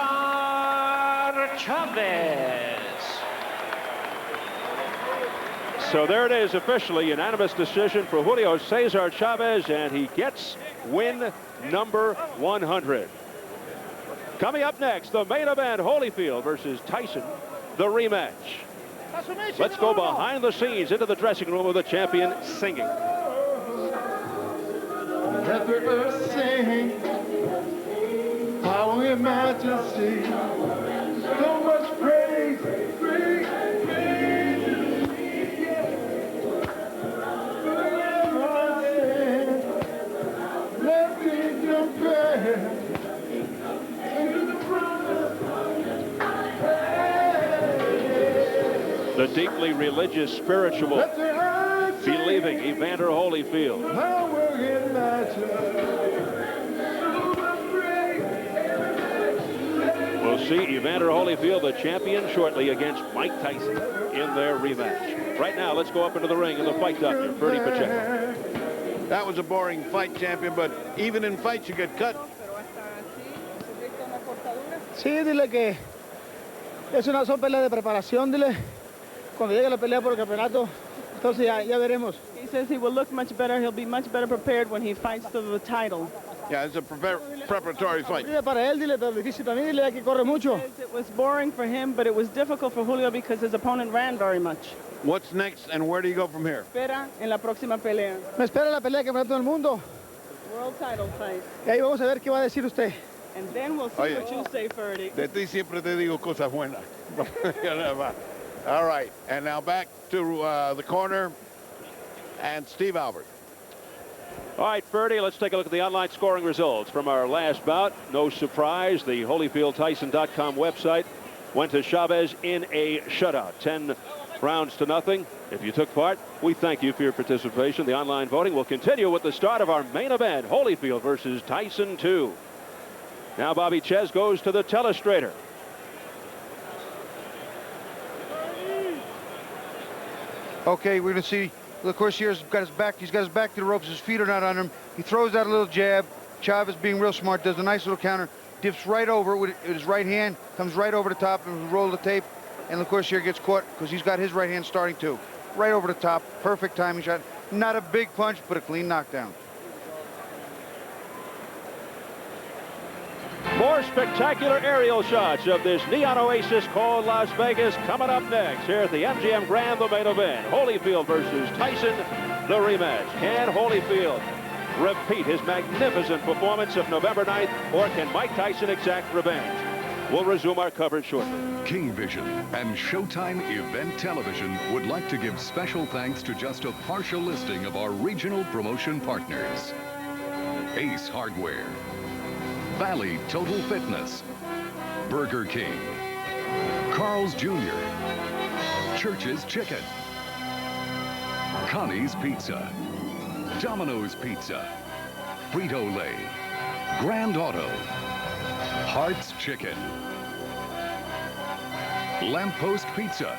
Chavez. So there it is, officially unanimous decision for Julio Cesar Chavez, and he gets win number 100. Coming up next, the main event, Holyfield versus Tyson, the rematch. Let's go behind the scenes into the dressing room of the champion singing. Let the earth sing, power and majesty, so much praise, praise, let me compare. The deeply religious, spiritual, believing Evander Holyfield. We'll see Evander Holyfield, the champion, shortly against Mike Tyson in their rematch. Right now, let's go up into the ring in the fight doctor, Bernie Pacheco. That was a boring fight, champion, but even in fights you get cut. Sí, dile que son peleas de preparación, dile. Cuando llegue la pelea por el campeonato, entonces ya veremos. He says he will look much better. He'll be much better prepared when he fights for the title. Yeah, it's a preparatory fight. Para él, dile, pero difícil también, dile que corre mucho. It was boring for him, but it was difficult for Julio because his opponent ran very much. What's next, and where do you go from here? Espera en la próxima pelea. Me espera la pelea que me da todo el mundo. World title fight. Y ahí vamos a ver qué va a decir usted. And then we'll see what you say, Ferdy. De ti siempre te digo cosas buenas. All right, and now back to the corner, and Steve Albert. All right, Ferdy, let's take a look at the online scoring results from our last bout. No surprise, the HOLYFIELDTYSON.com website went to Chavez in a shutout, 10 rounds to nothing. If you took part, we thank you for your participation. The online voting will continue with the start of our main event, Holyfield versus Tyson 2. Now Bobby Ches goes to the telestrator. Okay, we're going to see. Of course, here's got his back. He's got his back to the ropes. His feet are not under him. He throws out a little jab. Chavez, being real smart, does a nice little counter. Dips right over with his right hand. Comes right over the top and roll the tape. And of course, here gets caught because he's got his right hand starting too. Right over the top. Perfect timing shot. Not a big punch, but a clean knockdown. More spectacular aerial shots of this neon oasis called Las Vegas coming up next here at the MGM Grand, the main event. Holyfield versus Tyson, the rematch. Can Holyfield repeat his magnificent performance of November 9th, or can Mike Tyson exact revenge? We'll resume our coverage shortly. King Vision and Showtime Event Television would like to give special thanks to just a partial listing of our regional promotion partners. Ace Hardware, Valley Total Fitness, Burger King, Carl's Jr., Church's Chicken, Connie's Pizza, Domino's Pizza, Frito-Lay, Grand Auto, Hart's Chicken, Lamppost Pizza,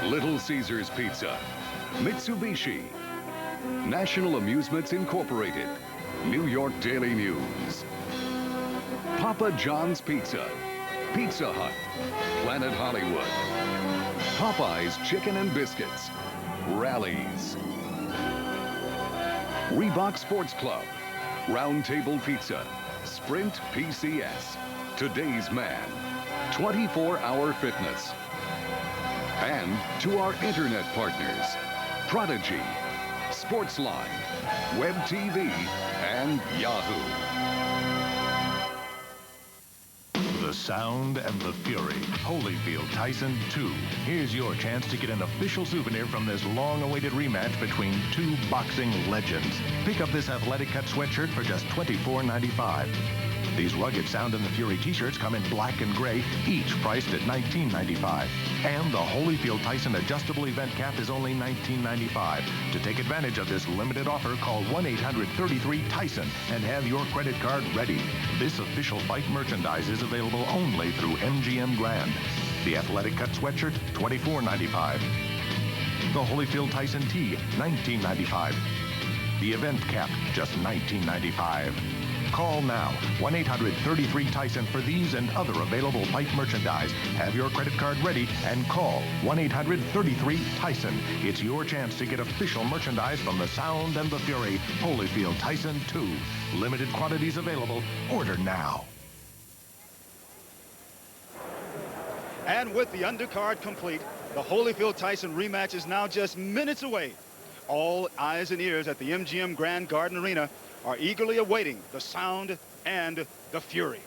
Little Caesars Pizza, Mitsubishi, National Amusements Incorporated, New York Daily News, Papa John's Pizza, Pizza Hut, Planet Hollywood, Popeye's Chicken and Biscuits, Rallies, Reebok Sports Club, Round Table Pizza, Sprint PCS, Today's Man, 24-Hour Fitness, and to our internet partners, Prodigy, Sportsline, Web TV, and Yahoo. The Sound and the Fury, Holyfield Tyson 2. Here's your chance to get an official souvenir from this long-awaited rematch between two boxing legends. Pick up this athletic cut sweatshirt for just $24.95. These rugged Sound and the Fury t-shirts come in black and gray, each priced at $19.95. And the Holyfield Tyson adjustable event cap is only $19.95. To take advantage of this limited offer, call 1-800-33-TYSON and have your credit card ready. This official fight merchandise is available only through MGM Grand. The athletic cut sweatshirt, $24.95. The Holyfield Tyson tee, $19.95. The event cap, just $19.95. Call now, 1-800-33-TYSON for these and other available fight merchandise. Have your credit card ready and call 1-800-33-TYSON. It's your chance to get official merchandise from the Sound and the Fury, Holyfield Tyson 2. Limited quantities available. Order now. And with the undercard complete, the Holyfield-Tyson rematch is now just minutes away. All eyes and ears at the MGM Grand Garden Arena are eagerly awaiting the Sound and the Fury.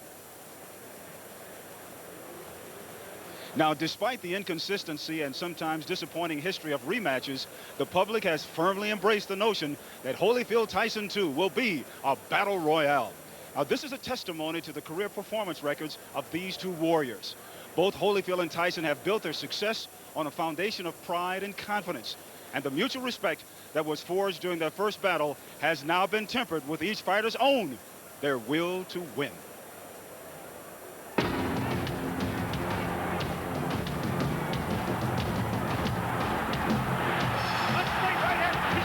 Now, despite the inconsistency and sometimes disappointing history of rematches, the public has firmly embraced the notion that Holyfield-Tyson 2 will be a battle royale. Now, this is a testimony to the career performance records of these two warriors. Both Holyfield and Tyson have built their success on a foundation of pride and confidence. And the mutual respect that was forged during their first battle has now been tempered with each fighter's own, their will to win. He's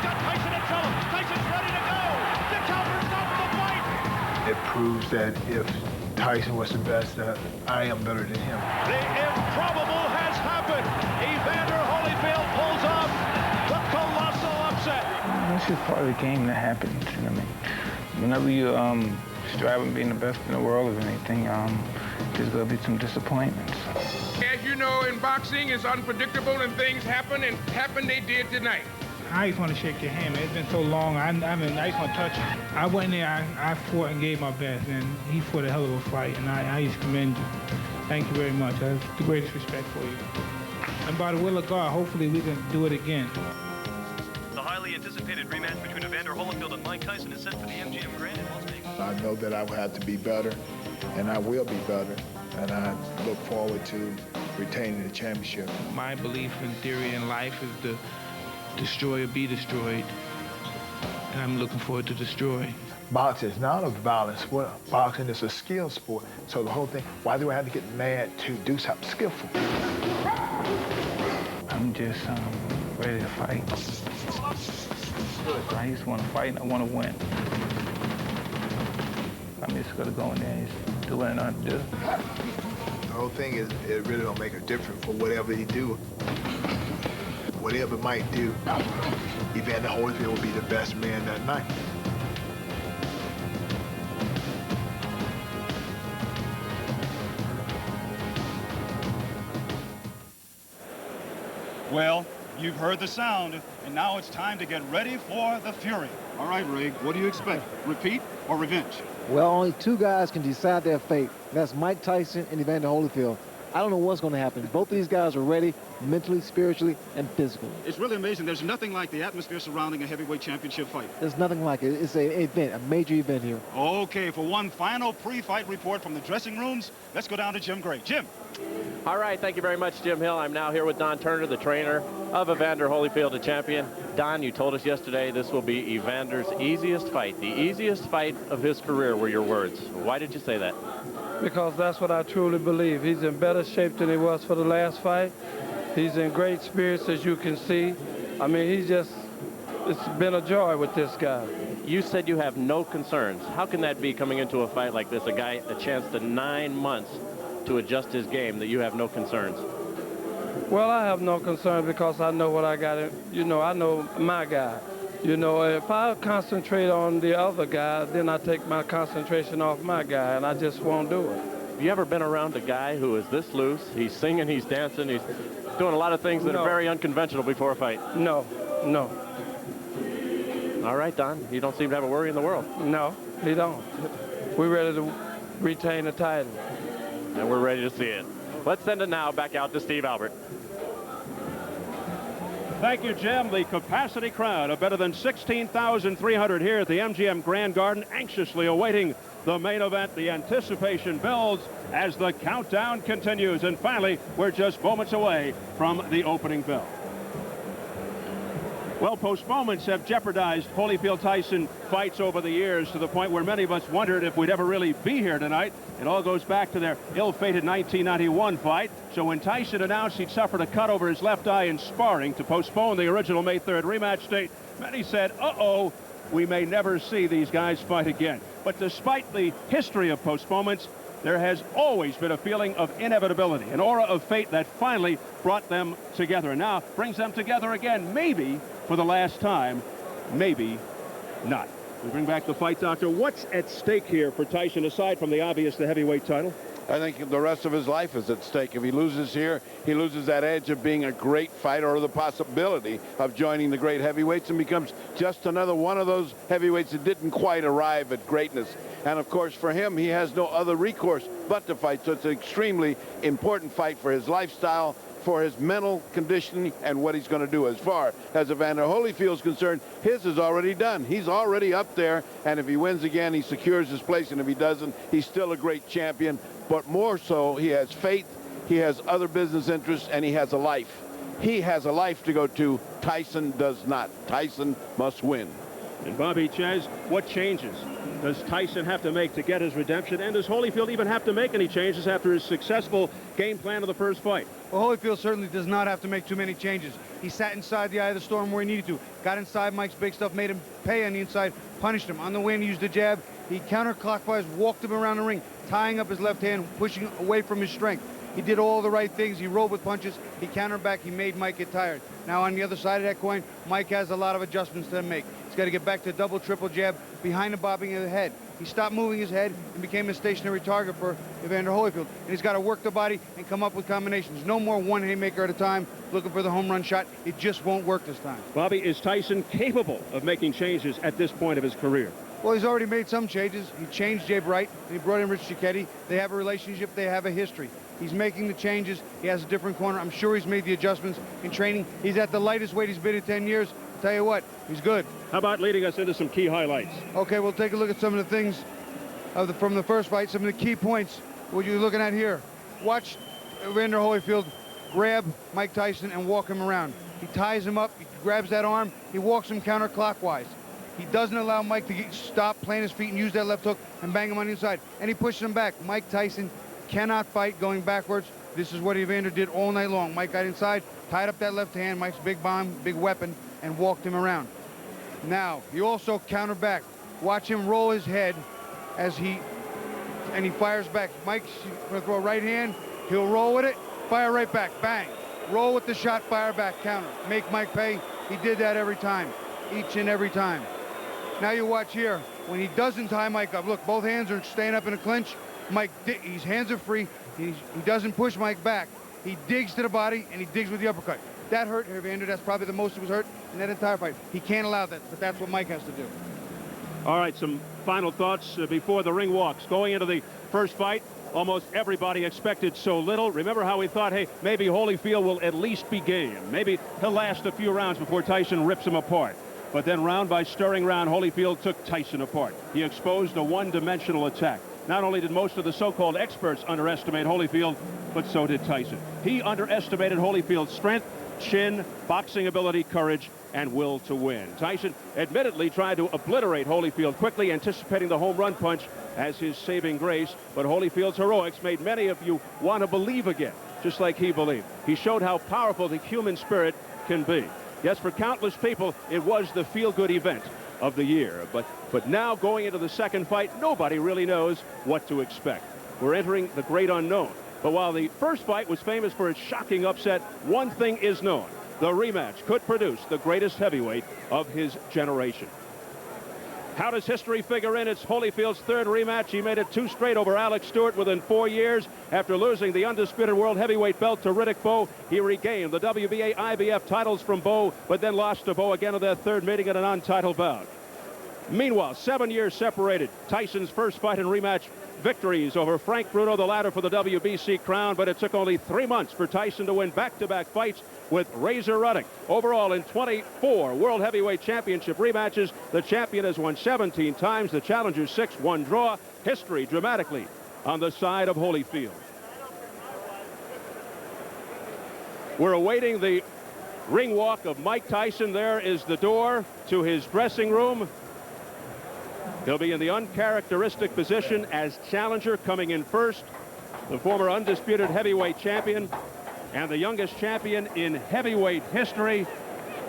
got Tyson in trouble. Tyson's ready to go. that if Tyson was the best, that I am better than him. The improbable has happened. Evander Holyfield pulls off the colossal upset. It's just part of the game that happens. You know what I mean? Whenever you strive at being the best in the world or anything, there's going to be some disappointments. As you know, in boxing, it's unpredictable and things happen, and they did tonight. I just want to shake your hand, man. It's been so long. I just want to touch you. I went in there, I fought and gave my best, and he fought a hell of a fight, and I just commend you. Thank you very much. I have the greatest respect for you. And by the will of God, hopefully we can do it again. The highly anticipated rematch between Evander Holyfield and Mike Tyson is set for the MGM Grand in Las Vegas. I know that I will have to be better, and I will be better, and I look forward to retaining the championship. My belief and theory in life is to destroy or be destroyed, and I'm looking forward to destroy. Boxing is not a violent sport. Boxing is a skill sport. So the whole thing, why do I have to get mad to do something skillful? I'm just ready to fight. I just want to fight and I want to win. I'm just going to go in there and do what I know how to do. The whole thing is, it really don't make a difference for whatever he do. Whatever Mike do, Evander Holyfield will be the best man that night. Well, you've heard the sound, and now it's time to get ready for the fury. All right, Ray, what do you expect? Repeat or revenge? Well, only two guys can decide their fate. That's Mike Tyson and Evander Holyfield. I don't know what's going to happen. Both of these guys are ready, mentally, spiritually, and physically. It's really amazing. There's nothing like the atmosphere surrounding a heavyweight championship fight. There's nothing like it. It's an event, a major event here. Okay, for one final pre-fight report from the dressing rooms, let's go down to Jim Gray. Jim. All right, thank you very much, Jim Hill. I'm now here with Don Turner, the trainer of Evander Holyfield, the champion. Don, you told us yesterday this will be Evander's easiest fight. The easiest fight of his career were your words. Why did you say that? Because that's what I truly believe. He's in better shape than he was for the last fight. He's in great spirits, as you can see. I mean, it's been a joy with this guy. You said you have no concerns. How can that be coming into a fight like this? A chance to 9 months to adjust his game, that you have no concerns? Well, I have no concerns because I know what I got. You know, I know my guy. You know, if I concentrate on the other guy, then I take my concentration off my guy, and I just won't do it. Have you ever been around a guy who is this loose? He's singing, he's dancing, he's doing a lot of things that are very unconventional before a fight. No, no. All right, Don, you don't seem to have a worry in the world. No, he don't. We're ready to retain the title. And we're ready to see it. Let's send it now back out to Steve Albert. Thank you, Jim. The capacity crowd of better than 16,300 here at the MGM Grand Garden, anxiously awaiting the main event. The anticipation builds as the countdown continues. And finally, we're just moments away from the opening bell. Well, postponements have jeopardized Holyfield-Tyson fights over the years to the point where many of us wondered if we'd ever really be here tonight. It all goes back to their ill-fated 1991 fight. So when Tyson announced he'd suffered a cut over his left eye in sparring to postpone the original May 3rd rematch date, many said, uh-oh, we may never see these guys fight again. But despite the history of postponements, there has always been a feeling of inevitability, an aura of fate that finally brought them together, and now brings them together again, maybe for the last time, maybe not. We bring back the fight doctor. What's at stake here for Tyson, aside from the obvious, the heavyweight title? I think the rest of his life is at stake. If he loses here, he loses that edge of being a great fighter or the possibility of joining the great heavyweights and becomes just another one of those heavyweights that didn't quite arrive at greatness. And, of course, for him, he has no other recourse but to fight. So it's an extremely important fight for his lifestyle, for his mental conditioning, and what he's going to do. As far as Evander Holyfield is concerned, his is already done. He's already up there, and if he wins again, he secures his place, and if he doesn't, he's still a great champion. But more so, he has faith, he has other business interests, and he has a life. He has a life to go to. Tyson does not. Tyson must win. And Bobby Ches, what changes does Tyson have to make to get his redemption? And does Holyfield even have to make any changes after his successful game plan of the first fight? Well, Holyfield certainly does not have to make too many changes. He sat inside the eye of the storm where he needed to. Got inside Mike's big stuff, made him pay on the inside, punished him. On the win, he used the jab. He counterclockwise walked him around the ring, tying up his left hand, pushing away from his strength. He did all the right things. He rolled with punches. He countered back. He made Mike get tired. Now on the other side of that coin, Mike has a lot of adjustments to make. He's got to get back to double, triple jab behind the bobbing of the head. He stopped moving his head and became a stationary target for Evander Holyfield. And he's got to work the body and come up with combinations. No more one haymaker at a time looking for the home run shot. It just won't work this time. Bobby, is Tyson capable of making changes at this point of his career? Well, he's already made some changes. He changed Jay Bright, and he brought in Rich Cicchetti. They have a relationship. They have a history. He's making the changes. He has a different corner. I'm sure he's made the adjustments in training. He's at the lightest weight he's been in 10 years. I'll tell you what, he's good. How about leading us into some key highlights? Okay, we'll take a look at some of the things from the first fight, some of the key points. What you're looking at here. Watch Evander Holyfield grab Mike Tyson and walk him around. He ties him up. He grabs that arm. He walks him counterclockwise. He doesn't allow Mike to stop, plant his feet, and use that left hook and bang him on the inside. And he pushes him back. Mike Tyson cannot fight going backwards. This is what Evander did all night long. Mike got inside, tied up that left hand, Mike's big bomb, big weapon, and walked him around. Now, he also countered back. Watch him roll his head as he fires back. Mike's going to throw a right hand. He'll roll with it, fire right back, bang. Roll with the shot, fire back, counter. Make Mike pay. He did that every time, each and every time. Now you watch here. When he doesn't tie Mike up, look, both hands are staying up in a clinch. Mike, his hands are free. He doesn't push Mike back. He digs to the body, and he digs with the uppercut. That hurt Evander. That's probably the most he was hurt in that entire fight. He can't allow that, but that's what Mike has to do. All right, some final thoughts before the ring walks. Going into the first fight, almost everybody expected so little. Remember how we thought, hey, maybe Holyfield will at least be game. Maybe he'll last a few rounds before Tyson rips him apart. But then round by stirring round, Holyfield took Tyson apart. He exposed a one-dimensional attack. Not only did most of the so-called experts underestimate Holyfield, but so did Tyson. He underestimated Holyfield's strength, chin, boxing ability, courage, and will to win. Tyson admittedly tried to obliterate Holyfield quickly, anticipating the home run punch as his saving grace, but Holyfield's heroics made many of you want to believe again, just like he believed. He showed how powerful the human spirit can be. Yes, for countless people, it was the feel-good event of the year. But now, going into the second fight, nobody really knows what to expect. We're entering the great unknown. But while the first fight was famous for its shocking upset, one thing is known. The rematch could produce the greatest heavyweight of his generation. How does history figure in? It's Holyfield's third rematch. He made it 2 straight over Alex Stewart within 4 years. After losing the undisputed world heavyweight belt to Riddick Bowe, he regained the WBA IBF titles from Bowe, but then lost to Bowe again in their third meeting in a non-title bout. Meanwhile, 7 years separated. Tyson's first fight and rematch victories over Frank Bruno, the latter for the WBC crown, but it took only 3 months for Tyson to win back-to-back fights with Razor Ruddock. Overall, in 24 World Heavyweight Championship rematches, the champion has won 17 times, the challenger 6, 1 draw. History dramatically on the side of Holyfield. We're awaiting the ring walk of Mike Tyson. There is the door to his dressing room. He'll be in the uncharacteristic position as challenger, coming in first, the former undisputed heavyweight champion and the youngest champion in heavyweight history.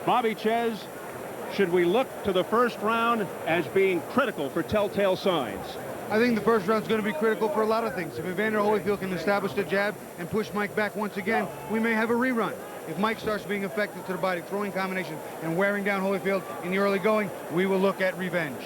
Bobby Chez, should we look to the first round as being critical for telltale signs? I think the first round's going to be critical for a lot of things. If Evander Holyfield can establish the jab and push Mike back once again, we may have a rerun. If Mike starts being effective to the body, throwing combinations and wearing down Holyfield in the early going, we will look at revenge.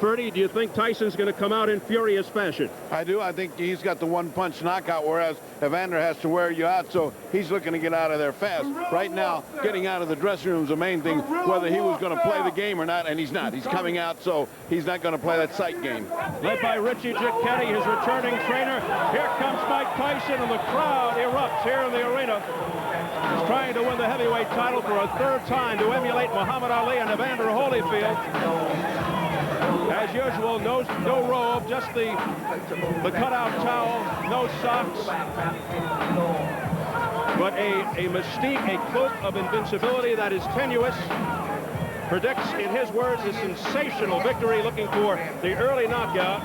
Ferdy, do you think Tyson's going to come out in furious fashion? I do. I think he's got the one-punch knockout, whereas Evander has to wear you out, so he's looking to get out of there fast. Right now, getting out of the dressing room is the main thing, whether he was going to play the game or not, and he's not. He's coming out, so he's not going to play that sight game. Led by Richie Cicchetti, his returning trainer. Here comes Mike Tyson, and the crowd erupts here in the arena. He's trying to win the heavyweight title for a third time to emulate Muhammad Ali and Evander Holyfield. As usual, no robe, just the cutout towel, no socks. But a mystique, a cloak of invincibility that is tenuous. Predicts, in his words, a sensational victory, looking for the early knockout.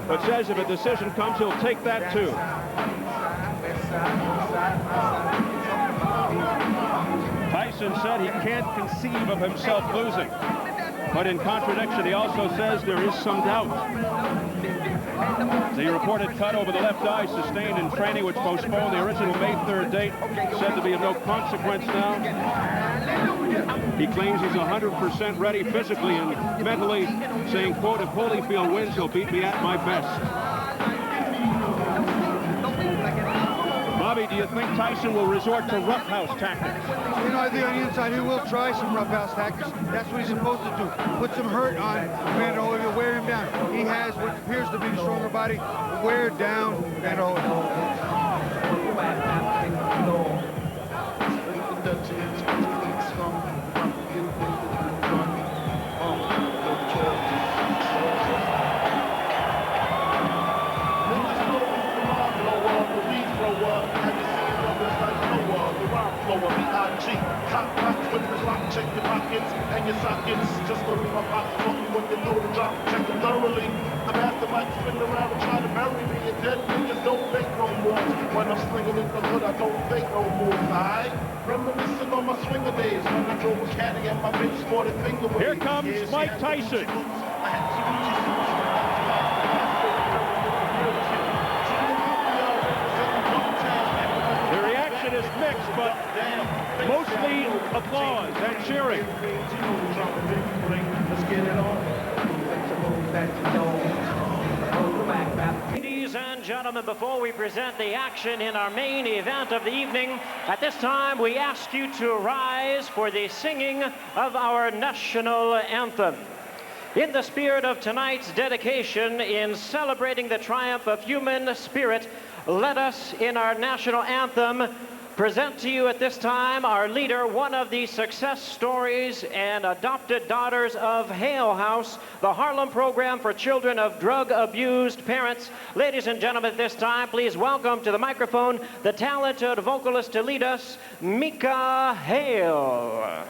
But says if a decision comes, he'll take that too. Tyson said he can't conceive of himself losing. But in contradiction, he also says there is some doubt. The reported cut over the left eye sustained in training, which postponed the original May 3rd date, said to be of no consequence now. He claims he's 100% ready physically and mentally, saying, quote, if Holyfield wins, he'll beat me at my best. Bobby, do you think Tyson will resort to roughhouse tactics? You know, I think on the inside he will try some roughhouse tactics. That's what he's supposed to do. Put some hurt on Evander Holyfield, wear him down. He has what appears to be the stronger body. Wear down Evander Holyfield. Check your pockets and your sockets. Just look at my pockets, tell me what you know to drop. Check them thoroughly. The master might spin around and try to bury me. And dead niggas don't make no moves. When I'm slinging in the hood, I don't fake no moves. I reminiscing on my swinger days when I drove a caddy and my bitch sported finger waves. Here comes Mike Tyson. The reaction is mixed, but mostly applause and cheering. Ladies and gentlemen, before we present the action in our main event of the evening, at this time we ask you to rise for the singing of our national anthem. In the spirit of tonight's dedication in celebrating the triumph of human spirit, let us, in our national anthem, present to you at this time our leader, one of the success stories and adopted daughters of Hale House, the Harlem program for children of drug-abused parents. Ladies and gentlemen, at this time, please welcome to the microphone the talented vocalist to lead us, Mika Hale.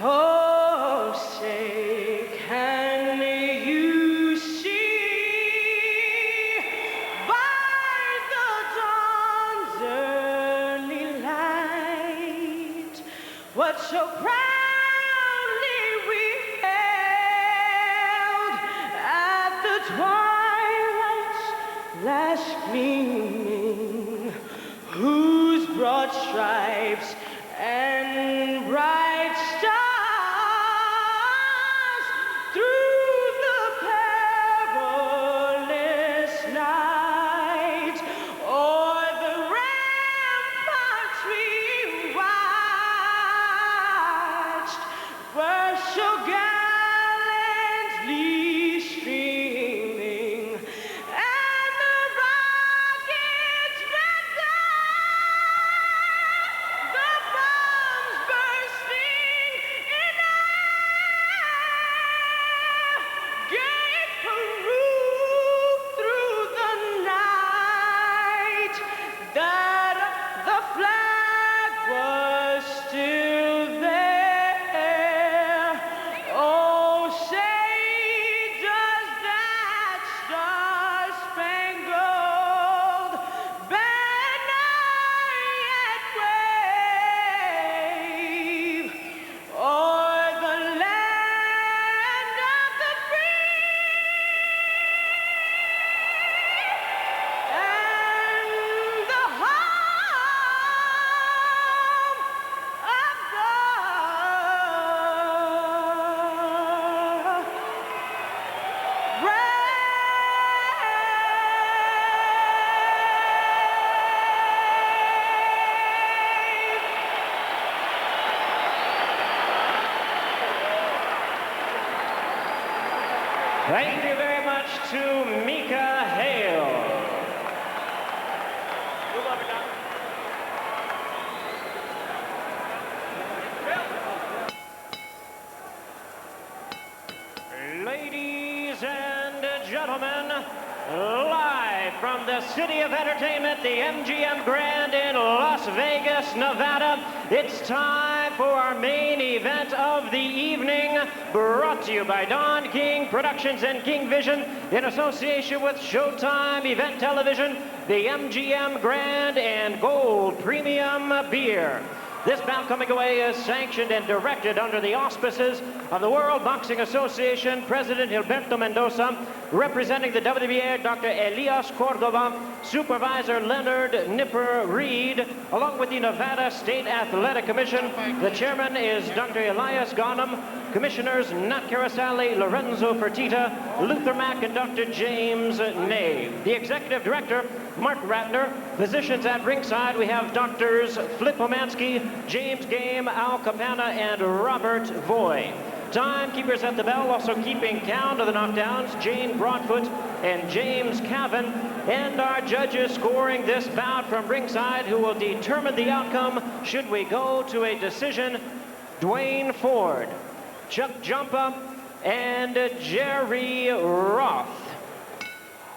Oh, say, can you see by the dawn's early light what so proudly we hailed at the twilight's last gleaming, whose broad stripes and bright stars through the perilous night o'er the ramparts we watched were so gallantly streaming, and the rockets ran down, the bombs bursting in air gave proof through the night that the flag was still there. Oh, say does that star-spangled banner yet wave o'er the land of the free and the home of the Thank you very much to Mika Hale. Ladies and gentlemen, live from the City of Entertainment, the MGM Grand in Las Vegas, Nevada, it's time for our main event of the evening, brought to you by Don King Productions and King Vision in association with Showtime Event Television, the MGM Grand and Gold Premium Beer. This bout coming away is sanctioned and directed under the auspices of the World Boxing Association, President Gilberto Mendoza, representing the WBA, Dr. Elias Cordova, Supervisor Leonard Nipper Reed, along with the Nevada State Athletic Commission. The chairman is Dr. Elias Ghanem, Commissioners Nat Carasali, Lorenzo Fertitta, Luther Mack, and Dr. James Nave. The Executive Director, Mark Ratner. Physicians at ringside, we have Doctors Flip Omansky, James Game, Al Capana, and Robert Voy. Timekeepers at the bell, also keeping count of the knockdowns, Jane Broadfoot and James Cavan. And our judges scoring this bout from ringside, who will determine the outcome should we go to a decision, Dwayne Ford, Chuck Jumpa, and Jerry Roth.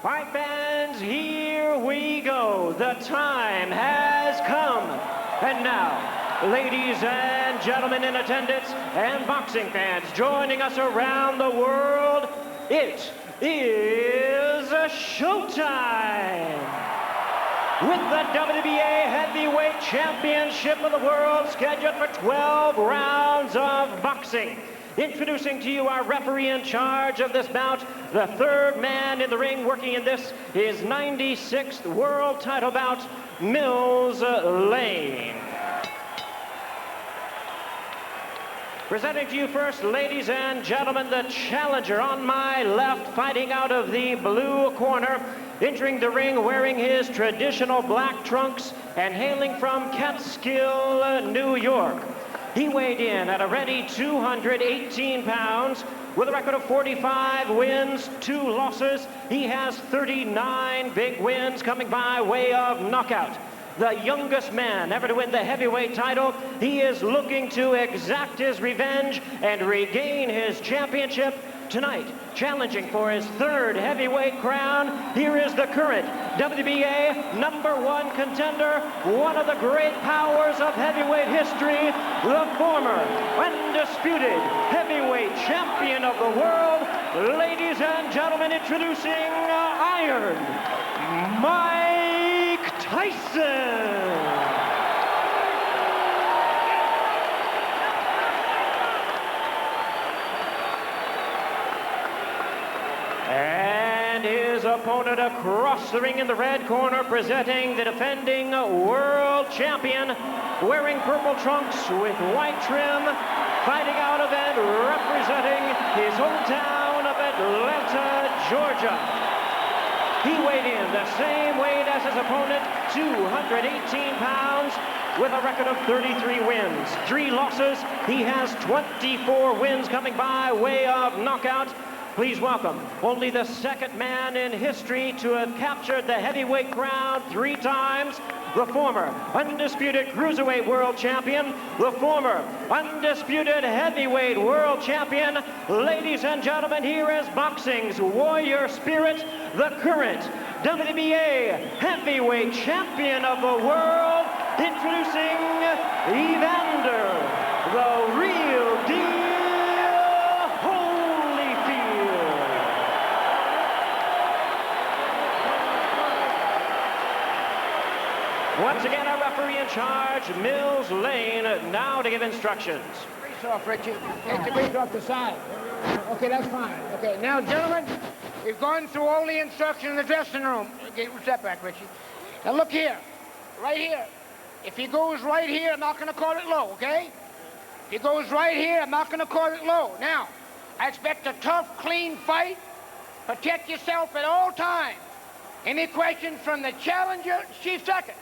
All right, fans, here we go. The time has come. And now, ladies and gentlemen in attendance and boxing fans joining us around the world, it is showtime. With the WBA Heavyweight Championship of the World scheduled for 12 rounds of boxing. Introducing to you our referee in charge of this bout, the third man in the ring working in this, his 96th world title bout, Mills Lane. Presenting to you first, ladies and gentlemen, the challenger on my left, fighting out of the blue corner, entering the ring wearing his traditional black trunks and hailing from Catskill, New York. He weighed in at a ready 218 pounds with a record of 45 wins, 2 losses. He has 39 big wins coming by way of knockout. The youngest man ever to win the heavyweight title. He is looking to exact his revenge and regain his championship tonight. Challenging for his third heavyweight crown, here is the current WBA #1 contender, one of the great powers of heavyweight history, the former undisputed heavyweight champion of the world. Ladies and gentlemen, introducing Iron Mike Tyson. And his opponent across the ring in the red corner, presenting the defending world champion, wearing purple trunks with white trim, fighting out of and representing his hometown of Atlanta, Georgia. He weighed in the same weight as his opponent, 218 pounds, with a record of 33 wins, 3 losses. He has 24 wins coming by way of knockout. Please welcome only the second man in history to have captured the heavyweight crown 3 times, the former undisputed cruiserweight world champion, the former undisputed heavyweight world champion. Ladies and gentlemen, here is boxing's warrior spirit, the current WBA heavyweight champion of the world, introducing Evander, the real deal. Once again, our referee in charge, Mills Lane, now to give instructions. Brace off, Richie. Take the brace off the side. Okay, that's fine. Okay, now, gentlemen, we've gone through all the instructions in the dressing room. Okay, step back, Richie. Now, look here. Right here. If he goes right here, I'm not going to call it low, okay? If he goes right here, I'm not going to call it low. Now, I expect a tough, clean fight. Protect yourself at all times. Any questions from the challenger, chief second.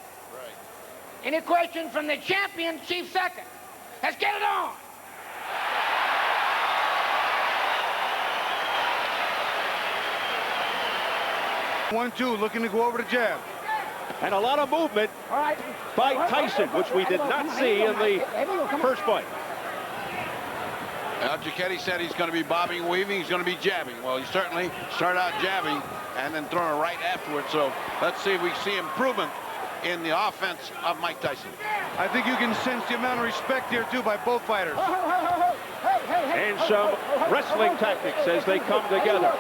Any question from the champion, chief second? Let's get it on. One, two, looking to go over the jab. And a lot of movement by Tyson, which we did not see in the first fight. Al Giacchetti said he's going to be bobbing and weaving, he's going to be jabbing. Well, he certainly started out jabbing and then throwing a right afterwards. So let's see if we see improvement in the offense of Mike Tyson. I think you can sense the amount of respect here, too, by both fighters. And some wrestling tactics as they come together.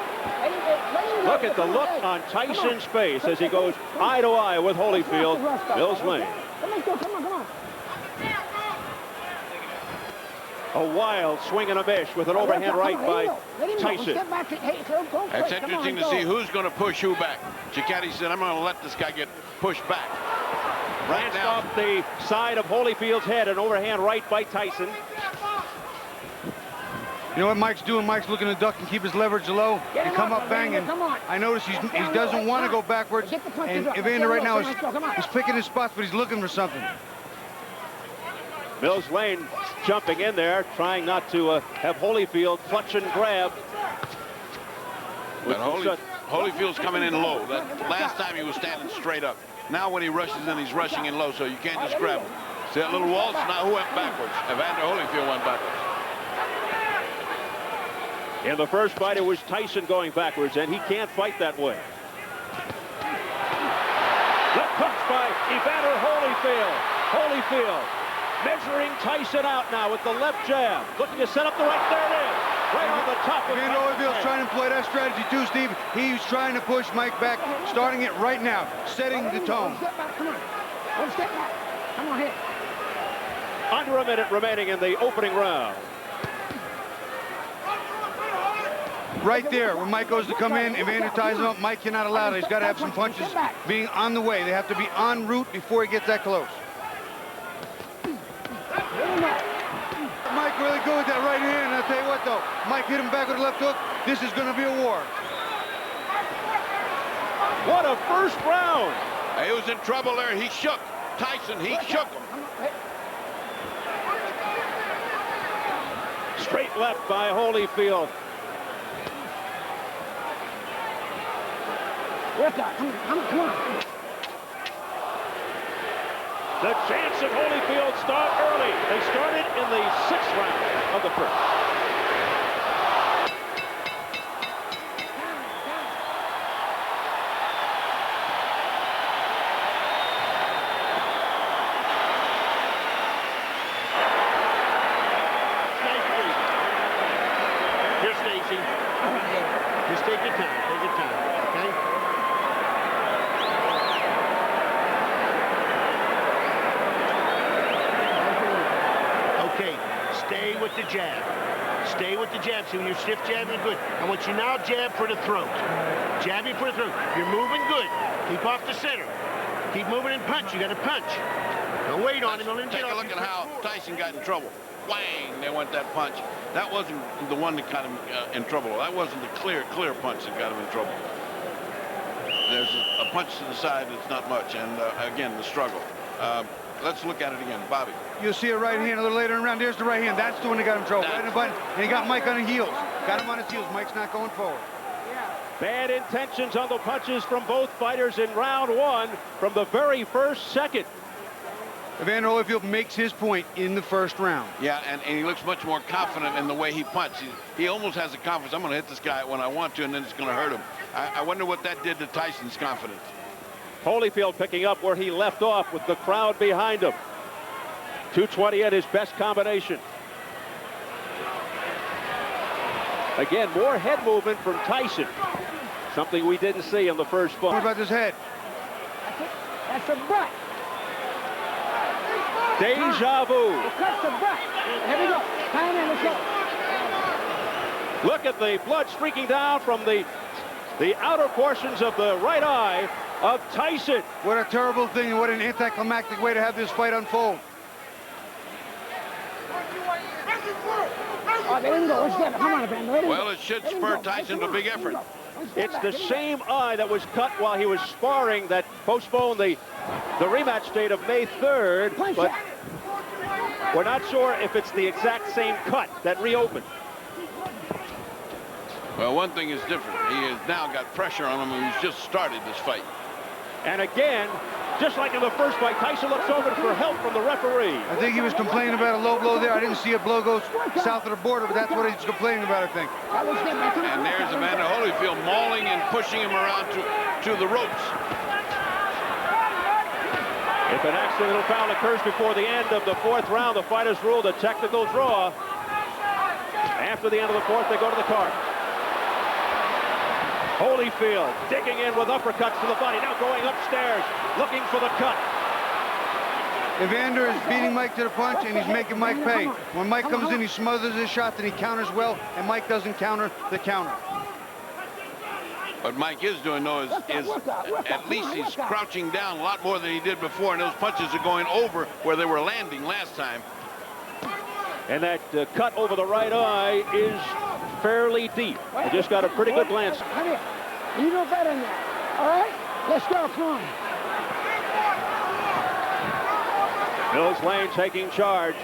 Look at the look on Tyson's face as he goes eye to eye with Holyfield. Mills Lane. Come on, come on. A wild swing and a miss with an overhand right by Tyson. It's interesting to see who's going to push who back. Cicchetti said, I'm going to let this guy get pushed back. Right Glanced now. off the side of Holyfield's head, an overhand right by Tyson. You know what Mike's doing? Mike's looking to duck and keep his leverage low and come up banging. I notice he doesn't want to go backwards. And Evander right now is picking his spots, but he's looking for something. Mills Lane jumping in there, trying not to have Holyfield clutch and grab. But Holyfield's coming in low. That last time he was standing straight up. Now when he rushes in, he's rushing in low, so you can't just grab him. See that little waltz? Now who went backwards? Evander Holyfield went backwards. In the first fight, it was Tyson going backwards, and he can't fight that way. Left punch by Evander Holyfield. Holyfield measuring Tyson out now with the left jab. Looking to set up the right. There it is. Right on the top of Evander Holyfield's trying to employ that strategy too, Steve. He's trying to push Mike back, starting it right now, setting the tone. Step back, come on. One step back. Come on here. Under a minute remaining in the opening round. Right there, when Mike goes to come in, Evander ties him up. Mike cannot allow that. He's got to have some punches being on the way. They have to be en route before he gets that close. Mike really good with that right hand. And I'll tell you what, though, Mike hit him back with a left hook. This is going to be a war. What a first round. He was in trouble there. He shook Tyson. He shook him. Straight left by Holyfield. Come on. The chance of Holyfield start early. They started in the 6th round of the first. Here, Stacy. Just take your time. Take your time. Okay? Okay, stay with the jab. Stay with the jab. See, when you're stiff jabbing, good. I want you now jab for the throat. Jabbing for the throat. You're moving good. Keep off the center. Keep moving and punch. You got to punch. Don't wait on him. Take a look at how Tyson got in trouble. Whang! They went that punch. That wasn't the one that got him in trouble. That wasn't the clear punch that got him in trouble. There's a punch to the side that's not much, and again, the struggle. Let's look at it again. Bobby. You'll see a right hand a little later in the round. There's the right hand. That's the one that got him in trouble. Right in the button. And he got Mike on the heels. Got him on his heels. Mike's not going forward. Bad intentions on the punches from both fighters in round 1 from the very first second. Evander Holyfield makes his point in the first round. Yeah, and he looks much more confident in the way he punches. He almost has the confidence. I'm going to hit this guy when I want to, and then it's going to hurt him. I wonder what that did to Tyson's confidence. Holyfield picking up where he left off with the crowd behind him. 220 at his best combination. Again, more head movement from Tyson. Something we didn't see in the first fight. What about this head? That's the butt. Deja vu. That's the butt. Here we go. Time in, let's go. Look at the blood streaking down from the outer portions of the right eye of Tyson. What a terrible thing and what an anticlimactic way to have this fight unfold. Well, it should spur Tyson to a big effort. It's the same eye that was cut while he was sparring that postponed the rematch date of May 3rd, but we're not sure if it's the exact same cut that reopened. Well, one thing is different. He has now got pressure on him, and he's just started this fight. And again, just like in the first fight, Tyson looks over for help from the referee. I think he was complaining about a low blow there. I didn't see a blow go south of the border, but that's what he's complaining about, I think. And there's Evander Holyfield mauling and pushing him around to the ropes. If an accidental foul occurs before the end of the 4th round, the fighters ruled a technical draw. After the end of the 4th, they go to the card. Holyfield digging in with uppercuts to the body, now going upstairs, looking for the cut. Evander is beating Mike to the punch, and he's making Mike pay. When Mike comes in, he smothers his shot, then he counters well, and Mike doesn't counter the counter. What Mike is doing, though, is at least he's crouching down a lot more than he did before, and those punches are going over where they were landing last time. And that cut over the right eye is fairly deep. I just got a pretty good glance. Come here. You know better than that. All right? Let's go. Come on. Mills Lane taking charge.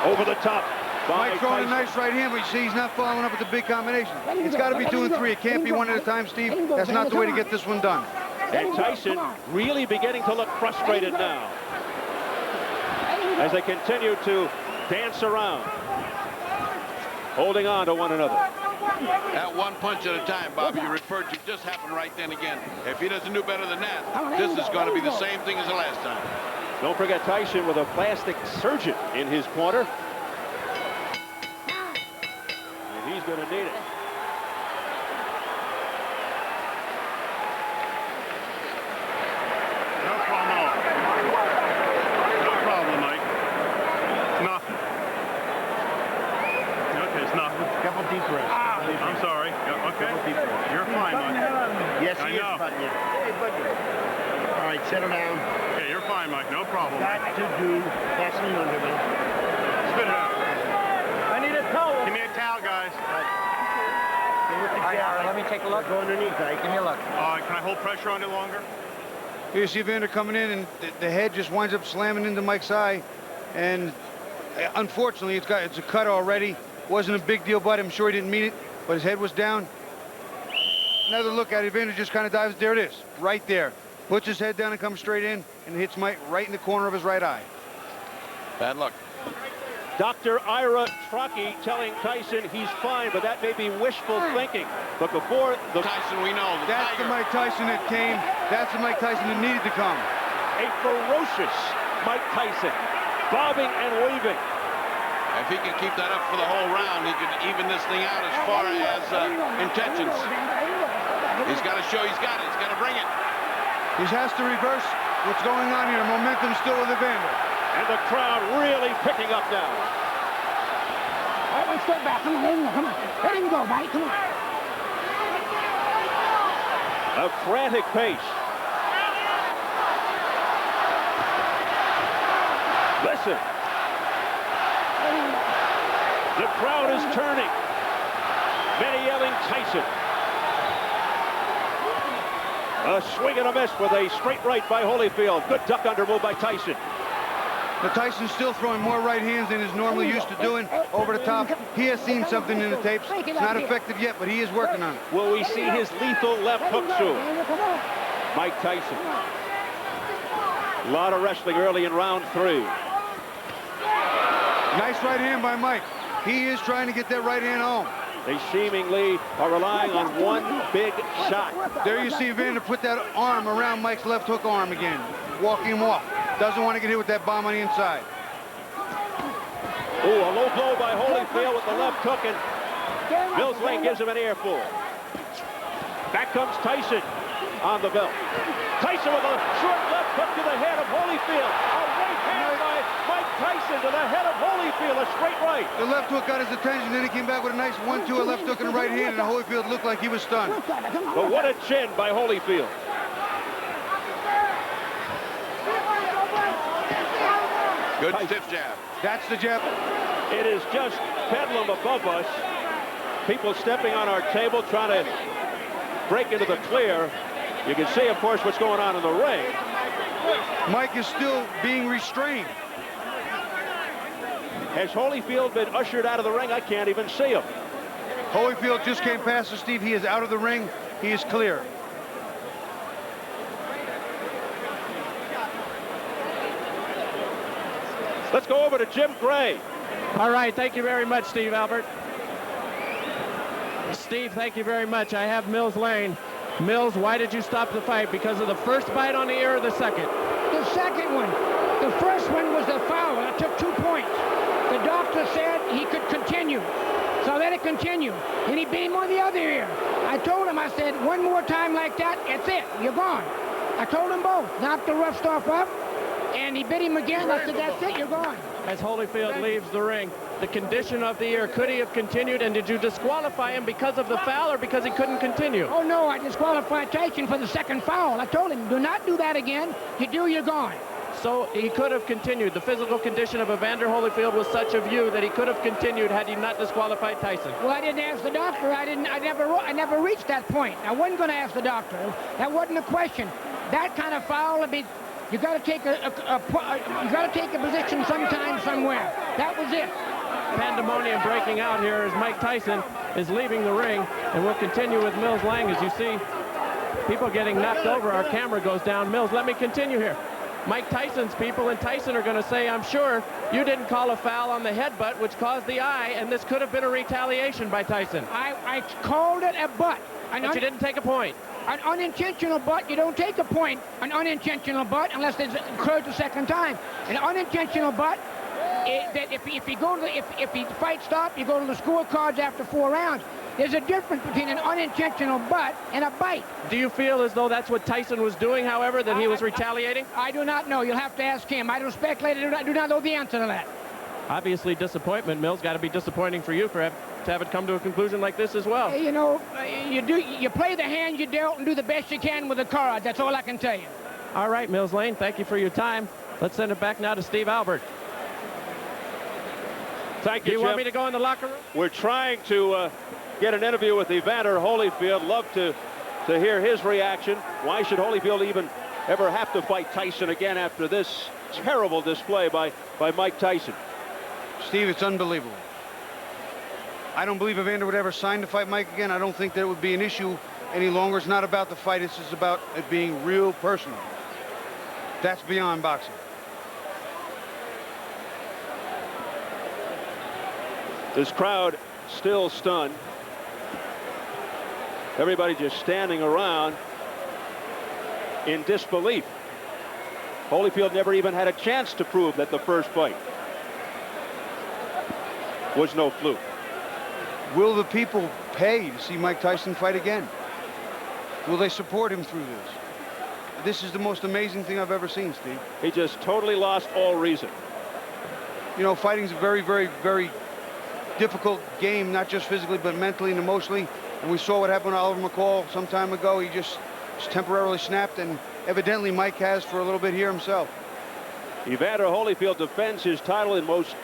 Over the top. Mike's throwing a nice right hand, but you see he's not following up with the big combination. It's got to be 2 and 3. It can't be one at a time, Steve. That's not the way to get this one done. And Tyson really beginning to look frustrated now as they continue to dance around, holding on to one another. That one punch at a time, Bobby, you referred to just happened right then again. If he doesn't do better than that, this is going to be the same thing as the last time. Don't forget Tyson with a plastic surgeon in his corner. And he's going to need it. No problem, Mike. Nothing. Okay, it's nothing. Couple deep breaths. I'm sorry. Okay. You're fine, Mike. Yes, I he know. is, buddy. Hey, buddy. All right, settle down. Okay, you're fine, Mike. No problem. Got to do Vaseline under me. Spit it out. I need a towel. Give me a towel, guys. Let me take a look. Go underneath, Ike. Give me a look. Can I hold pressure on it longer? Here you see Evander coming in, and the head just winds up slamming into Mike's eye. And unfortunately, it's a cut already. Wasn't a big deal, but I'm sure he didn't mean it. But his head was down. Another look at it, Evander just kind of dives. There it is, right there. Puts his head down and comes straight in, and hits Mike right in the corner of his right eye. Bad luck. Dr. Ira Trocchi telling Tyson he's fine, but that may be wishful thinking. But before the Tyson, we know. That's the Mike Tyson that came. That's the Mike Tyson that needed to come. A ferocious Mike Tyson, bobbing and weaving. If he can keep that up for the whole round, he could even this thing out as far as intentions. He's got to show he's got it. He's got to bring it. He has to reverse what's going on here. Momentum still with Evander. And the crowd really picking up now. All right, let's step back. Come on, come on. Let him go, buddy. Come on. A frantic pace. Listen. The crowd is turning. Many yelling Tyson. A swing and a miss with a straight right by Holyfield. Good duck under move by Tyson. But Tyson's still throwing more right hands than he's normally used to doing over the top. He has seen something in the tapes. It's not effective yet, but he is working on it. Will we see his lethal left hook soon? Mike Tyson. A lot of wrestling early in round 3. Nice right hand by Mike. He is trying to get that right hand home. They seemingly are relying on one big shot. There you see Evander put that arm around Mike's left hook arm again, walking him off. Doesn't want to get hit with that bomb on the inside. Oh, a low blow by Holyfield with the left hook, and Mills Lane gives him an earful. Back comes Tyson on the belt. Tyson with a short left hook to the head of Holyfield. A right hand by Mike Tyson to the head of Holyfield, a straight right. The left hook got his attention, then he came back with a nice 1-2, a left hook and a right hand, and Holyfield looked like he was stunned. But what a chin by Holyfield. Good stiff jab. That's the jab. It is just bedlam above us. People stepping on our table trying to break into the clear. You can see, of course, what's going on in the ring. Mike is still being restrained. Has Holyfield been ushered out of the ring? I can't even see him. Holyfield just came past us, Steve. He is out of the ring. He is clear. Let's go over to Jim Gray. All right, thank you very much, Steve Albert. Steve, thank you very much. I have Mills Lane. Mills, why did you stop the fight? Because of the first bite on the ear or the second? The second one. The first one was a foul. I took 2 points. The doctor said he could continue. So let it continue. And he beat him on the other ear. I told him, I said, one more time like that, it's it. You're gone. I told them both. Knock the rough stuff up. And he bit him again. I said, that's it, you're gone. As Holyfield leaves the ring, the condition of the ear, could he have continued? And did you disqualify him because of the foul or because he couldn't continue? Oh, no, I disqualified Tyson for the second foul. I told him, do not do that again. You do, you're gone. So he could have continued. The physical condition of Evander Holyfield was such a view that he could have continued had he not disqualified Tyson. Well, I didn't ask the doctor. I never reached that point. I wasn't going to ask the doctor. That wasn't a question. That kind of foul would be, you got to take a position sometime somewhere. That was it. Pandemonium breaking out here as Mike Tyson is leaving the ring, and we'll continue with Mills Lang. As you see people getting knocked over, our camera goes down. Mills, let me continue here. Mike Tyson's people and Tyson are going to say, I'm sure you didn't call a foul on the headbutt, which caused the eye, and this could have been a retaliation by Tyson. I called it a butt. But you didn't take a point. An unintentional butt, you don't take a point. An unintentional butt, unless it occurs the second time. An unintentional butt, that if the fight stops, you go to the scorecards after 4 rounds. There's a difference between an unintentional butt and a bite. Do you feel as though that's what Tyson was doing, however, that he was retaliating? I do not know. You'll have to ask him. I don't speculate. I do not know the answer to that. Obviously, disappointment, Mills. Got to be disappointing for you to have it come to a conclusion like this as well. You know, you play the hand you dealt and do the best you can with the cards. That's all I can tell you. All right, Mills Lane, thank you for your time. Let's send it back now to Steve Albert. Thank you, Do you Jim. want me to go in the locker room? We're trying to get an interview with Evander Holyfield. Love to hear his reaction. Why should Holyfield even ever have to fight Tyson again after this terrible display by Mike Tyson? Steve, it's unbelievable. I don't believe Evander would ever sign to fight Mike again. I don't think that it would be an issue any longer. It's not about the fight. It's just about it being real personal. That's beyond boxing. This crowd still stunned. Everybody just standing around in disbelief. Holyfield never even had a chance to prove that the first fight was no fluke. Will the people pay to see Mike Tyson fight again? Will they support him through this? This is the most amazing thing I've ever seen, Steve. He just totally lost all reason. You know, fighting's a very, very, very difficult game, not just physically, but mentally and emotionally. And we saw what happened to Oliver McCall some time ago. He just temporarily snapped, and evidently Mike has for a little bit here himself. Evander Holyfield defends his title in most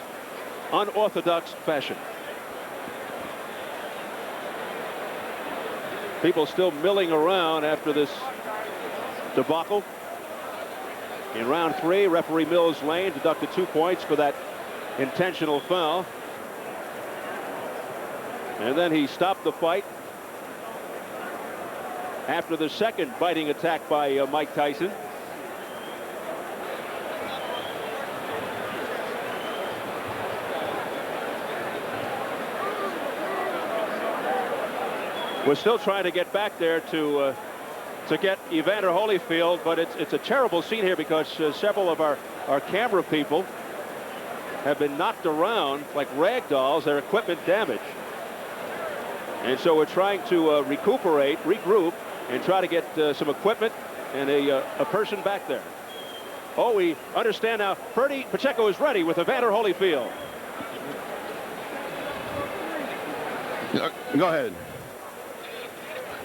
unorthodox fashion. People still milling around after this debacle. In round 3, referee Mills Lane deducted 2 points for that intentional foul. And then he stopped the fight after the second biting attack by Mike Tyson. We're still trying to get back there to get Evander Holyfield, but it's a terrible scene here because several of our camera people have been knocked around like rag dolls, their equipment damaged. And so we're trying to recuperate, regroup, and try to get some equipment and a person back there. Oh, we understand now. Ferdy Pacheco is ready with Evander Holyfield. Go ahead.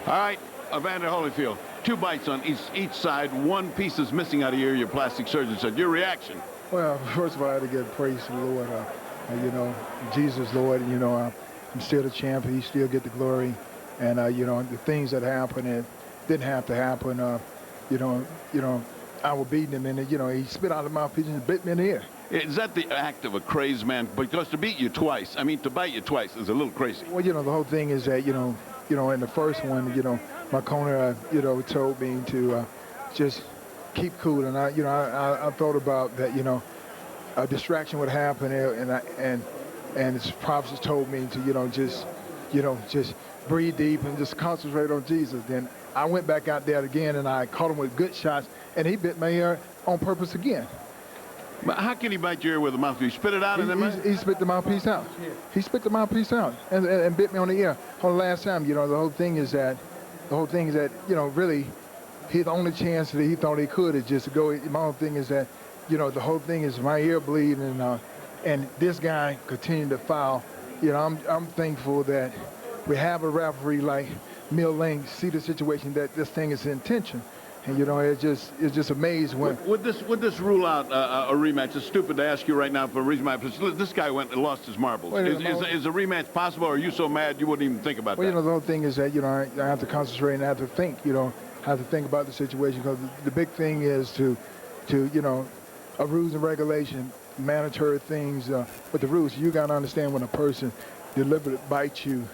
All right, Evander Holyfield. 2 bites on each side. 1 piece is missing out of your ear, your plastic surgeon said. Your reaction? Well, first of all, I had to give praise to the Lord. You know, Jesus, Lord, you know, I'm still the champ. He still get the glory. And, you know, the things that happened, it didn't have to happen. You know, I was beating him, and, you know, he spit out of my mouthpiece and bit me in the ear. Is that the act of a crazed man? Because to beat you twice, I mean, to bite you twice is a little crazy. Well, you know, the whole thing is that, you know, in the first one, you know, my corner, you know, told me to just keep cool. And I thought about that, you know, a distraction would happen, and his prophets told me to, just breathe deep and just concentrate on Jesus. Then I went back out there again, and I caught him with good shots, and he bit my ear on purpose again. But how can he bite your ear with a mouthpiece? Spit it out? He spit the mouthpiece out. He spit the mouthpiece out and bit me on the ear. On the last time, you know, the whole thing is that, you know, really, the only chance that he thought he could is just to go. My whole thing is that you know, the whole thing is my ear bleeding, and this guy continued to foul. You know, I'm thankful that we have a referee like Mill Lane see the situation that this thing is intention. And, you know, it's just amazing when... Would this rule out a rematch? It's stupid to ask you right now for a reason. This guy went and lost his marbles. Well, is a rematch possible, or are you so mad you wouldn't even think about that? Well, you know, the whole thing is that, you know, I have to concentrate and I have to think, you know, I have to think about the situation, because the big thing is to you know, a rules and regulation, mandatory things. But the rules, you got to understand when a person deliberately bites you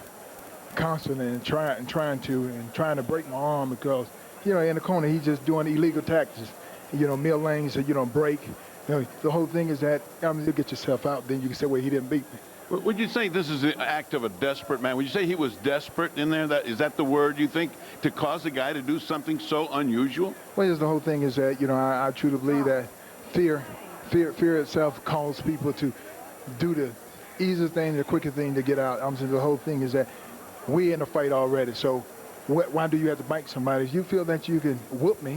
constantly and trying to break my arm, because, you know, in the corner, he's just doing illegal tactics. You know, Mill Lane said, you know, break. You know, the whole thing is that, I mean, you get yourself out, then you can say, well, he didn't beat me. Would you say this is an act of a desperate man? Would you say he was desperate in there? Is that the word you think, to cause a guy to do something so unusual? Well, just the whole thing is that, you know, I truly believe that fear itself calls people to do the easiest thing, the quickest thing to get out. I'm saying the whole thing is that we're in a fight already, so why do you have to bite somebody? If you feel that you can whoop me,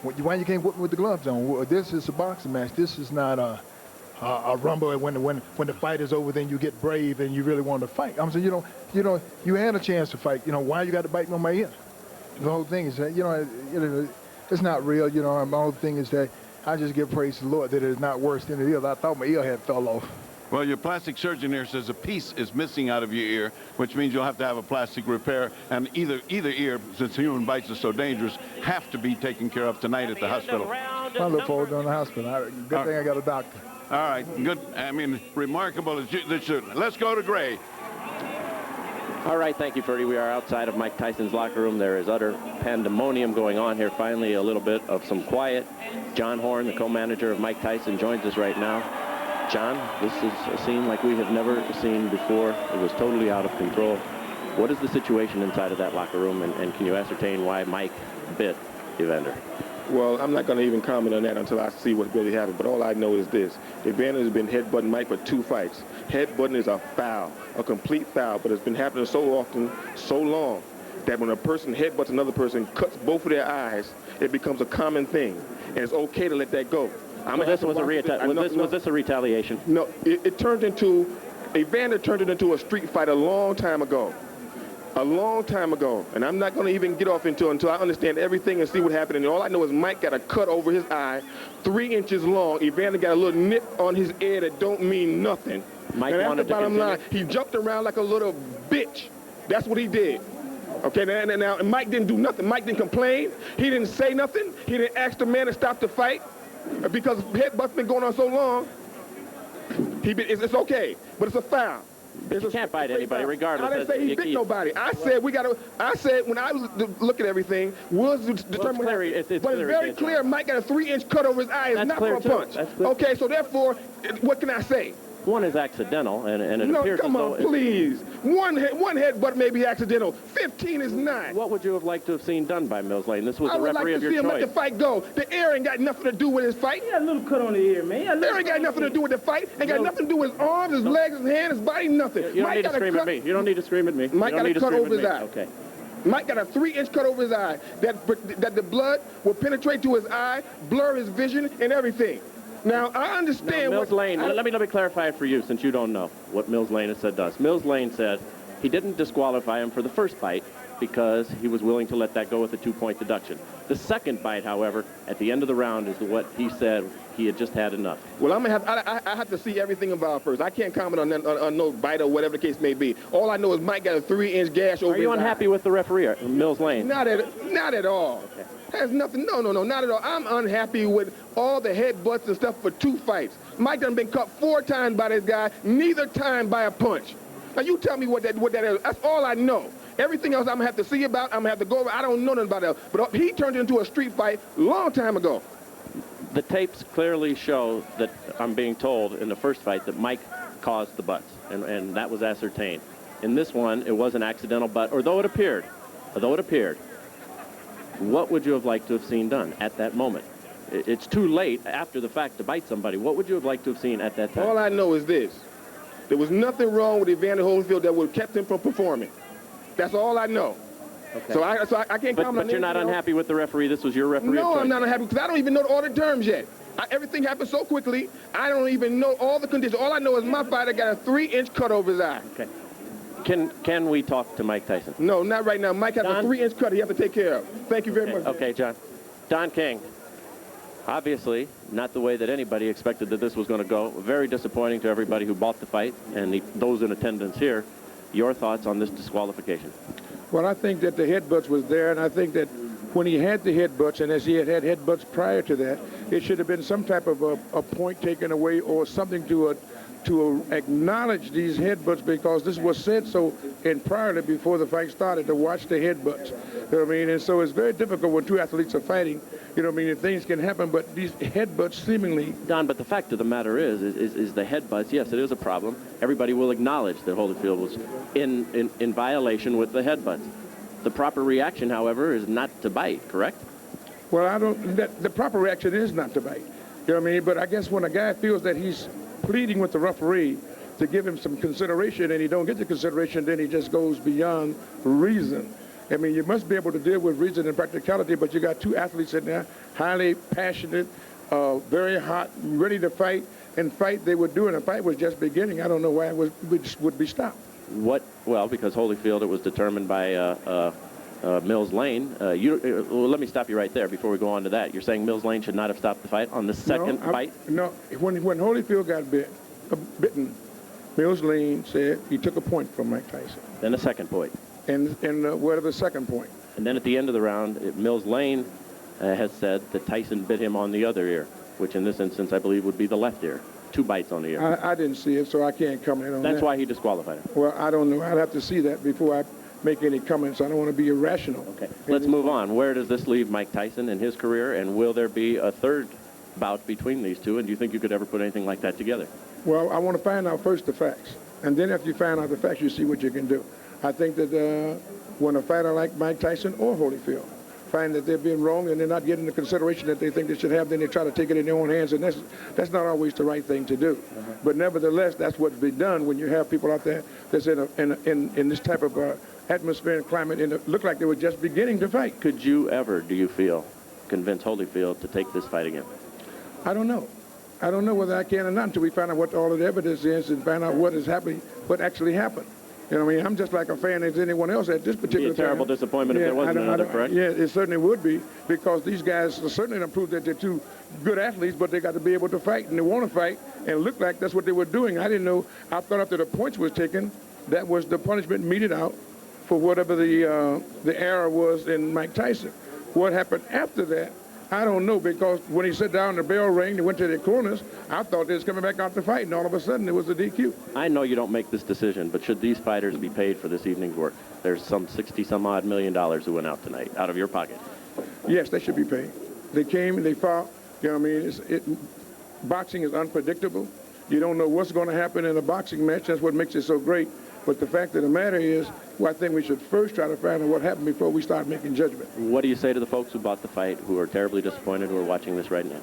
why you can't whoop me with the gloves on? This is a boxing match. This is not a rumble. When the fight is over, then you get brave and you really want to fight. I'm saying, you had a chance to fight. You know, why you got to bite me on my ear? The whole thing is that, you know, it's not real. You know, my whole thing is that I just give praise to the Lord that it's not worse than it is. I thought my ear had fell off. Well, your plastic surgeon here says a piece is missing out of your ear, which means you'll have to have a plastic repair, and either ear, since human bites are so dangerous, have to be taken care of tonight at the hospital. I look forward to going to the hospital. Good thing I got a doctor. All right, good. I mean, remarkable. Let's go to Gray. All right, thank you, Ferdy. We are outside of Mike Tyson's locker room. There is utter pandemonium going on here. Finally, a little bit of some quiet. John Horn, the co-manager of Mike Tyson, joins us right now. John, this is a scene like we have never seen before. It was totally out of control. What is the situation inside of that locker room, and can you ascertain why Mike bit Evander? Well, I'm not going to even comment on that until I see what really happened. But all I know is this. Evander has been headbutting Mike for 2 fights. Headbutting is a foul, a complete foul, but it's been happening so often, so long, that when a person headbutts another person, cuts both of their eyes, it becomes a common thing. And it's okay to let that go. Was this a retaliation? No, it turned into, Evander turned it into a street fight a long time ago. A long time ago. And I'm not going to even get off until I understand everything and see what happened. And all I know is Mike got a cut over his eye, 3 inches long. Evander got a little nip on his ear that don't mean nothing. Mike and wanted that's the bottom line. He jumped around like a little bitch. That's what he did. Okay, now Mike didn't do nothing. Mike didn't complain. He didn't say nothing. He didn't ask the man to stop the fight. Because headbutts been going on so long, it's okay, but it's a foul. You can't bite anybody, regardless. I didn't say he bit nobody. I said when I was looking at everything, was determined. But it's very clear Mike got a 3-inch cut over his eye. It's not for a punch. Okay, so therefore, what can I say? One is accidental, and it appears come on, please. One headbutt may be accidental. 15 is not. What would you have liked to have seen done by Mills Lane? This was the referee of your choice. I would like to see him let the fight go. The ear ain't got nothing to do with his fight. He got a little cut on the ear, man. The ear ain't got nothing to do with the fight. Ain't got nothing to do with his arms, his legs, his hands, his body, nothing. You don't need to scream at me. You don't need to scream at me. Mike got a cut over his eye. Okay. Mike got a 3-inch cut over his eye. That the blood will penetrate to his eye, blur his vision, and everything. Now, I understand Mills Lane, let me clarify it for you, since you don't know what Mills Lane has said does. Mills Lane said he didn't disqualify him for the first fight because he was willing to let that go with a 2-point deduction. The second bite, however, at the end of the round is what he said he had just had enough. Well, I have to see everything involved first. I can't comment on no bite or whatever the case may be. All I know is Mike got a 3-inch gash over his eye. Are you unhappy with the referee, Mills Lane? Not at all. Okay. Has nothing. No, not at all. I'm unhappy with all the headbutts and stuff for 2 fights. Mike done been cut 4 times by this guy, neither time by a punch. Now you tell me what that is. That's all I know. Everything else I'm gonna have to see about. I'm gonna have to go over. I don't know nothing about that. But he turned it into a street fight a long time ago. The tapes clearly show that I'm being told in the first fight that Mike caused the butts, and that was ascertained. In this one, it was an accidental butt, although it appeared. What would you have liked to have seen done at that moment? It's too late after the fact to bite somebody. What would you have liked to have seen at that time? All I know is this. There was nothing wrong with Evander Holyfield that would have kept him from performing. That's all I know. Okay. So I can't comment on But you're not anything else. unhappy with the referee. This was your referee. No, I'm not unhappy because I don't even know all the terms yet. Everything happened so quickly, I don't even know all the conditions. All I know is my fighter got a 3-inch cut over his eye. Okay. Can we talk to Mike Tyson? No, not right now. Mike has Don? a 3-inch cut he has to take care of. Thank you very much. Okay, John. Don King. Obviously, not the way that anybody expected that this was going to go. Very disappointing to everybody who bought the fight and those in attendance here. Your thoughts on this disqualification? Well, I think that the headbutts was there, and I think that when he had the headbutts, and as he had headbutts prior to that, it should have been some type of a point taken away or something to acknowledge these headbutts, because this was said so in prior to before the fight started, to watch the headbutts. You know what I mean? And so it's very difficult when two athletes are fighting. You know what I mean? And things can happen, but these headbutts seemingly... Don, but the fact of the matter is the headbutts, yes, it is a problem. Everybody will acknowledge that Holyfield was in violation with the headbutts. The proper reaction, however, is not to bite, correct? Well, the proper reaction is not to bite. You know what I mean? But I guess when a guy feels that he's pleading with the referee to give him some consideration and he don't get the consideration, then he just goes beyond reason. I mean, you must be able to deal with reason and practicality, but you got two athletes in there, highly passionate, very hot, ready to fight, and fight they were doing. The fight was just beginning. I don't know why it would be stopped. What? Well, because Holyfield, it was determined by Mills Lane. Well, let me stop you right there before we go on to that. You're saying Mills Lane should not have stopped the fight on the second bite? No, when Holyfield got bitten, Mills Lane said he took a point from Mike Tyson. Then a second point. And what are the second point? And then at the end of the round, Mills Lane has said that Tyson bit him on the other ear, which in this instance I believe would be the left ear. 2 bites on the ear. I didn't see it, so I can't comment on that. That's why he disqualified him. Well, I don't know. I'd have to see that before I make any comments. I don't want to be irrational. Okay, let's move on. Where does this leave Mike Tyson in his career, and will there be a third bout between these two, and do you think you could ever put anything like that together? Well, I want to find out first the facts, and then after you find out the facts, you see what you can do. I think that when a fighter like Mike Tyson or Holyfield find that they're being wrong and they're not getting the consideration that they think they should have, then they try to take it in their own hands, and that's not always the right thing to do. But nevertheless, that's what's been done when you have people out there that's in this type of atmosphere and climate, and it looked like they were just beginning to fight. Could you ever, do you feel, convince Holyfield to take this fight again? I don't know. I don't know whether I can or not until we find out what all of the evidence is and find out what is happening, what actually happened. You know what I mean? I'm just like a fan as anyone else at this particular time. It'd be a terrible disappointment if there wasn't another, correct? Yeah, it certainly would be, because these guys certainly don't prove that they're two good athletes, but they got to be able to fight, and they want to fight, and it looked like that's what they were doing. I didn't know. I thought after the points was taken, that was the punishment meted out for whatever the error was in Mike Tyson. What happened after that, I don't know, because when he sat down, the bell rang, they went to their corners, I thought they was coming back out to fight, and all of a sudden it was a DQ. I know you don't make this decision, but should these fighters be paid for this evening's work? There's some $60-some-odd million who went out tonight, out of your pocket. Yes, they should be paid. They came and they fought. You know what I mean? Boxing is unpredictable. You don't know what's going to happen in a boxing match. That's what makes it so great. But the fact of the matter is, well, I think we should first try to find out what happened before we start making judgment. What do you say to the folks who bought the fight, who are terribly disappointed, who are watching this right now?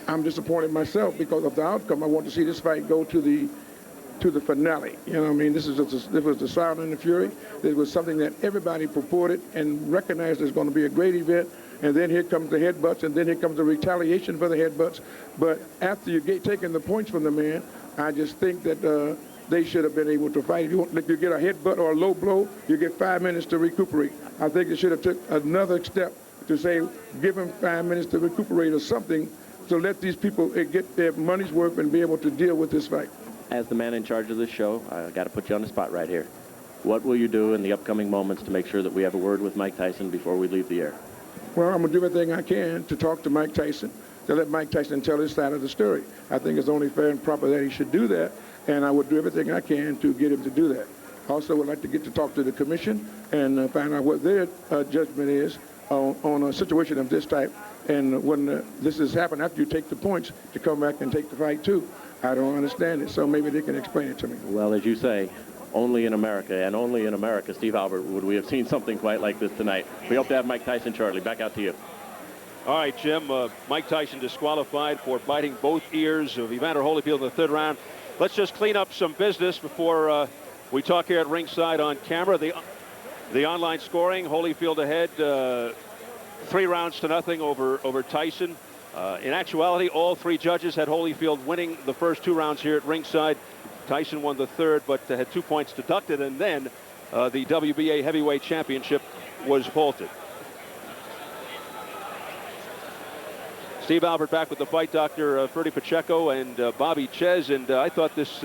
I'm disappointed myself because of the outcome. I want to see this fight go to the finale. You know what I mean? This was the Sound and the Fury. It was something that everybody purported and recognized as going to be a great event. And then here comes the headbutts, and then here comes the retaliation for the headbutts. But after you get taking the points from the man, I just think that they should have been able to fight. If you get a headbutt or a low blow, you get 5 minutes to recuperate. I think they should have took another step to say, give them 5 minutes to recuperate or something, to let these people get their money's worth and be able to deal with this fight. As the man in charge of this show, I got to put you on the spot right here. What will you do in the upcoming moments to make sure that we have a word with Mike Tyson before we leave the air? Well, I'm going to do everything I can to talk to Mike Tyson, to let Mike Tyson tell his side of the story. I think it's only fair and proper that he should do that, and I would do everything I can to get him to do that. Also, would like to get to talk to the commission and find out what their judgment is on a situation of this type. And when this has happened, after you take the points, to come back and take the fight too. I don't understand it, so maybe they can explain it to me. Well, as you say, only in America, and only in America, Steve Albert, would we have seen something quite like this tonight. We hope to have Mike Tyson shortly. Back out to you. All right, Jim. Mike Tyson disqualified for biting both ears of Evander Holyfield in the third round. Let's just clean up some business before we talk here at ringside on camera. The online scoring, Holyfield ahead 3 rounds to nothing over Tyson. In actuality, all 3 judges had Holyfield winning the first 2 rounds here at ringside. Tyson won the third, but had 2 points deducted, and then the WBA heavyweight championship was halted. Steve Albert back with the fight doctor, Ferdy Pacheco and Bobby Ches, and I thought this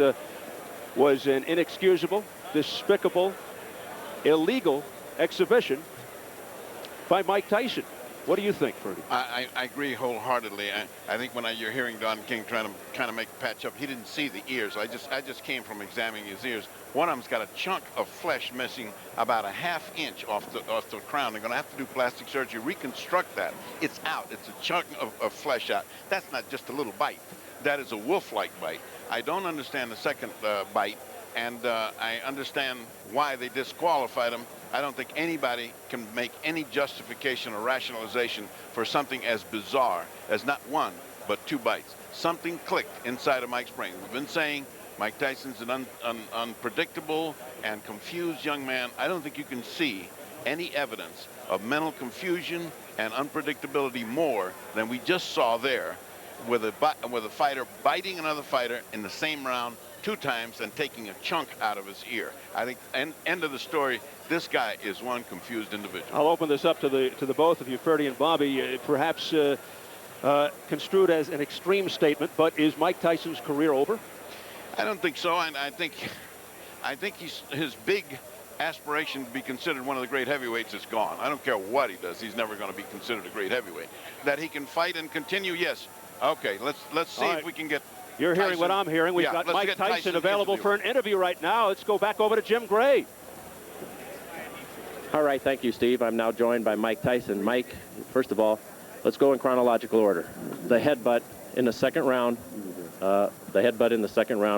was an inexcusable, despicable, illegal exhibition by Mike Tyson. What do you think, Ferdy? I agree wholeheartedly. I think when you're hearing Don King trying to kind of make a patch up, he didn't see the ears. I just came from examining his ears. One of them's got a chunk of flesh missing about a ½ inch off the crown. They're going to have to do plastic surgery, reconstruct that. It's out. It's a chunk of flesh out. That's not just a little bite. That is a wolf-like bite. I don't understand the second bite, and I understand why they disqualified him. I don't think anybody can make any justification or rationalization for something as bizarre as not 1, but 2 bites. Something clicked inside of Mike's brain. We've been saying Mike Tyson's an unpredictable and confused young man. I don't think you can see any evidence of mental confusion and unpredictability more than we just saw there with a fighter biting another fighter in the same round 2 times and taking a chunk out of his ear. I think, end of the story, this guy is one confused individual. I'll open this up to the both of you, Ferdy and Bobby. Perhaps construed as an extreme statement, but is Mike Tyson's career over? I don't think so. And I think his big aspiration to be considered one of the great heavyweights is gone. I don't care what he does. He's never going to be considered a great heavyweight. That he can fight and continue, yes. Okay, let's see if we can get. You're Tyson. hearing what I'm hearing. We've got Mike Tyson available for an interview right now. Let's go back over to Jim Gray. All right, thank you, Steve. I'm now joined by Mike Tyson. Mike, first of all, let's go in chronological order. The headbutt in the second round,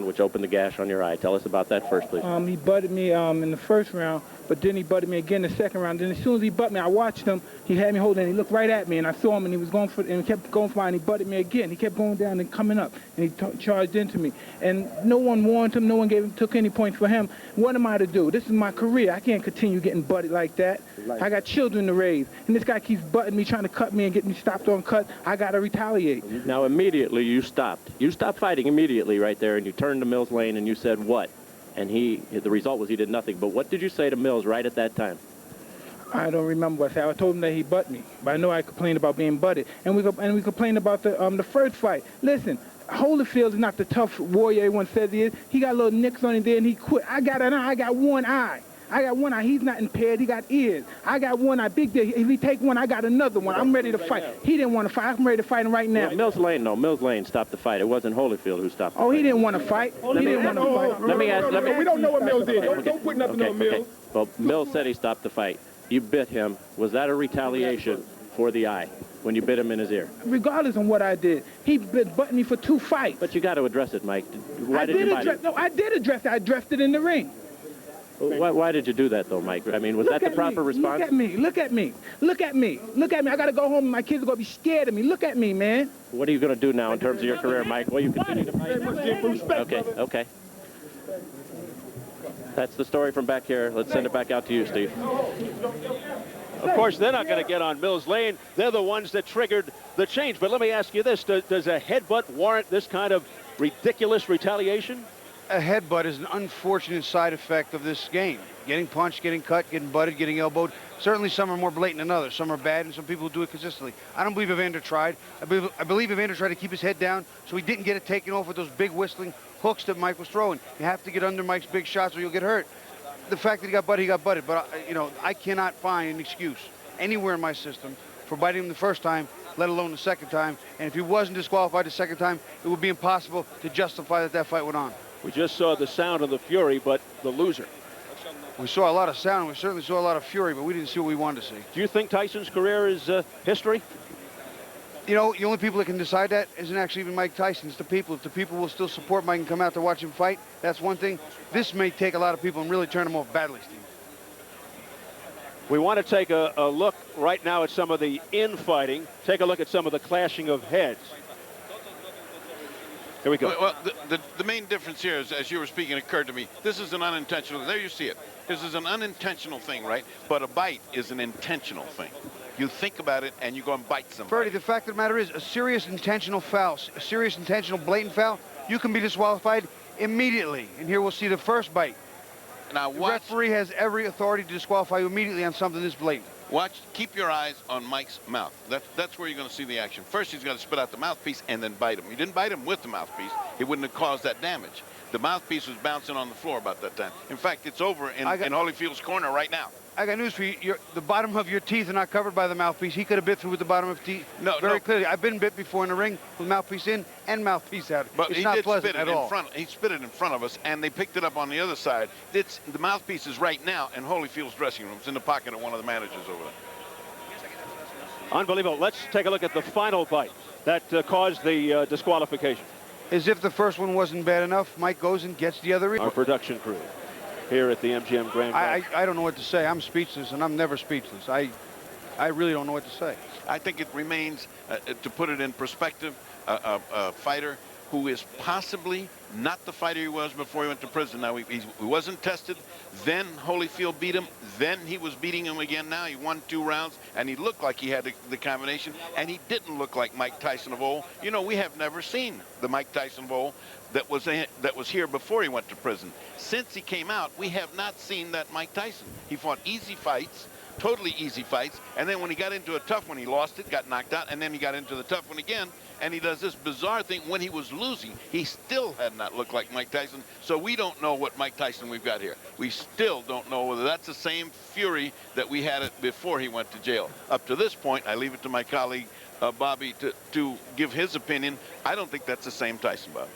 which opened the gash on your eye. Tell us about that first, please. He butted me in the first round, but then he butted me again in the second round. Then as soon as he butted me, I watched him. He had me holding, and he looked right at me, and I saw him, and he was going for it, and he kept going for it, and he butted me again. He kept going down and coming up, and he charged into me. And no one warned him. No one took any points for him. What am I to do? This is my career. I can't continue getting butted like that. I got children to raise, and this guy keeps butting me, trying to cut me and get me stopped on cut. I got to retaliate. Now, immediately you stopped. You stopped fighting immediately right there, and you turned to Mills Lane, and you said what? And the result was he did nothing. But what did you say to Mills right at that time? I don't remember what I said. I told him that he butted me, but I know I complained about being butted. And we complained about the first fight. Listen, Holyfield is not the tough warrior everyone says he is. He got little nicks on him there, and he quit. I got an eye. I got one eye. He's not impaired. He got ears. I got one eye. Big deal. If he take one, I got another one. I'm ready to fight. He didn't want to fight. I'm ready to fight him right now. Well, Mills Lane stopped the fight. It wasn't Holyfield who stopped the fight. Oh, he didn't want to fight. He didn't want to fight. Let me ask. We don't know what Mills did. Don't put nothing on Mills. Okay. Well, Mills said he stopped the fight. You bit him. Was that a retaliation for the eye when you bit him in his ear? Regardless of what I did, he butted me for 2 fights. But you got to address it, Mike. I did address it. I addressed it in the ring. Why did you do that, though, Mike? I mean, was that the proper response? Look at me. Look at me. Look at me. Look at me. I got to go home and my kids are going to be scared of me. Look at me, man. What are you going to do now in terms of your career, Mike? Will you continue to fight? Okay. That's the story from back here. Let's send it back out to you, Steve. Of course, they're not going to get on Mills Lane. They're the ones that triggered the change. But let me ask you this. Does a headbutt warrant this kind of ridiculous retaliation? A headbutt is an unfortunate side effect of this game. Getting punched, getting cut, getting butted, getting elbowed. Certainly some are more blatant than others. Some are bad, and some people do it consistently. I don't believe Evander tried. I believe Evander tried to keep his head down so he didn't get it taken off with those big whistling hooks that Mike was throwing. You have to get under Mike's big shots or you'll get hurt. The fact that he got butted. But, I cannot find an excuse anywhere in my system for biting him the first time, let alone the second time. And if he wasn't disqualified the second time, it would be impossible to justify that fight went on. We just saw the sound of the fury, but the loser. We saw a lot of sound. We certainly saw a lot of fury, but we didn't see what we wanted to see. Do you think Tyson's career is history? You know, the only people that can decide that isn't actually even Mike Tyson. It's the people. If the people will still support Mike and come out to watch him fight, that's one thing. This may take a lot of people and really turn them off badly, Steve. We want to take a look right now at some of the infighting. Take a look at some of the clashing of heads. Here we go. Well, the main difference here is, as you were speaking, occurred to me. This is an unintentional. There you see it. This is an unintentional thing, right? But a bite is an intentional thing. You think about it and you go and bite somebody. Freddie, the fact of the matter is, a serious intentional foul, a serious intentional blatant foul, you can be disqualified immediately. And here we'll see the first bite. Now the referee has every authority to disqualify you immediately on something this blatant. Watch, keep your eyes on Mike's mouth. That's where you're going to see the action. First, he's got to spit out the mouthpiece and then bite him. He didn't bite him with the mouthpiece. He wouldn't have caused that damage. The mouthpiece was bouncing on the floor about that time. In fact, it's over in Holyfield's corner right now. I got news for you. The bottom of your teeth are not covered by the mouthpiece. He could have bit through with the bottom of his teeth very clearly. I've been bit before in the ring with mouthpiece in and mouthpiece out. But it's he not did pleasant spit it at all. in front. He spit it in front of us, and they picked it up on the other side. The mouthpiece is right now in Holyfield's dressing room. It's in the pocket of one of the managers over there. Unbelievable. Let's take a look at the final bite that caused the disqualification. As if the first one wasn't bad enough, Mike goes and gets the other. Our production crew here at the MGM Grand. I don't know what to say. I'm speechless, and I'm never speechless. I really don't know what to say. I think it remains, to put it in perspective, a fighter who is possibly not the fighter he was before he went to prison. Now, he wasn't tested. Then Holyfield beat him. Then he was beating him again. Now he won 2 rounds, and he looked like he had the combination, and he didn't look like Mike Tyson of old. You know, we have never seen the Mike Tyson of old that was here before he went to prison. Since he came out, we have not seen that Mike Tyson. He fought easy fights, totally easy fights, and then when he got into a tough one, he lost it, got knocked out, and then he got into the tough one again, and he does this bizarre thing. When he was losing, he still had not looked like Mike Tyson, so we don't know what Mike Tyson we've got here. We still don't know whether that's the same fury that we had it before he went to jail. Up to this point, I leave it to my colleague, Bobby, to give his opinion. I don't think that's the same Tyson, Bobby.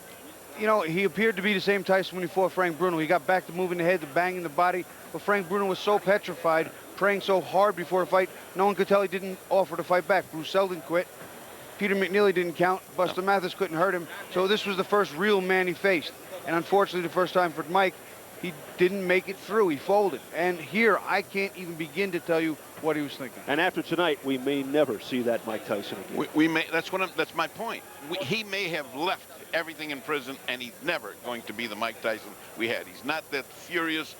You know, he appeared to be the same Tyson when he fought Frank Bruno. He got back to moving the head, to banging the body, but Frank Bruno was so petrified, praying so hard before a fight, no one could tell he didn't offer to fight back. Bruce Seldon quit. Peter McNeely didn't count. Buster Mathis couldn't hurt him. So this was the first real man he faced. And unfortunately, the first time for Mike, he didn't make it through. He folded. And here, I can't even begin to tell you what he was thinking. And after tonight, we may never see that Mike Tyson again. We may. That's my point. He may have left everything in prison, and he's never going to be the Mike Tyson we had. He's not that furious,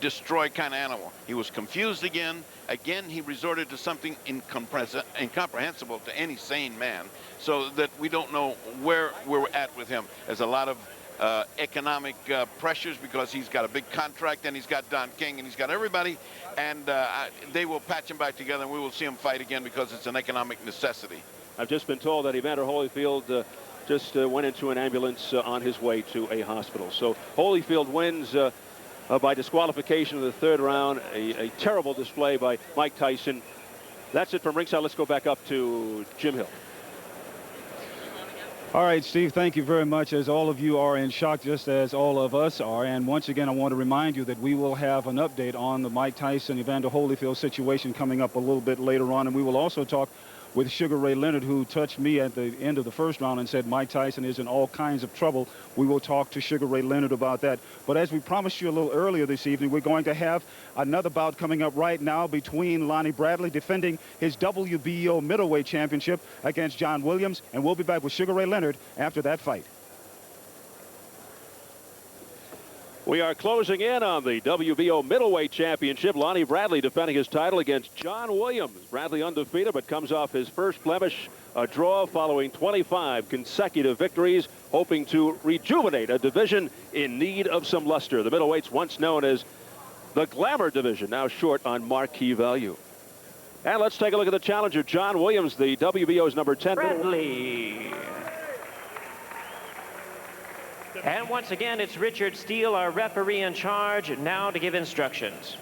destroy kind of animal. He was confused again. Again, he resorted to something incomprehensible to any sane man, so that we don't know where we're at with him. There's a lot of economic pressures because he's got a big contract, and he's got Don King, and he's got everybody, and they will patch him back together, and we will see him fight again because it's an economic necessity. I've just been told that Evander Holyfield just went into an ambulance on his way to a hospital. So Holyfield wins by disqualification in the 3rd round. A terrible display by Mike Tyson. That's it from ringside. Let's go back up to Jim Hill. All right, Steve, thank you very much. As all of you are in shock, just as all of us are. And once again, I want to remind you that we will have an update on the Mike Tyson, Evander Holyfield situation coming up a little bit later on. And we will also talk with Sugar Ray Leonard, who touched me at the end of the 1st round and said Mike Tyson is in all kinds of trouble. We will talk to Sugar Ray Leonard about that. But as we promised you a little earlier this evening, we're going to have another bout coming up right now between Lonnie Bradley defending his WBO middleweight championship against John Williams. And we'll be back with Sugar Ray Leonard after that fight. We are closing in on the WBO middleweight championship. Lonnie Bradley defending his title against John Williams. Bradley undefeated, but comes off his first blemish, a draw following 25 consecutive victories, hoping to rejuvenate a division in need of some luster. The middleweights, once known as the glamour division, now short on marquee value. And let's take a look at the challenger, John Williams, the WBO's number 10. Bradley. And once again, it's Richard Steele, our referee in charge, now to give instructions.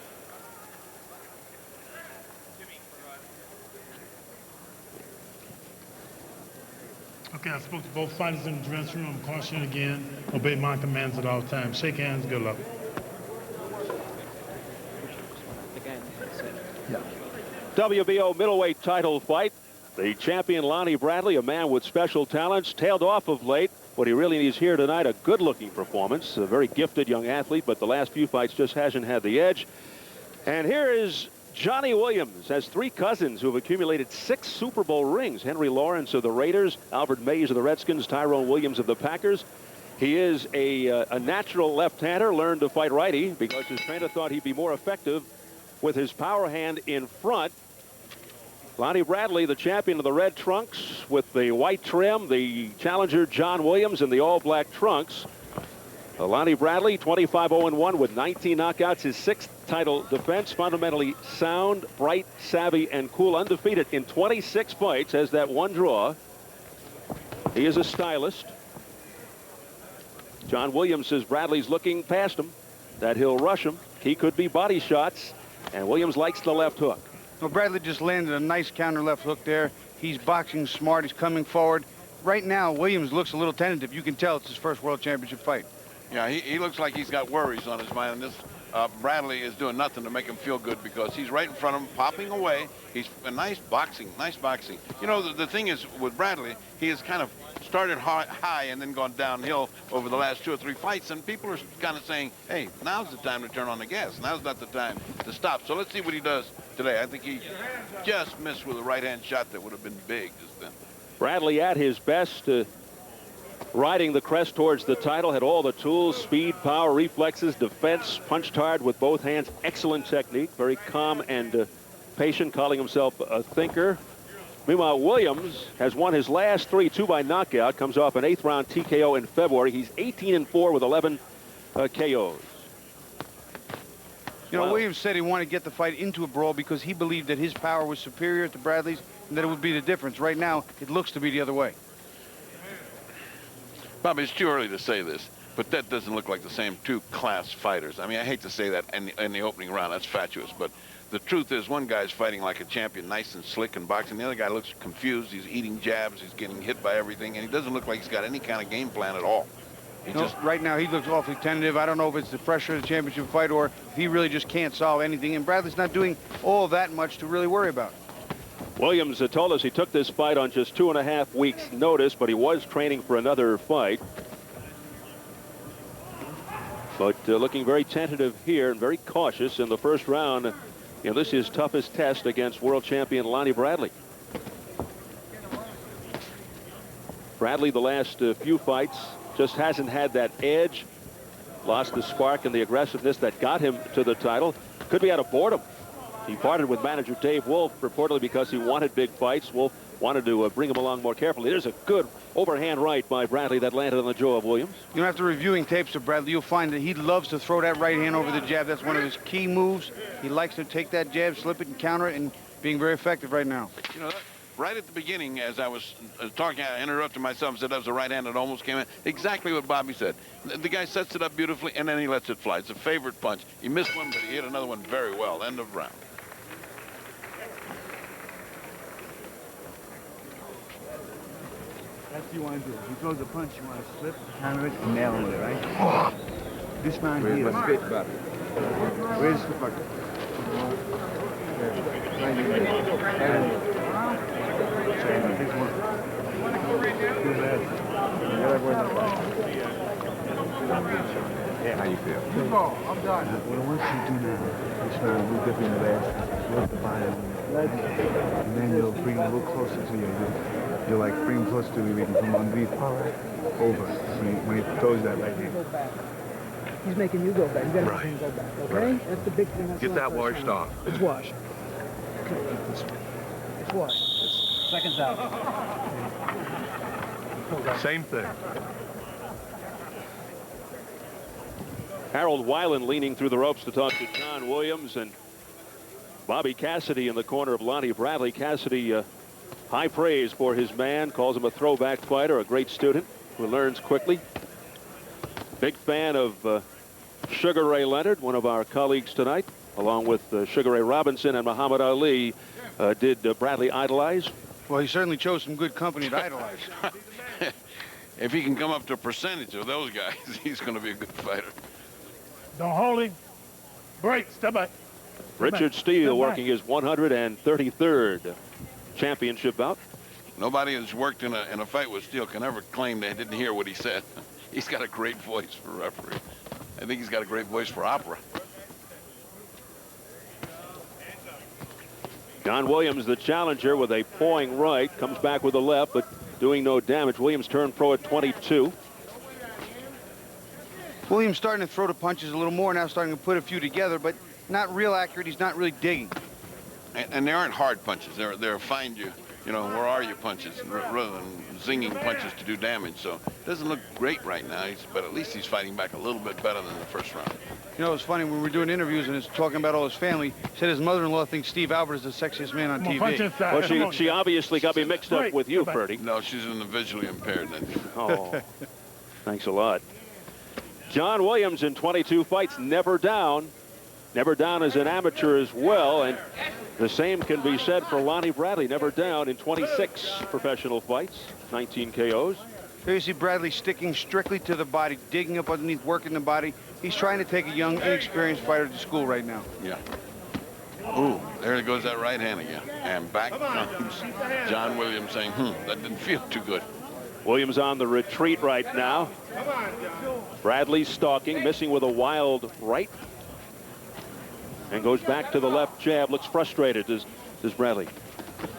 Okay, I spoke to both fighters in the dressing room. Caution again. Obey my commands at all times. Shake hands. Good luck. WBO middleweight title fight. The champion Lonnie Bradley, a man with special talents, tailed off of late. What he really needs here tonight, a good-looking performance. A very gifted young athlete, but the last few fights just hasn't had the edge. And here is Johnny Williams. Has 3 cousins who have accumulated 6 Super Bowl rings. Henry Lawrence of the Raiders, Albert Mays of the Redskins, Tyrone Williams of the Packers. He is a natural left-hander, learned to fight righty because his trainer thought he'd be more effective with his power hand in front. Lonnie Bradley, the champion of the red trunks with the white trim, the challenger John Williams in the all-black trunks. Lonnie Bradley, 25-0-1 with 19 knockouts, his 6th title defense. Fundamentally sound, bright, savvy, and cool. Undefeated in 26 fights, has that one draw. He is a stylist. John Williams says Bradley's looking past him, that he'll rush him. He could be body shots, and Williams likes the left hook. Well, Bradley just landed a nice counter left hook there. He's boxing smart. He's coming forward. Right now, Williams looks a little tentative. You can tell it's his first world championship fight. Yeah, he looks like he's got worries on his mind. And this Bradley is doing nothing to make him feel good because he's right in front of him, popping away. He's a nice boxing. You know, the thing is with Bradley, he has kind of started high and then gone downhill over the last 2 or 3 fights, and people are kind of saying, hey, now's the time to turn on the gas. Now's not the time to stop. So let's see what he does today. I think he just missed with a right-hand shot that would have been big just then. Bradley at his best, riding the crest towards the title, had all the tools, speed, power, reflexes, defense, punched hard with both hands. Excellent technique, very calm and patient, calling himself a thinker. Meanwhile, Williams has won his last 3, 2 by knockout, comes off an 8th round TKO in February. He's 18-4 with 11 KOs. You know, Williams said he wanted to get the fight into a brawl because he believed that his power was superior to Bradley's and that it would be the difference. Right now, it looks to be the other way. Bob, it's too early to say this, but that doesn't look like the same 2 class fighters. I mean, I hate to say that in the opening round. That's fatuous, but the truth is one guy's fighting like a champion, nice and slick in boxing. The other guy looks confused. He's eating jabs. He's getting hit by everything, and he doesn't look like he's got any kind of game plan at all. Right now, he looks awfully tentative. I don't know if it's the pressure of the championship fight or if he really just can't solve anything, and Bradley's not doing all that much to really worry about. Williams told us he took this fight on just 2.5 weeks' notice, but he was training for another fight. But looking very tentative here and very cautious in the first round. You know, this is his toughest test against world champion Lonnie Bradley. Bradley, the last few fights, just hasn't had that edge. Lost the spark and the aggressiveness that got him to the title. Could be out of boredom. He parted with manager Dave Wolf reportedly because he wanted big fights. Wolf wanted to bring him along more carefully. There's a good overhand right by Bradley that landed on the jaw of Williams. You know, after reviewing tapes of Bradley, you'll find that he loves to throw that right hand over the jab. That's one of his key moves. He likes to take that jab, slip it, and counter it, and being very effective right now. You know, right at the beginning, as I was talking, I interrupted myself and said that was a right hand that almost came in. Exactly what Bobby said. The guy sets it up beautifully, and then he lets it fly. It's a favorite punch. He missed one, but he hit another one very well. End of round. That's what you want to do. He throws a punch, you want to slip, counter it, and nail him with it, right? This man here. Where's the spit bucket? Right here. This one. Do that. Yeah, how you feel? I'm done. Well, once you do that, this man will dip in the last, work the body, and then you'll bring him a little closer to you. You'll like bring him close to me from underneath over when he throws that right here. He's making you go back. You got to make him go back, okay? Right. That's the big thing. That's Get that washed off. It's washed. Okay. It's washed. Seconds out. Same thing. Harold Weiland leaning through the ropes to talk to John Williams, and Bobby Cassidy in the corner of Lonnie Bradley. Cassidy, high praise for his man, calls him a throwback fighter, a great student who learns quickly. Big fan of Sugar Ray Leonard, one of our colleagues tonight, along with Sugar Ray Robinson and Muhammad Ali. Did Bradley idolize? Well, he certainly chose some good company to idolize. If he can come up to a percentage of those guys, he's going to be a good fighter. Don't hold him. Break. Step back. Richard Steele working his 133rd championship bout. Nobody who's worked in a fight with Steele can ever claim they didn't hear what he said. He's got a great voice for a referee. I think he's got a great voice for opera. John Williams, the challenger, with a pawing right, comes back with a left, but doing no damage. Williams turned pro at 22. Williams starting to throw the punches a little more now, starting to put a few together, but not real accurate. He's not really digging. And they aren't hard punches. They're find you, where are you punches, rather than zinging punches to do damage. So it doesn't look great right now, but at least he's fighting back a little bit better than the first round. You know, it's funny, when we're doing interviews and he's talking about all his family, he said his mother-in-law thinks Steve Albert is the sexiest man on TV. Well, she obviously got me mixed up with you, Ferdy. No, she's in the visually impaired then. Oh, thanks a lot. John Williams in 22 fights, never down. Never down as an amateur as well, and the same can be said for Lonnie Bradley, never down in 26 professional fights, 19 KOs. Here you see Bradley sticking strictly to the body, digging up underneath, working the body. He's trying to take a young, inexperienced fighter to school right now. Yeah. Ooh, there goes that right hand again. And back comes John Williams saying, that didn't feel too good. Williams on the retreat right now. Bradley stalking, missing with a wild right. And goes back to the left jab, looks frustrated, does Bradley.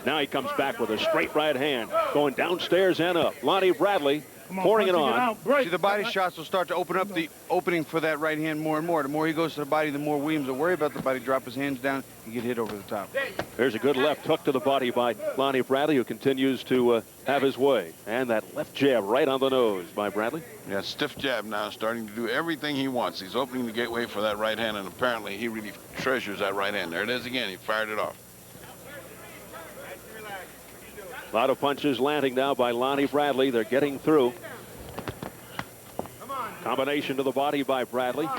Now he comes back with a straight right hand, going downstairs and up. Lonnie Bradley pouring it on. See, the body shots will start to open up the opening for that right hand more and more. The more he goes to the body, the more Williams will worry about the body, drop his hands down, and get hit over the top. There's a good left hook to the body by Lonnie Bradley, who continues to have his way. And that left jab right on the nose by Bradley. Yeah, stiff jab now, starting to do everything he wants. He's opening the gateway for that right hand, and apparently he really treasures that right hand. There it is again. He fired it off. A lot of punches landing now by Lonnie Bradley. They're getting through. Combination to the body by Bradley.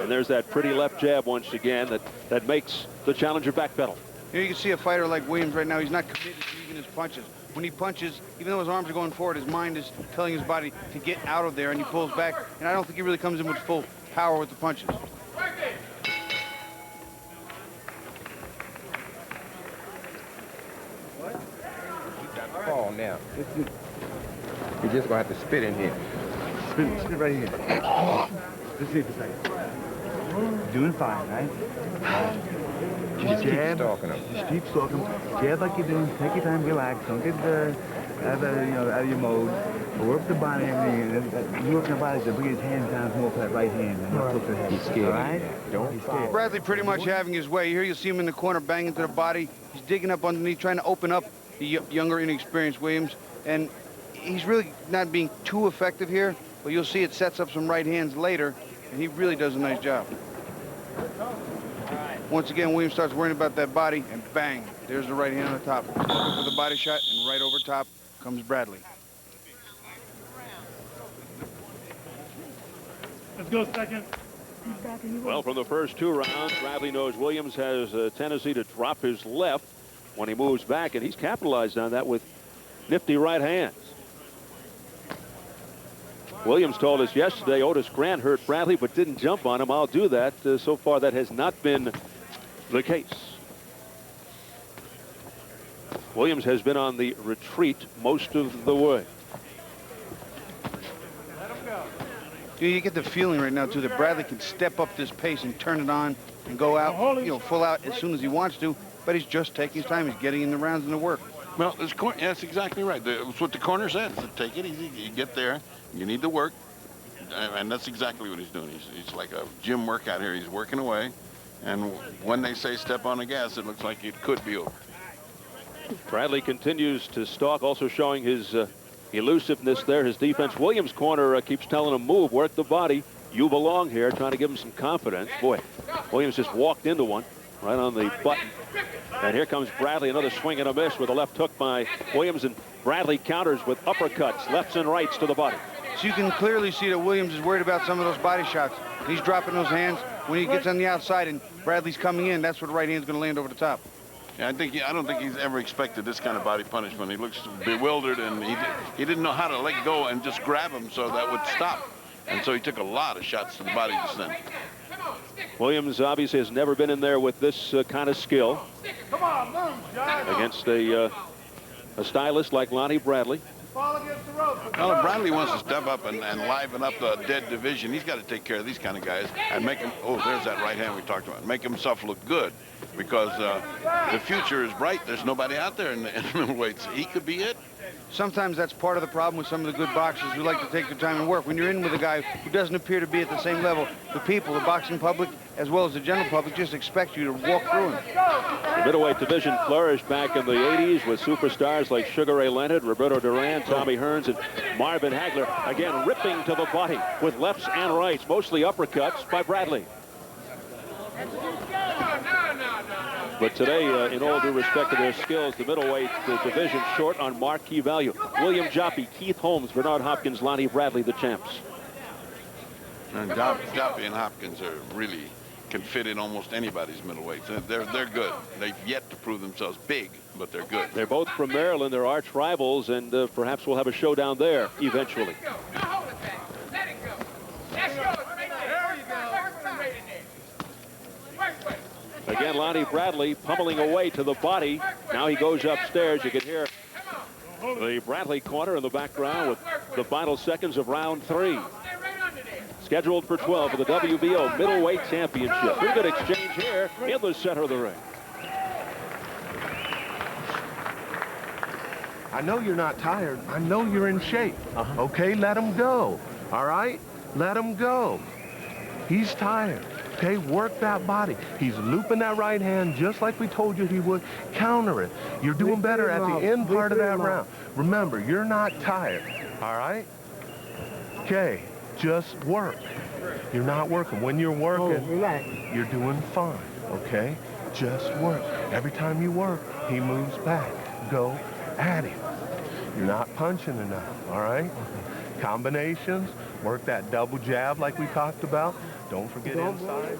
And there's that pretty left jab once again that makes the challenger backpedal. Here you can see a fighter like Williams right now. He's not committed to even his punches. When he punches, even though his arms are going forward, his mind is telling his body to get out of there, and he pulls back. And I don't think he really comes in with full power with the punches. Fall now. You're just gonna have to spit in here. Spit right here. Let's see if it's like. Doing fine, right? Just keep stalking him. Just keep stalking him. Jab like you're doing. Take your time, relax. Don't get out of your mode. Work the body and everything. You work the body, so bring his hands down more for that right hand. And He's scared. All right? Don't be scared. Bradley pretty much having his way. Here you see him in the corner banging to the body. He's digging up underneath, trying to open up the younger, inexperienced Williams. And he's really not being too effective here, but you'll see it sets up some right hands later, and he really does a nice job. Once again, Williams starts worrying about that body, and bang, there's the right hand on the top. Looking for the body shot, and right over top comes Bradley. Let's go second. Well, from the first two rounds, Bradley knows Williams has a tendency to drop his left when he moves back, and he's capitalized on that with nifty right hands. Williams told us yesterday Otis Grant hurt Bradley but didn't jump on him. I'll do that. So far, that has not been the case. Williams has been on the retreat most of the way. You get the feeling right now, too, that Bradley can step up this pace and turn it on and go out, full out as soon as he wants to, but he's just taking his time. He's getting in the rounds and the work. Well, that's exactly right. That's what the corner said. So take it easy. You get there. You need to work. And that's exactly what he's doing. He's like a gym workout here. He's working away. And when they say step on the gas, it looks like it could be over. Bradley continues to stalk, also showing his elusiveness there, his defense. Williams' corner keeps telling him, move, work the body. You belong here, trying to give him some confidence. Boy, Williams just walked into one right on the button. And here comes Bradley, another swing and a miss with a left hook by Williams, and Bradley counters with uppercuts, lefts and rights to the body. So you can clearly see that Williams is worried about some of those body shots. He's dropping those hands. When he gets on the outside and Bradley's coming in, that's where the right hand's going to land over the top. Yeah, I don't think he's ever expected this kind of body punishment. He looks bewildered, and he didn't know how to let go and just grab him so that would stop. And so he took a lot of shots to the body just then. Williams obviously has never been in there with this kind of skill against a stylist like Lonnie Bradley. Well, if Bradley wants to step up and liven up the dead division, he's got to take care of these kind of guys and make him, oh, there's that right hand we talked about, make himself look good, because the future is bright. There's nobody out there in the middleweights. He could be it. Sometimes that's part of the problem with some of the good boxers who like to take their time and work. When you're in with a guy who doesn't appear to be at the same level, the people, the boxing public, as well as the general public, just expect you to walk through him. The middleweight division flourished back in the 80s with superstars like Sugar Ray Leonard, Roberto Duran, Tommy Hearns, and Marvin Hagler. Again, ripping to the body with lefts and rights, mostly uppercuts by Bradley. But today, in all due respect to their skills, the middleweight division short on marquee value. William Joppy, Keith Holmes, Bernard Hopkins, Lonnie Bradley, the champs. And Joppy and Hopkins are really can fit in almost anybody's middleweights. They're good. They've yet to prove themselves big, but they're good. They're both from Maryland. They're arch rivals, and perhaps we'll have a showdown there eventually. Again, Lonnie Bradley pummeling away to the body. Now he goes upstairs. You can hear the Bradley corner in the background with the final seconds of round 3. Scheduled for 12 for the WBO Middleweight Championship. Pretty good exchange here in the center of the ring. I know you're not tired. I know you're in shape. Okay, let him go. All right? Let him go. He's tired. Okay, work that body. He's looping that right hand just like we told you he would. Counter it. You're doing better at the end part of that round. Remember, you're not tired. All right? Okay, just work. You're not working. When you're working, you're doing fine. Okay? Just work. Every time you work, he moves back. Go at him. You're not punching enough. All right? Combinations. Work that double jab like we talked about. Don't forget inside.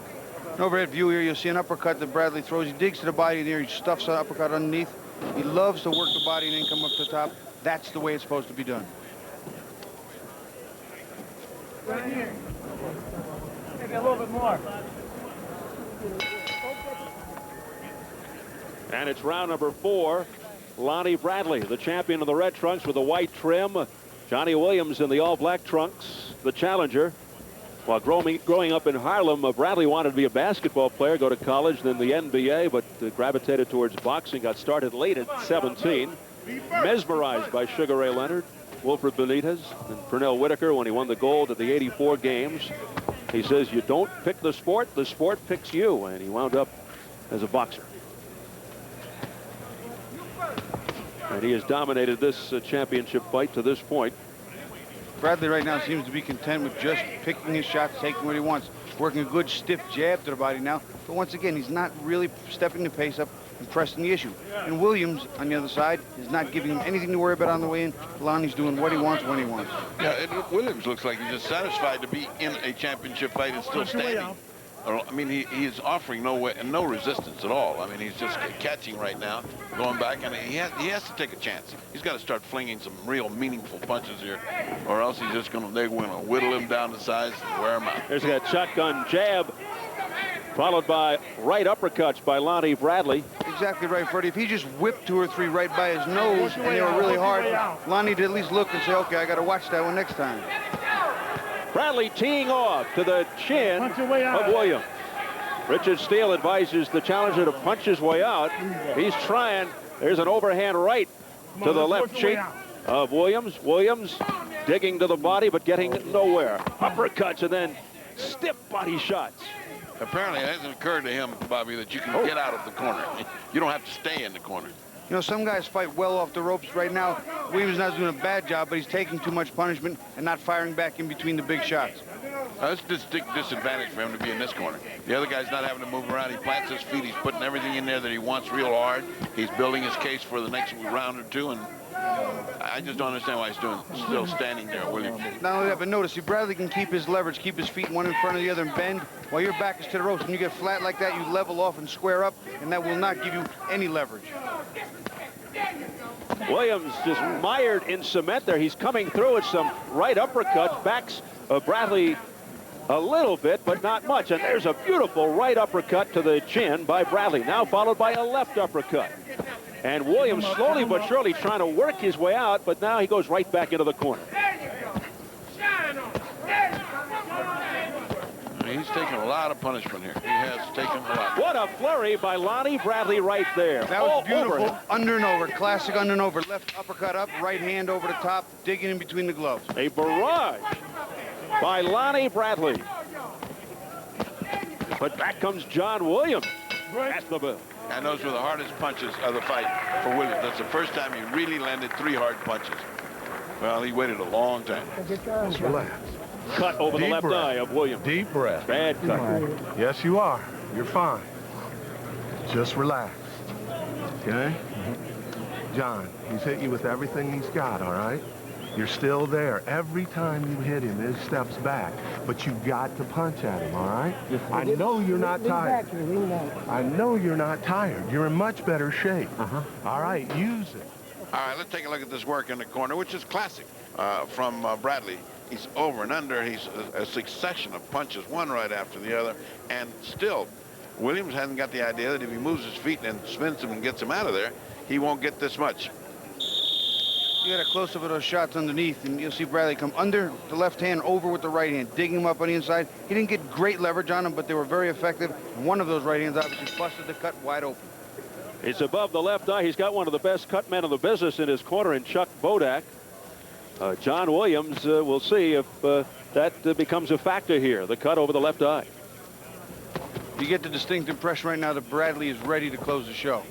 An overhead view here, you'll see an uppercut that Bradley throws. He digs to the body there. He stuffs an uppercut underneath. He loves to work the body and then come up to the top. That's the way it's supposed to be done. Right here. Maybe a little bit more. And it's round number 4. Lonnie Bradley, the champion of the red trunks with the white trim. Johnny Williams in the all-black trunks, the challenger. While growing up in Harlem, Bradley wanted to be a basketball player, go to college, then the NBA, but gravitated towards boxing, got started late at 17. Mesmerized by Sugar Ray Leonard, Wilfred Benitez, and Pernell Whitaker when he won the gold at the 84 games. He says, you don't pick the sport picks you, and he wound up as a boxer. And he has dominated this championship fight to this point. Bradley right now seems to be content with just picking his shots, taking what he wants, working a good stiff jab to the body now. But once again, he's not really stepping the pace up and pressing the issue. And Williams, on the other side, is not giving him anything to worry about on the way in. Lonnie's doing what he wants when he wants. Yeah, Williams looks like he's just satisfied to be in a championship fight and still standing. I mean, he is offering no resistance at all. I mean, he's just catching right now, going back, and he has to take a chance. He's got to start flinging some real meaningful punches here, or else they're going to whittle him down to size and wear him out. There's that shotgun jab, followed by right uppercuts by Lonnie Bradley. Exactly right, Freddie. If he just whipped 2 or 3 right by his nose and they were really hard, Lonnie did at least look and say, okay, I got to watch that one next time. Bradley teeing off to the chin of Williams. Richard Steele advises the challenger to punch his way out. He's trying. There's an overhand right to the left cheek of Williams. Williams digging to the body, but getting nowhere. Uppercuts and then stiff body shots. Apparently, it hasn't occurred to him, Bobby, that you can get out of the corner. You don't have to stay in the corner. You know, some guys fight well off the ropes right now. Williams is not doing a bad job, but he's taking too much punishment and not firing back in between the big shots. That's a disadvantage for him to be in this corner. The other guy's not having to move around. He plants his feet. He's putting everything in there that he wants real hard. He's building his case for the next round or two, and I just don't understand why he's still standing there, Williams. Not only that, but notice, see, Bradley can keep his leverage, keep his feet one in front of the other and bend. While your back is to the ropes, when you get flat like that, you level off and square up, and that will not give you any leverage. Williams just mired in cement there. He's coming through with some right uppercuts, backs Bradley a little bit, but not much. And there's a beautiful right uppercut to the chin by Bradley, now followed by a left uppercut. And Williams slowly but surely trying to work his way out, but now he goes right back into the corner. He's taking a lot of punishment here. He has taken a lot. What a flurry by Lonnie Bradley right there. That was beautiful. Over. Under and over. Classic under and over. Left uppercut up, right hand over the top, digging in between the gloves. A barrage by Lonnie Bradley. But back comes John Williams at the bell. And those were the hardest punches of the fight for Williams. That's the first time he really landed 3 hard punches. Well, he waited a long time. Just relax. Cut over the left breath. eye of Williams. Deep breath. Bad cut. Yes, you are. You're fine. Just relax. Okay? John, he's hit you with everything he's got, all right? You're still there. Every time you hit him, he steps back. But you got to punch at him, all right? I know you're not tired. I know you're not tired. You're in much better shape. All right, use it. All right, let's take a look at this work in the corner, which is classic from Bradley. He's over and under. He's a succession of punches, one right after the other. And still, Williams hasn't got the idea that if he moves his feet and spins him and gets him out of there, he won't get this much. You got a close-up of those shots underneath, and you'll see Bradley come under the left hand, over with the right hand, digging him up on the inside. He didn't get great leverage on him, but they were very effective. And one of those right hands obviously busted the cut wide open. It's above the left eye. He's got one of the best cut men in the business in his corner in Chuck Bodak. John Williams, we'll see if that becomes a factor here, the cut over the left eye. You get the distinct impression right now that Bradley is ready to close the show.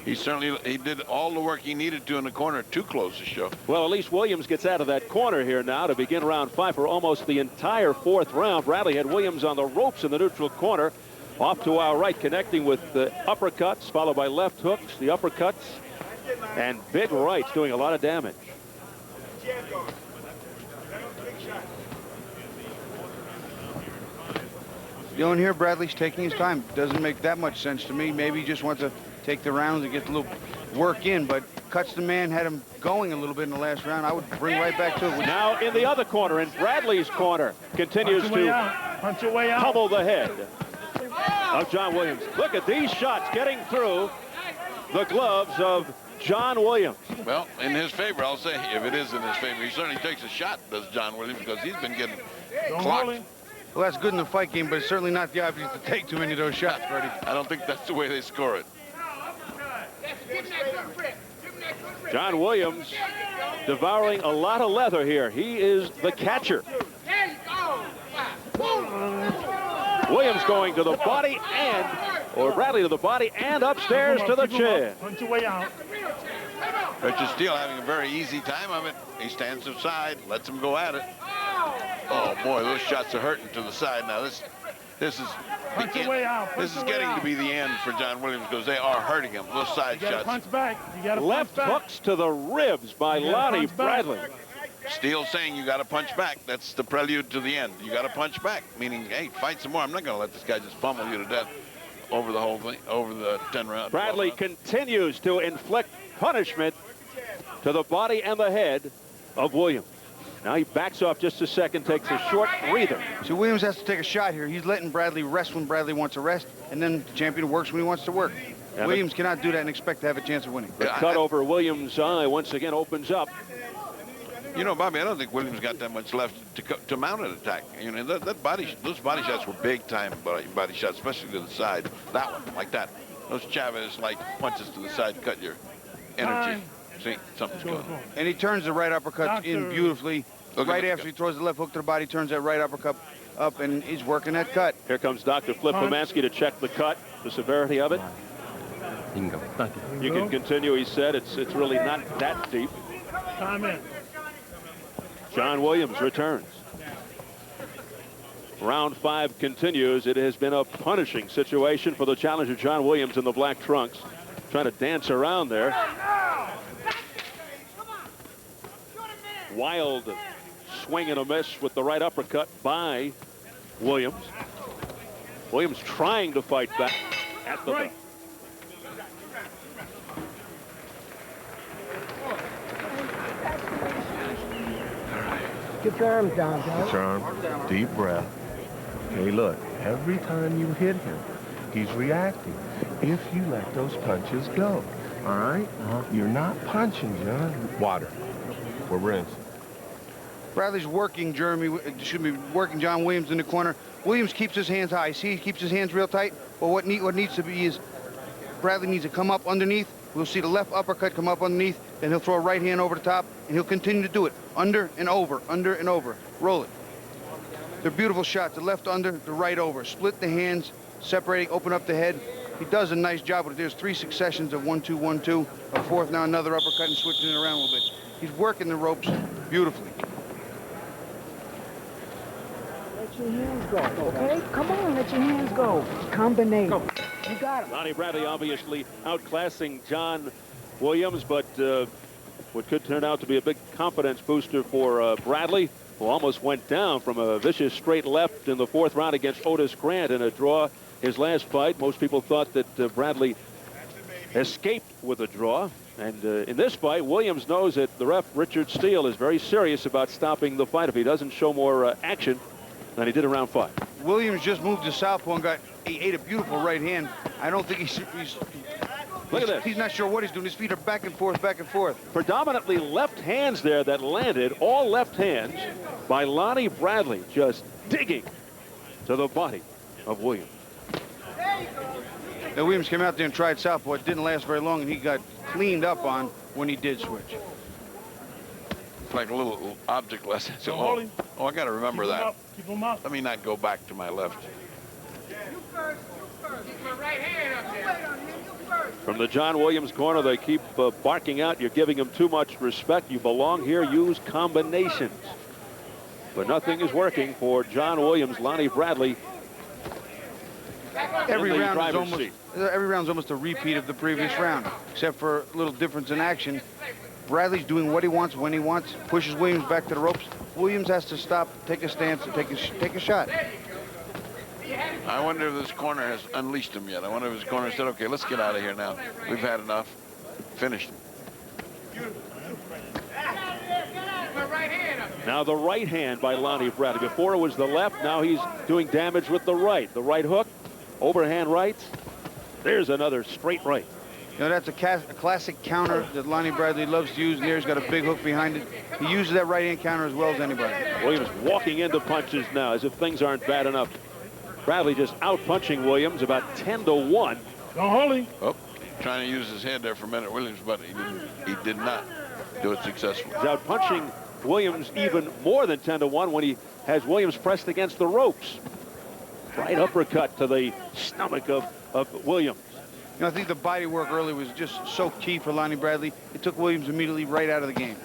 He did all the work he needed to in the corner to close the show. Well, at least Williams gets out of that corner here now to begin round 5 for almost the entire 4th round. Bradley had Williams on the ropes in the neutral corner. Off to our right, connecting with the uppercuts, followed by left hooks, the uppercuts, and big rights doing a lot of damage. You don't hear Bradley's taking his time. Doesn't make that much sense to me. Maybe he just wants to take the rounds and get a little work in, but cuts the man, had him going a little bit in the last round. I would bring right back to it. Now in the other corner, in Bradley's corner, continues to pummel the head of John Williams. Look at these shots getting through the gloves of John Williams. Well, in his favor, I'll say, if it is in his favor, he certainly takes a shot, does John Williams, because he's been getting clocked. Well, that's good in the fight game, but it's certainly not the obvious to take too many of those shots, Freddie. I don't think that's the way they score it. John Williams devouring a lot of leather here. He is the catcher. Williams going to the body or Bradley to the body and upstairs to the chin. Punch your way out. Richard Steele having a very easy time of it. He stands aside, lets him go at it. Oh boy, those shots are hurting to the side now. This is getting to be the end for John Williams because they are hurting him. Those side shots. Punch back. You got to left hooks to the ribs by Lonnie Bradley. Steele saying you got to punch back. That's the prelude to the end. You got to punch back, meaning, hey, fight some more. I'm not going to let this guy just pummel you to death over the whole thing, over the 10 rounds. Bradley continues to inflict punishment to the body and the head of Williams. Now he backs off just a second, takes a short breather. So Williams has to take a shot here. He's letting Bradley rest when Bradley wants to rest, and then the champion works when he wants to work. And Williams cannot do that and expect to have a chance of winning. The cut over Williams' eye once again opens up. You know, Bobby, I don't think Williams got that much left to mount an attack. You know, those body shots were big-time body shots, especially to the side. That one, like that. Those Chavez-like punches to the side cut your energy. See, something's going on. And he turns the right uppercut in beautifully. Right after he throws the left hook to the body, turns that right uppercut up, and he's working that cut. Here comes Dr. Flip Pomansky to check the cut, the severity of it. You can continue, he said. It's really not that deep. Time in. John Williams returns. Round 5 continues. It has been a punishing situation for the challenger, John Williams, in the black trunks. Trying to dance around there. Wild swing and a miss with the right uppercut by Williams. Williams trying to fight back at the bell. Get your arms down, John. Get your arm. Deep breath. Okay, look. Every time you hit him, he's reacting. If you let those punches go, All right? You're not punching, John. Water. We're rinsing. Bradley's working working John Williams in the corner. Williams keeps his hands high. See, he keeps his hands real tight. But what needs to be is Bradley needs to come up underneath. We'll see the left uppercut come up underneath. Then he'll throw a right hand over the top, and he'll continue to do it. Under and over, under and over. Roll it. They're beautiful shots. The left under, the right over. Split the hands, separating, open up the head. He does a nice job with it. There's 3 successions of 1-2, 1-2. A fourth, now another uppercut and switching it around a little bit. He's working the ropes beautifully. Let your hands go, okay? Come on, let your hands go. Combinate. Go. You got him. Lonnie Bradley obviously outclassing John Williams, but what could turn out to be a big confidence booster for Bradley, who almost went down from a vicious straight left in the 4th round against Otis Grant in a draw his last fight. Most people thought that Bradley escaped with a draw. And in this fight, Williams knows that the ref, Richard Steele, is very serious about stopping the fight if he doesn't show more action than he did in round 5. Williams just moved to southpaw and he ate a beautiful right hand. I don't think Look at this. He's not sure what he's doing. His feet are back and forth, back and forth. Predominantly left hands there that landed, all left hands by Lonnie Bradley, just digging to the body of Williams. Now, Williams came out there and tried southpaw. It didn't last very long, and he got cleaned up on when he did switch. It's like a little object lesson. So, oh, I got to remember that. Let me not go back to my left. From the John Williams corner, they keep barking out, you're giving him too much respect. You belong here. Use combinations. But nothing is working for John Williams. Lonnie Bradley. Every round's almost a repeat of the previous round, except for a little difference in action. Bradley's doing what he wants when he wants, pushes Williams back to the ropes. Williams has to stop, take a stance, and take a shot. I wonder if this corner has unleashed him yet. I wonder if his corner said, okay, let's get out of here now. We've had enough. Finished. Now the right hand by Lonnie Bradley. Before it was the left. Now he's doing damage with the right. The right hook, overhand right. There's another straight right. You know, that's a classic counter that Lonnie Bradley loves to use, and he's got a big hook behind it. He uses that right-hand counter as well as anybody. Williams walking into punches now as if things aren't bad enough. Bradley just out-punching Williams about 10-1. Oh, trying to use his head there for a minute, Williams, but he did not do it successfully. He's out-punching Williams even more than 10-1 when he has Williams pressed against the ropes. Right uppercut to the stomach of Williams. You know, I think the body work early was just so key for Lonnie Bradley. It took Williams immediately right out of the game.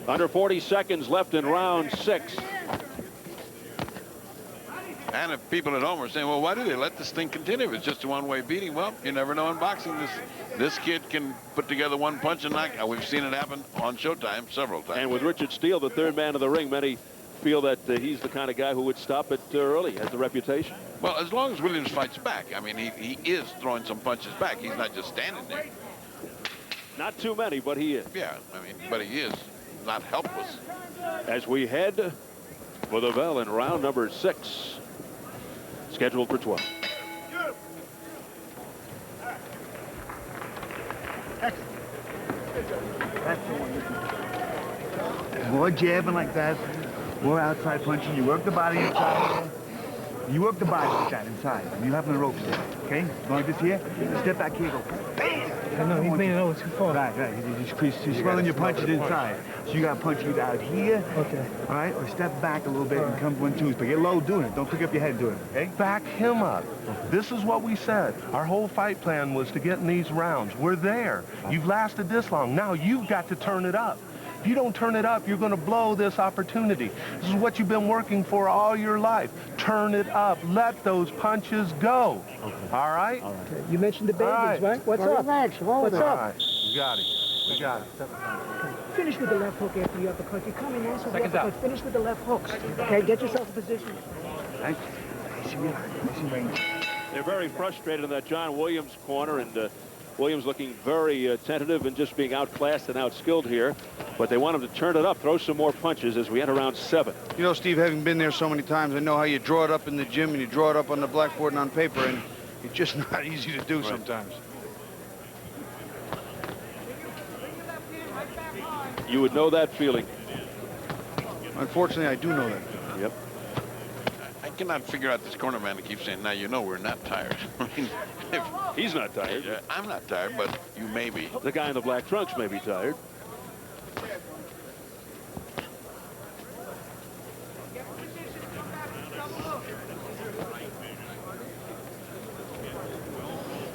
Under 40 seconds left in round 6. And if people at home are saying, well, why do they let this thing continue if it's just a one-way beating? Well, you never know in boxing. This kid can put together one punch and knock. We've seen it happen on Showtime several times. And with Richard Steele, the 3rd man of the ring, many feel that he's the kind of guy who would stop it early, has the reputation. Well, as long as Williams fights back. I mean, he is throwing some punches back. He's not just standing there. Not too many, but he is. Yeah, I mean, but he is not helpless. As we head for the bell in round number 6, scheduled for 12. More jabbing like that, more outside punching. You work the body inside. You work the body like that inside. You have the ropes there, okay? Going this here, step back here, go. Bam! I know, he's leaning over too far. He's swelling your punches inside. So you got to punch either out here, okay, all right, or step back a little bit and come 1-2. But get low doing it. Don't pick up your head doing it, okay? Back him up. This is what we said. Our whole fight plan was to get in these rounds. We're there. You've lasted this long. Now you've got to turn it up. If you don't turn it up, you're going to blow this opportunity. This is what you've been working for all your life. Turn it up. Let those punches go. Okay. All right? All right. Okay. You mentioned the babies, right? What's up? What's up? All right. We got it. We got it. Okay. Finish with the left hook after the uppercut. You come in and answer the uppercut. Finish with the left hooks. Okay, get yourself in position. Thank you. They're very frustrated in that John Williams corner, and Williams looking very tentative and just being outclassed and outskilled here. But they want him to turn it up, throw some more punches as we enter round 7. You know, Steve, having been there so many times, I know how you draw it up in the gym and you draw it up on the blackboard and on paper. And It's just not easy to do sometimes. You would know that feeling. Unfortunately, I do know that. Yep. I cannot figure out this cornerman to keep saying, now you know we're not tired. I mean, he's not tired. I'm not tired, but you may be. The guy in the black trunks may be tired.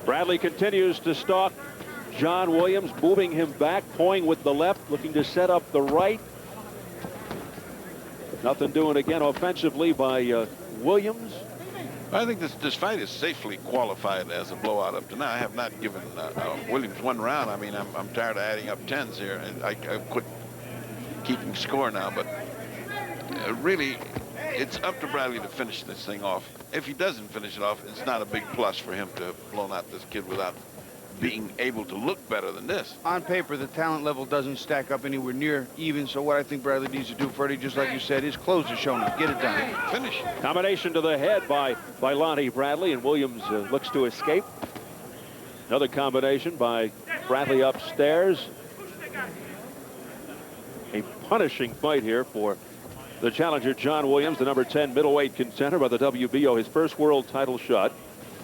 Bradley continues to stalk John Williams, moving him back, pulling with the left, looking to set up the right. Nothing doing again offensively by Williams. I think this fight is safely qualified as a blowout up to now. I have not given Williams one round. I mean, I'm tired of adding up tens here, and I quit keeping score now. But really, it's up to Bradley to finish this thing off. If he doesn't finish it off, it's not a big plus for him to have blown out this kid without being able to look better than this. On paper, the talent level doesn't stack up anywhere near even, so what I think Bradley needs to do, Freddie, just like you said, is close the show now. Get it done. Finish. Combination to the head by Lonnie Bradley, and Williams looks to escape. Another combination by Bradley upstairs. A punishing fight here for the challenger, John Williams, the number 10 middleweight contender by the WBO, his first world title shot.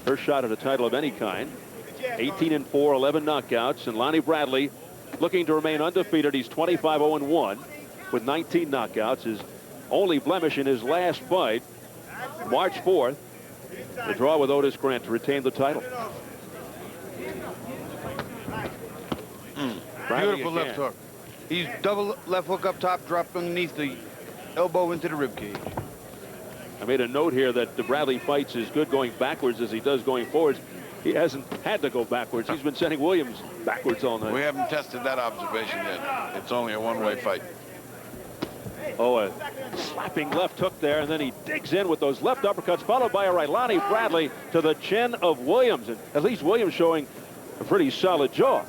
First shot at a title of any kind. 18-4, 11 knockouts, and Lonnie Bradley looking to remain undefeated. He's 25-0-1 with 19 knockouts. His only blemish in his last fight, March 4th, the draw with Otis Grant to retain the title. Beautiful left hook. He's double left hook up top, dropped underneath the elbow into the rib cage. I made a note here that Bradley fights as good going backwards as he does going forwards. He hasn't had to go backwards. He's been sending Williams backwards all night. We haven't tested that observation yet. It's only a one-way fight. Oh, a slapping left hook there, and then he digs in with those left uppercuts, followed by a right. Lonnie Bradley to the chin of Williams, and at least Williams showing a pretty solid jaw.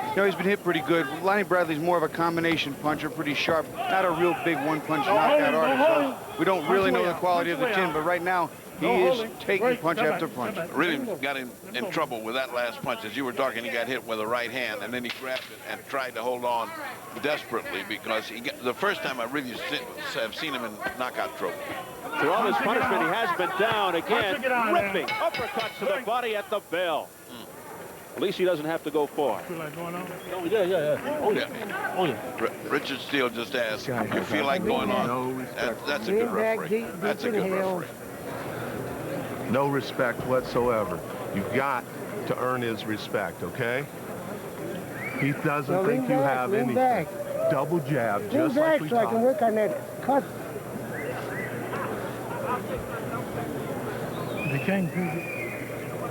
You know, he's been hit pretty good. Lonnie Bradley's more of a combination puncher, pretty sharp, not a real big one-punch knockout artist. So we don't really know the quality of the chin, but right now he is taking punch after punch. Really got in trouble with that last punch. As you were talking, he got hit with a right hand, and then he grabbed it and tried to hold on desperately because the first time I really have seen him in knockout trouble. Through all his punishment, he has been down again, ripping uppercuts to the body at the bell. At least he doesn't have to go far. Oh, yeah. Richard Steele just asked, you feel like going on? That's a good referee. That's a good referee. No respect whatsoever. You've got to earn his respect, okay? He doesn't think you have anything. Double jab, just like we so I can work on that cut.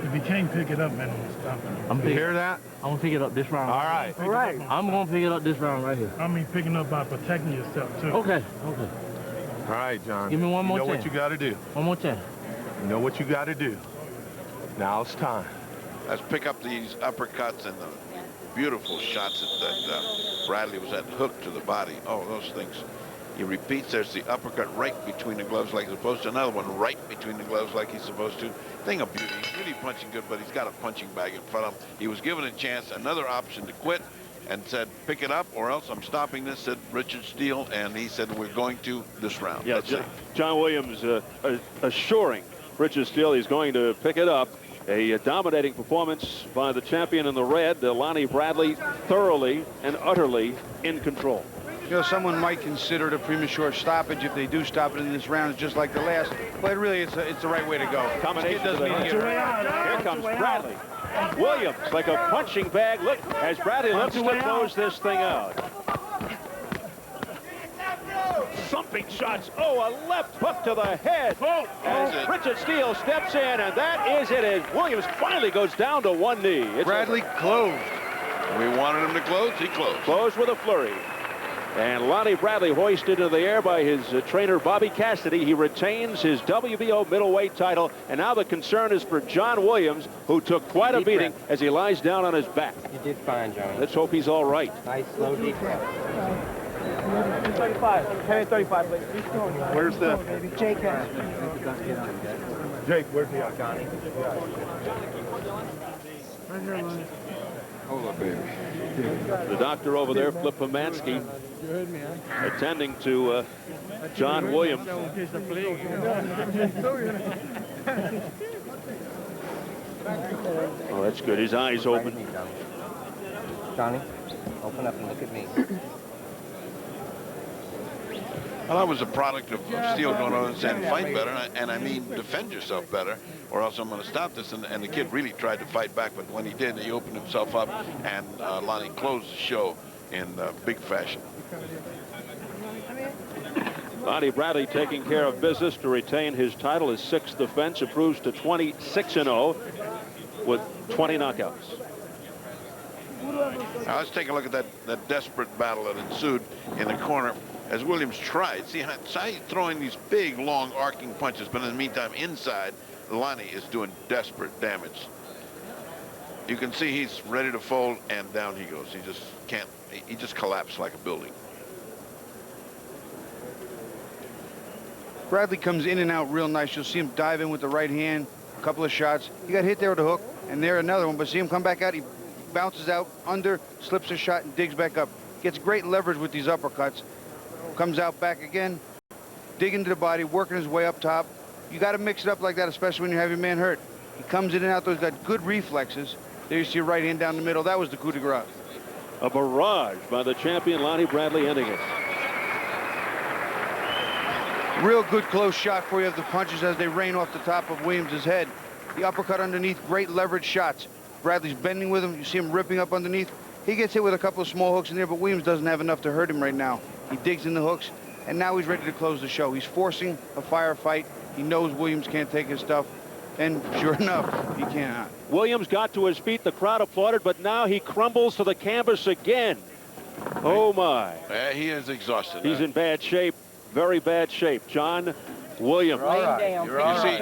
If you can't pick it up, man, I'm gonna stop it. You hear that? I'm gonna pick it up this round. All right. All right. I'm gonna pick it up this round right here. I mean, picking up by protecting yourself, too. Okay. All right, John. Give me one more You know chance. what you got to do. One more chance. You know what you got to do. Now it's time. Let's pick up these uppercuts and the beautiful shots that Bradley was at hook to the body. Oh, those things. He repeats, there's the uppercut right between the gloves like he's supposed to. Another one right between the gloves like he's supposed to. Thing of beauty. He's really punching good, but he's got a punching bag in front of him. He was given a chance, another option to quit, and said, pick it up or else I'm stopping this, said Richard Steele, and he said, we're going to this round. Yeah, Let's see. John Williams assuring Richard Steele he's going to pick it up. A dominating performance by the champion in the red, Lonnie Bradley, thoroughly and utterly in control. You know, someone might consider it a premature stoppage if they do stop it in this round, just like the last. But really, it's the right way to go. Combination to the head. Here comes Bradley. Williams, like a punching bag. Look, as Bradley looks to close this thing out. Thumping shots. Oh, a left hook to the head. As Richard Steele steps in, and that is it. As Williams finally goes down to one knee. Bradley closed. We wanted him to close. He closed. Closed with a flurry. And Lonnie Bradley hoisted into the air by his trainer, Bobby Cassidy. He retains his WBO middleweight title. And now the concern is for John Williams, who took quite a beating as he lies down on his back. You did fine, John. Let's hope he's all right. Nice, slow, deep breath. 35. 10 and 35, please. Where's the... Jake. Jake, where's he at? Johnny. Right here, Lonnie. Hold up, baby. The doctor over there, Flip Pomansky, attending to John Williams. Oh, that's good. His eyes open. Johnny, open up and look at me. Well, I was a product of Steele going on and saying, fight better, and I mean defend yourself better, or else I'm going to stop this. And the kid really tried to fight back, but when he did, he opened himself up, and Lonnie closed the show in big fashion. Lonnie Bradley taking care of business to retain his title. His 6th defense improves to 26-0 with 20 knockouts. Now let's take a look at that desperate battle that ensued in the corner as Williams tried. See how he's throwing these big, long, arcing punches, but in the meantime, inside, Lonnie is doing desperate damage. You can see he's ready to fold, and down he goes. He just can't. He just collapsed like a building. Bradley comes in and out real nice. You'll see him dive in with the right hand, a couple of shots. He got hit there with a hook, and there another one. But see him come back out. He bounces out under, slips a shot, and digs back up. Gets great leverage with these uppercuts. Comes out back again, digging to the body, working his way up top. You got to mix it up like that, especially when you have your man hurt. He comes in and out. Those got good reflexes. There you see your right hand down the middle. That was the coup de grace. A barrage by the champion Lonnie Bradley ending it. Real good close shot for you of the punches as they rain off the top of Williams' head. The uppercut underneath, great leverage shots. Bradley's bending with him. You see him ripping up underneath. He gets hit with a couple of small hooks in there, but Williams doesn't have enough to hurt him right now. He digs in the hooks, and now he's ready to close the show. He's forcing a firefight. He knows Williams can't take his stuff, and sure enough, he cannot. Williams got to his feet. The crowd applauded, but now he crumbles to the canvas again. Oh, my. He is exhausted. He's in bad shape, very bad shape. John Williams. You see,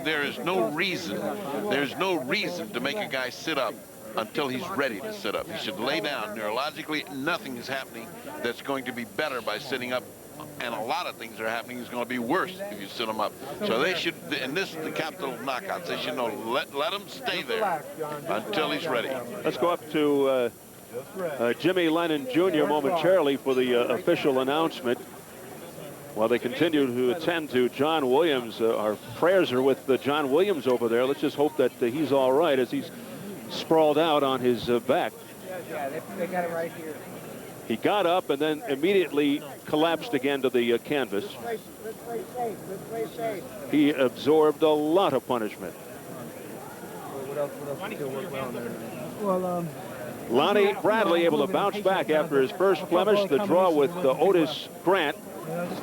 there is no reason. There's no reason to make a guy sit up until he's ready to sit up. He should lay down. Neurologically, nothing is happening that's going to be better by sitting up, and a lot of things are happening that's going to be worse if you sit him up. So they should, and this is the capital of knockouts, they should know, let him stay there until he's ready. Let's go up to Jimmy Lennon Jr. momentarily for the official announcement. While they continue to attend to John Williams, our prayers are with John Williams over there. Let's just hope that he's all right as he's sprawled out on his back. Yeah, they got it right here. He got up and then immediately collapsed again to the canvas. Let's play safe. Let's play safe. He absorbed a lot of punishment. What else still work well there? Well, Lonnie Bradley able to bounce back after his first blemish, the draw with Otis Grant.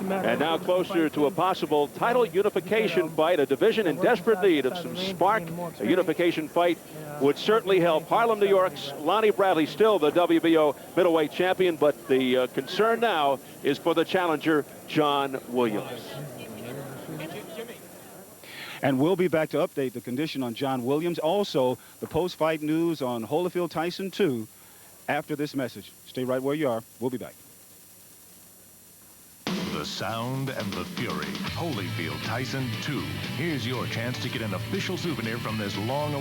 And now closer to a possible title unification fight, a division in desperate need of some spark. A unification fight would certainly help. Harlem, New York's Lonnie Bradley, still the WBO middleweight champion, but the concern now is for the challenger, John Williams. And we'll be back to update the condition on John Williams. Also, the post-fight news on Holyfield Tyson 2 after this message. Stay right where you are. We'll be back. The sound and the fury. Holyfield Tyson 2. Here's your chance to get an official souvenir from this long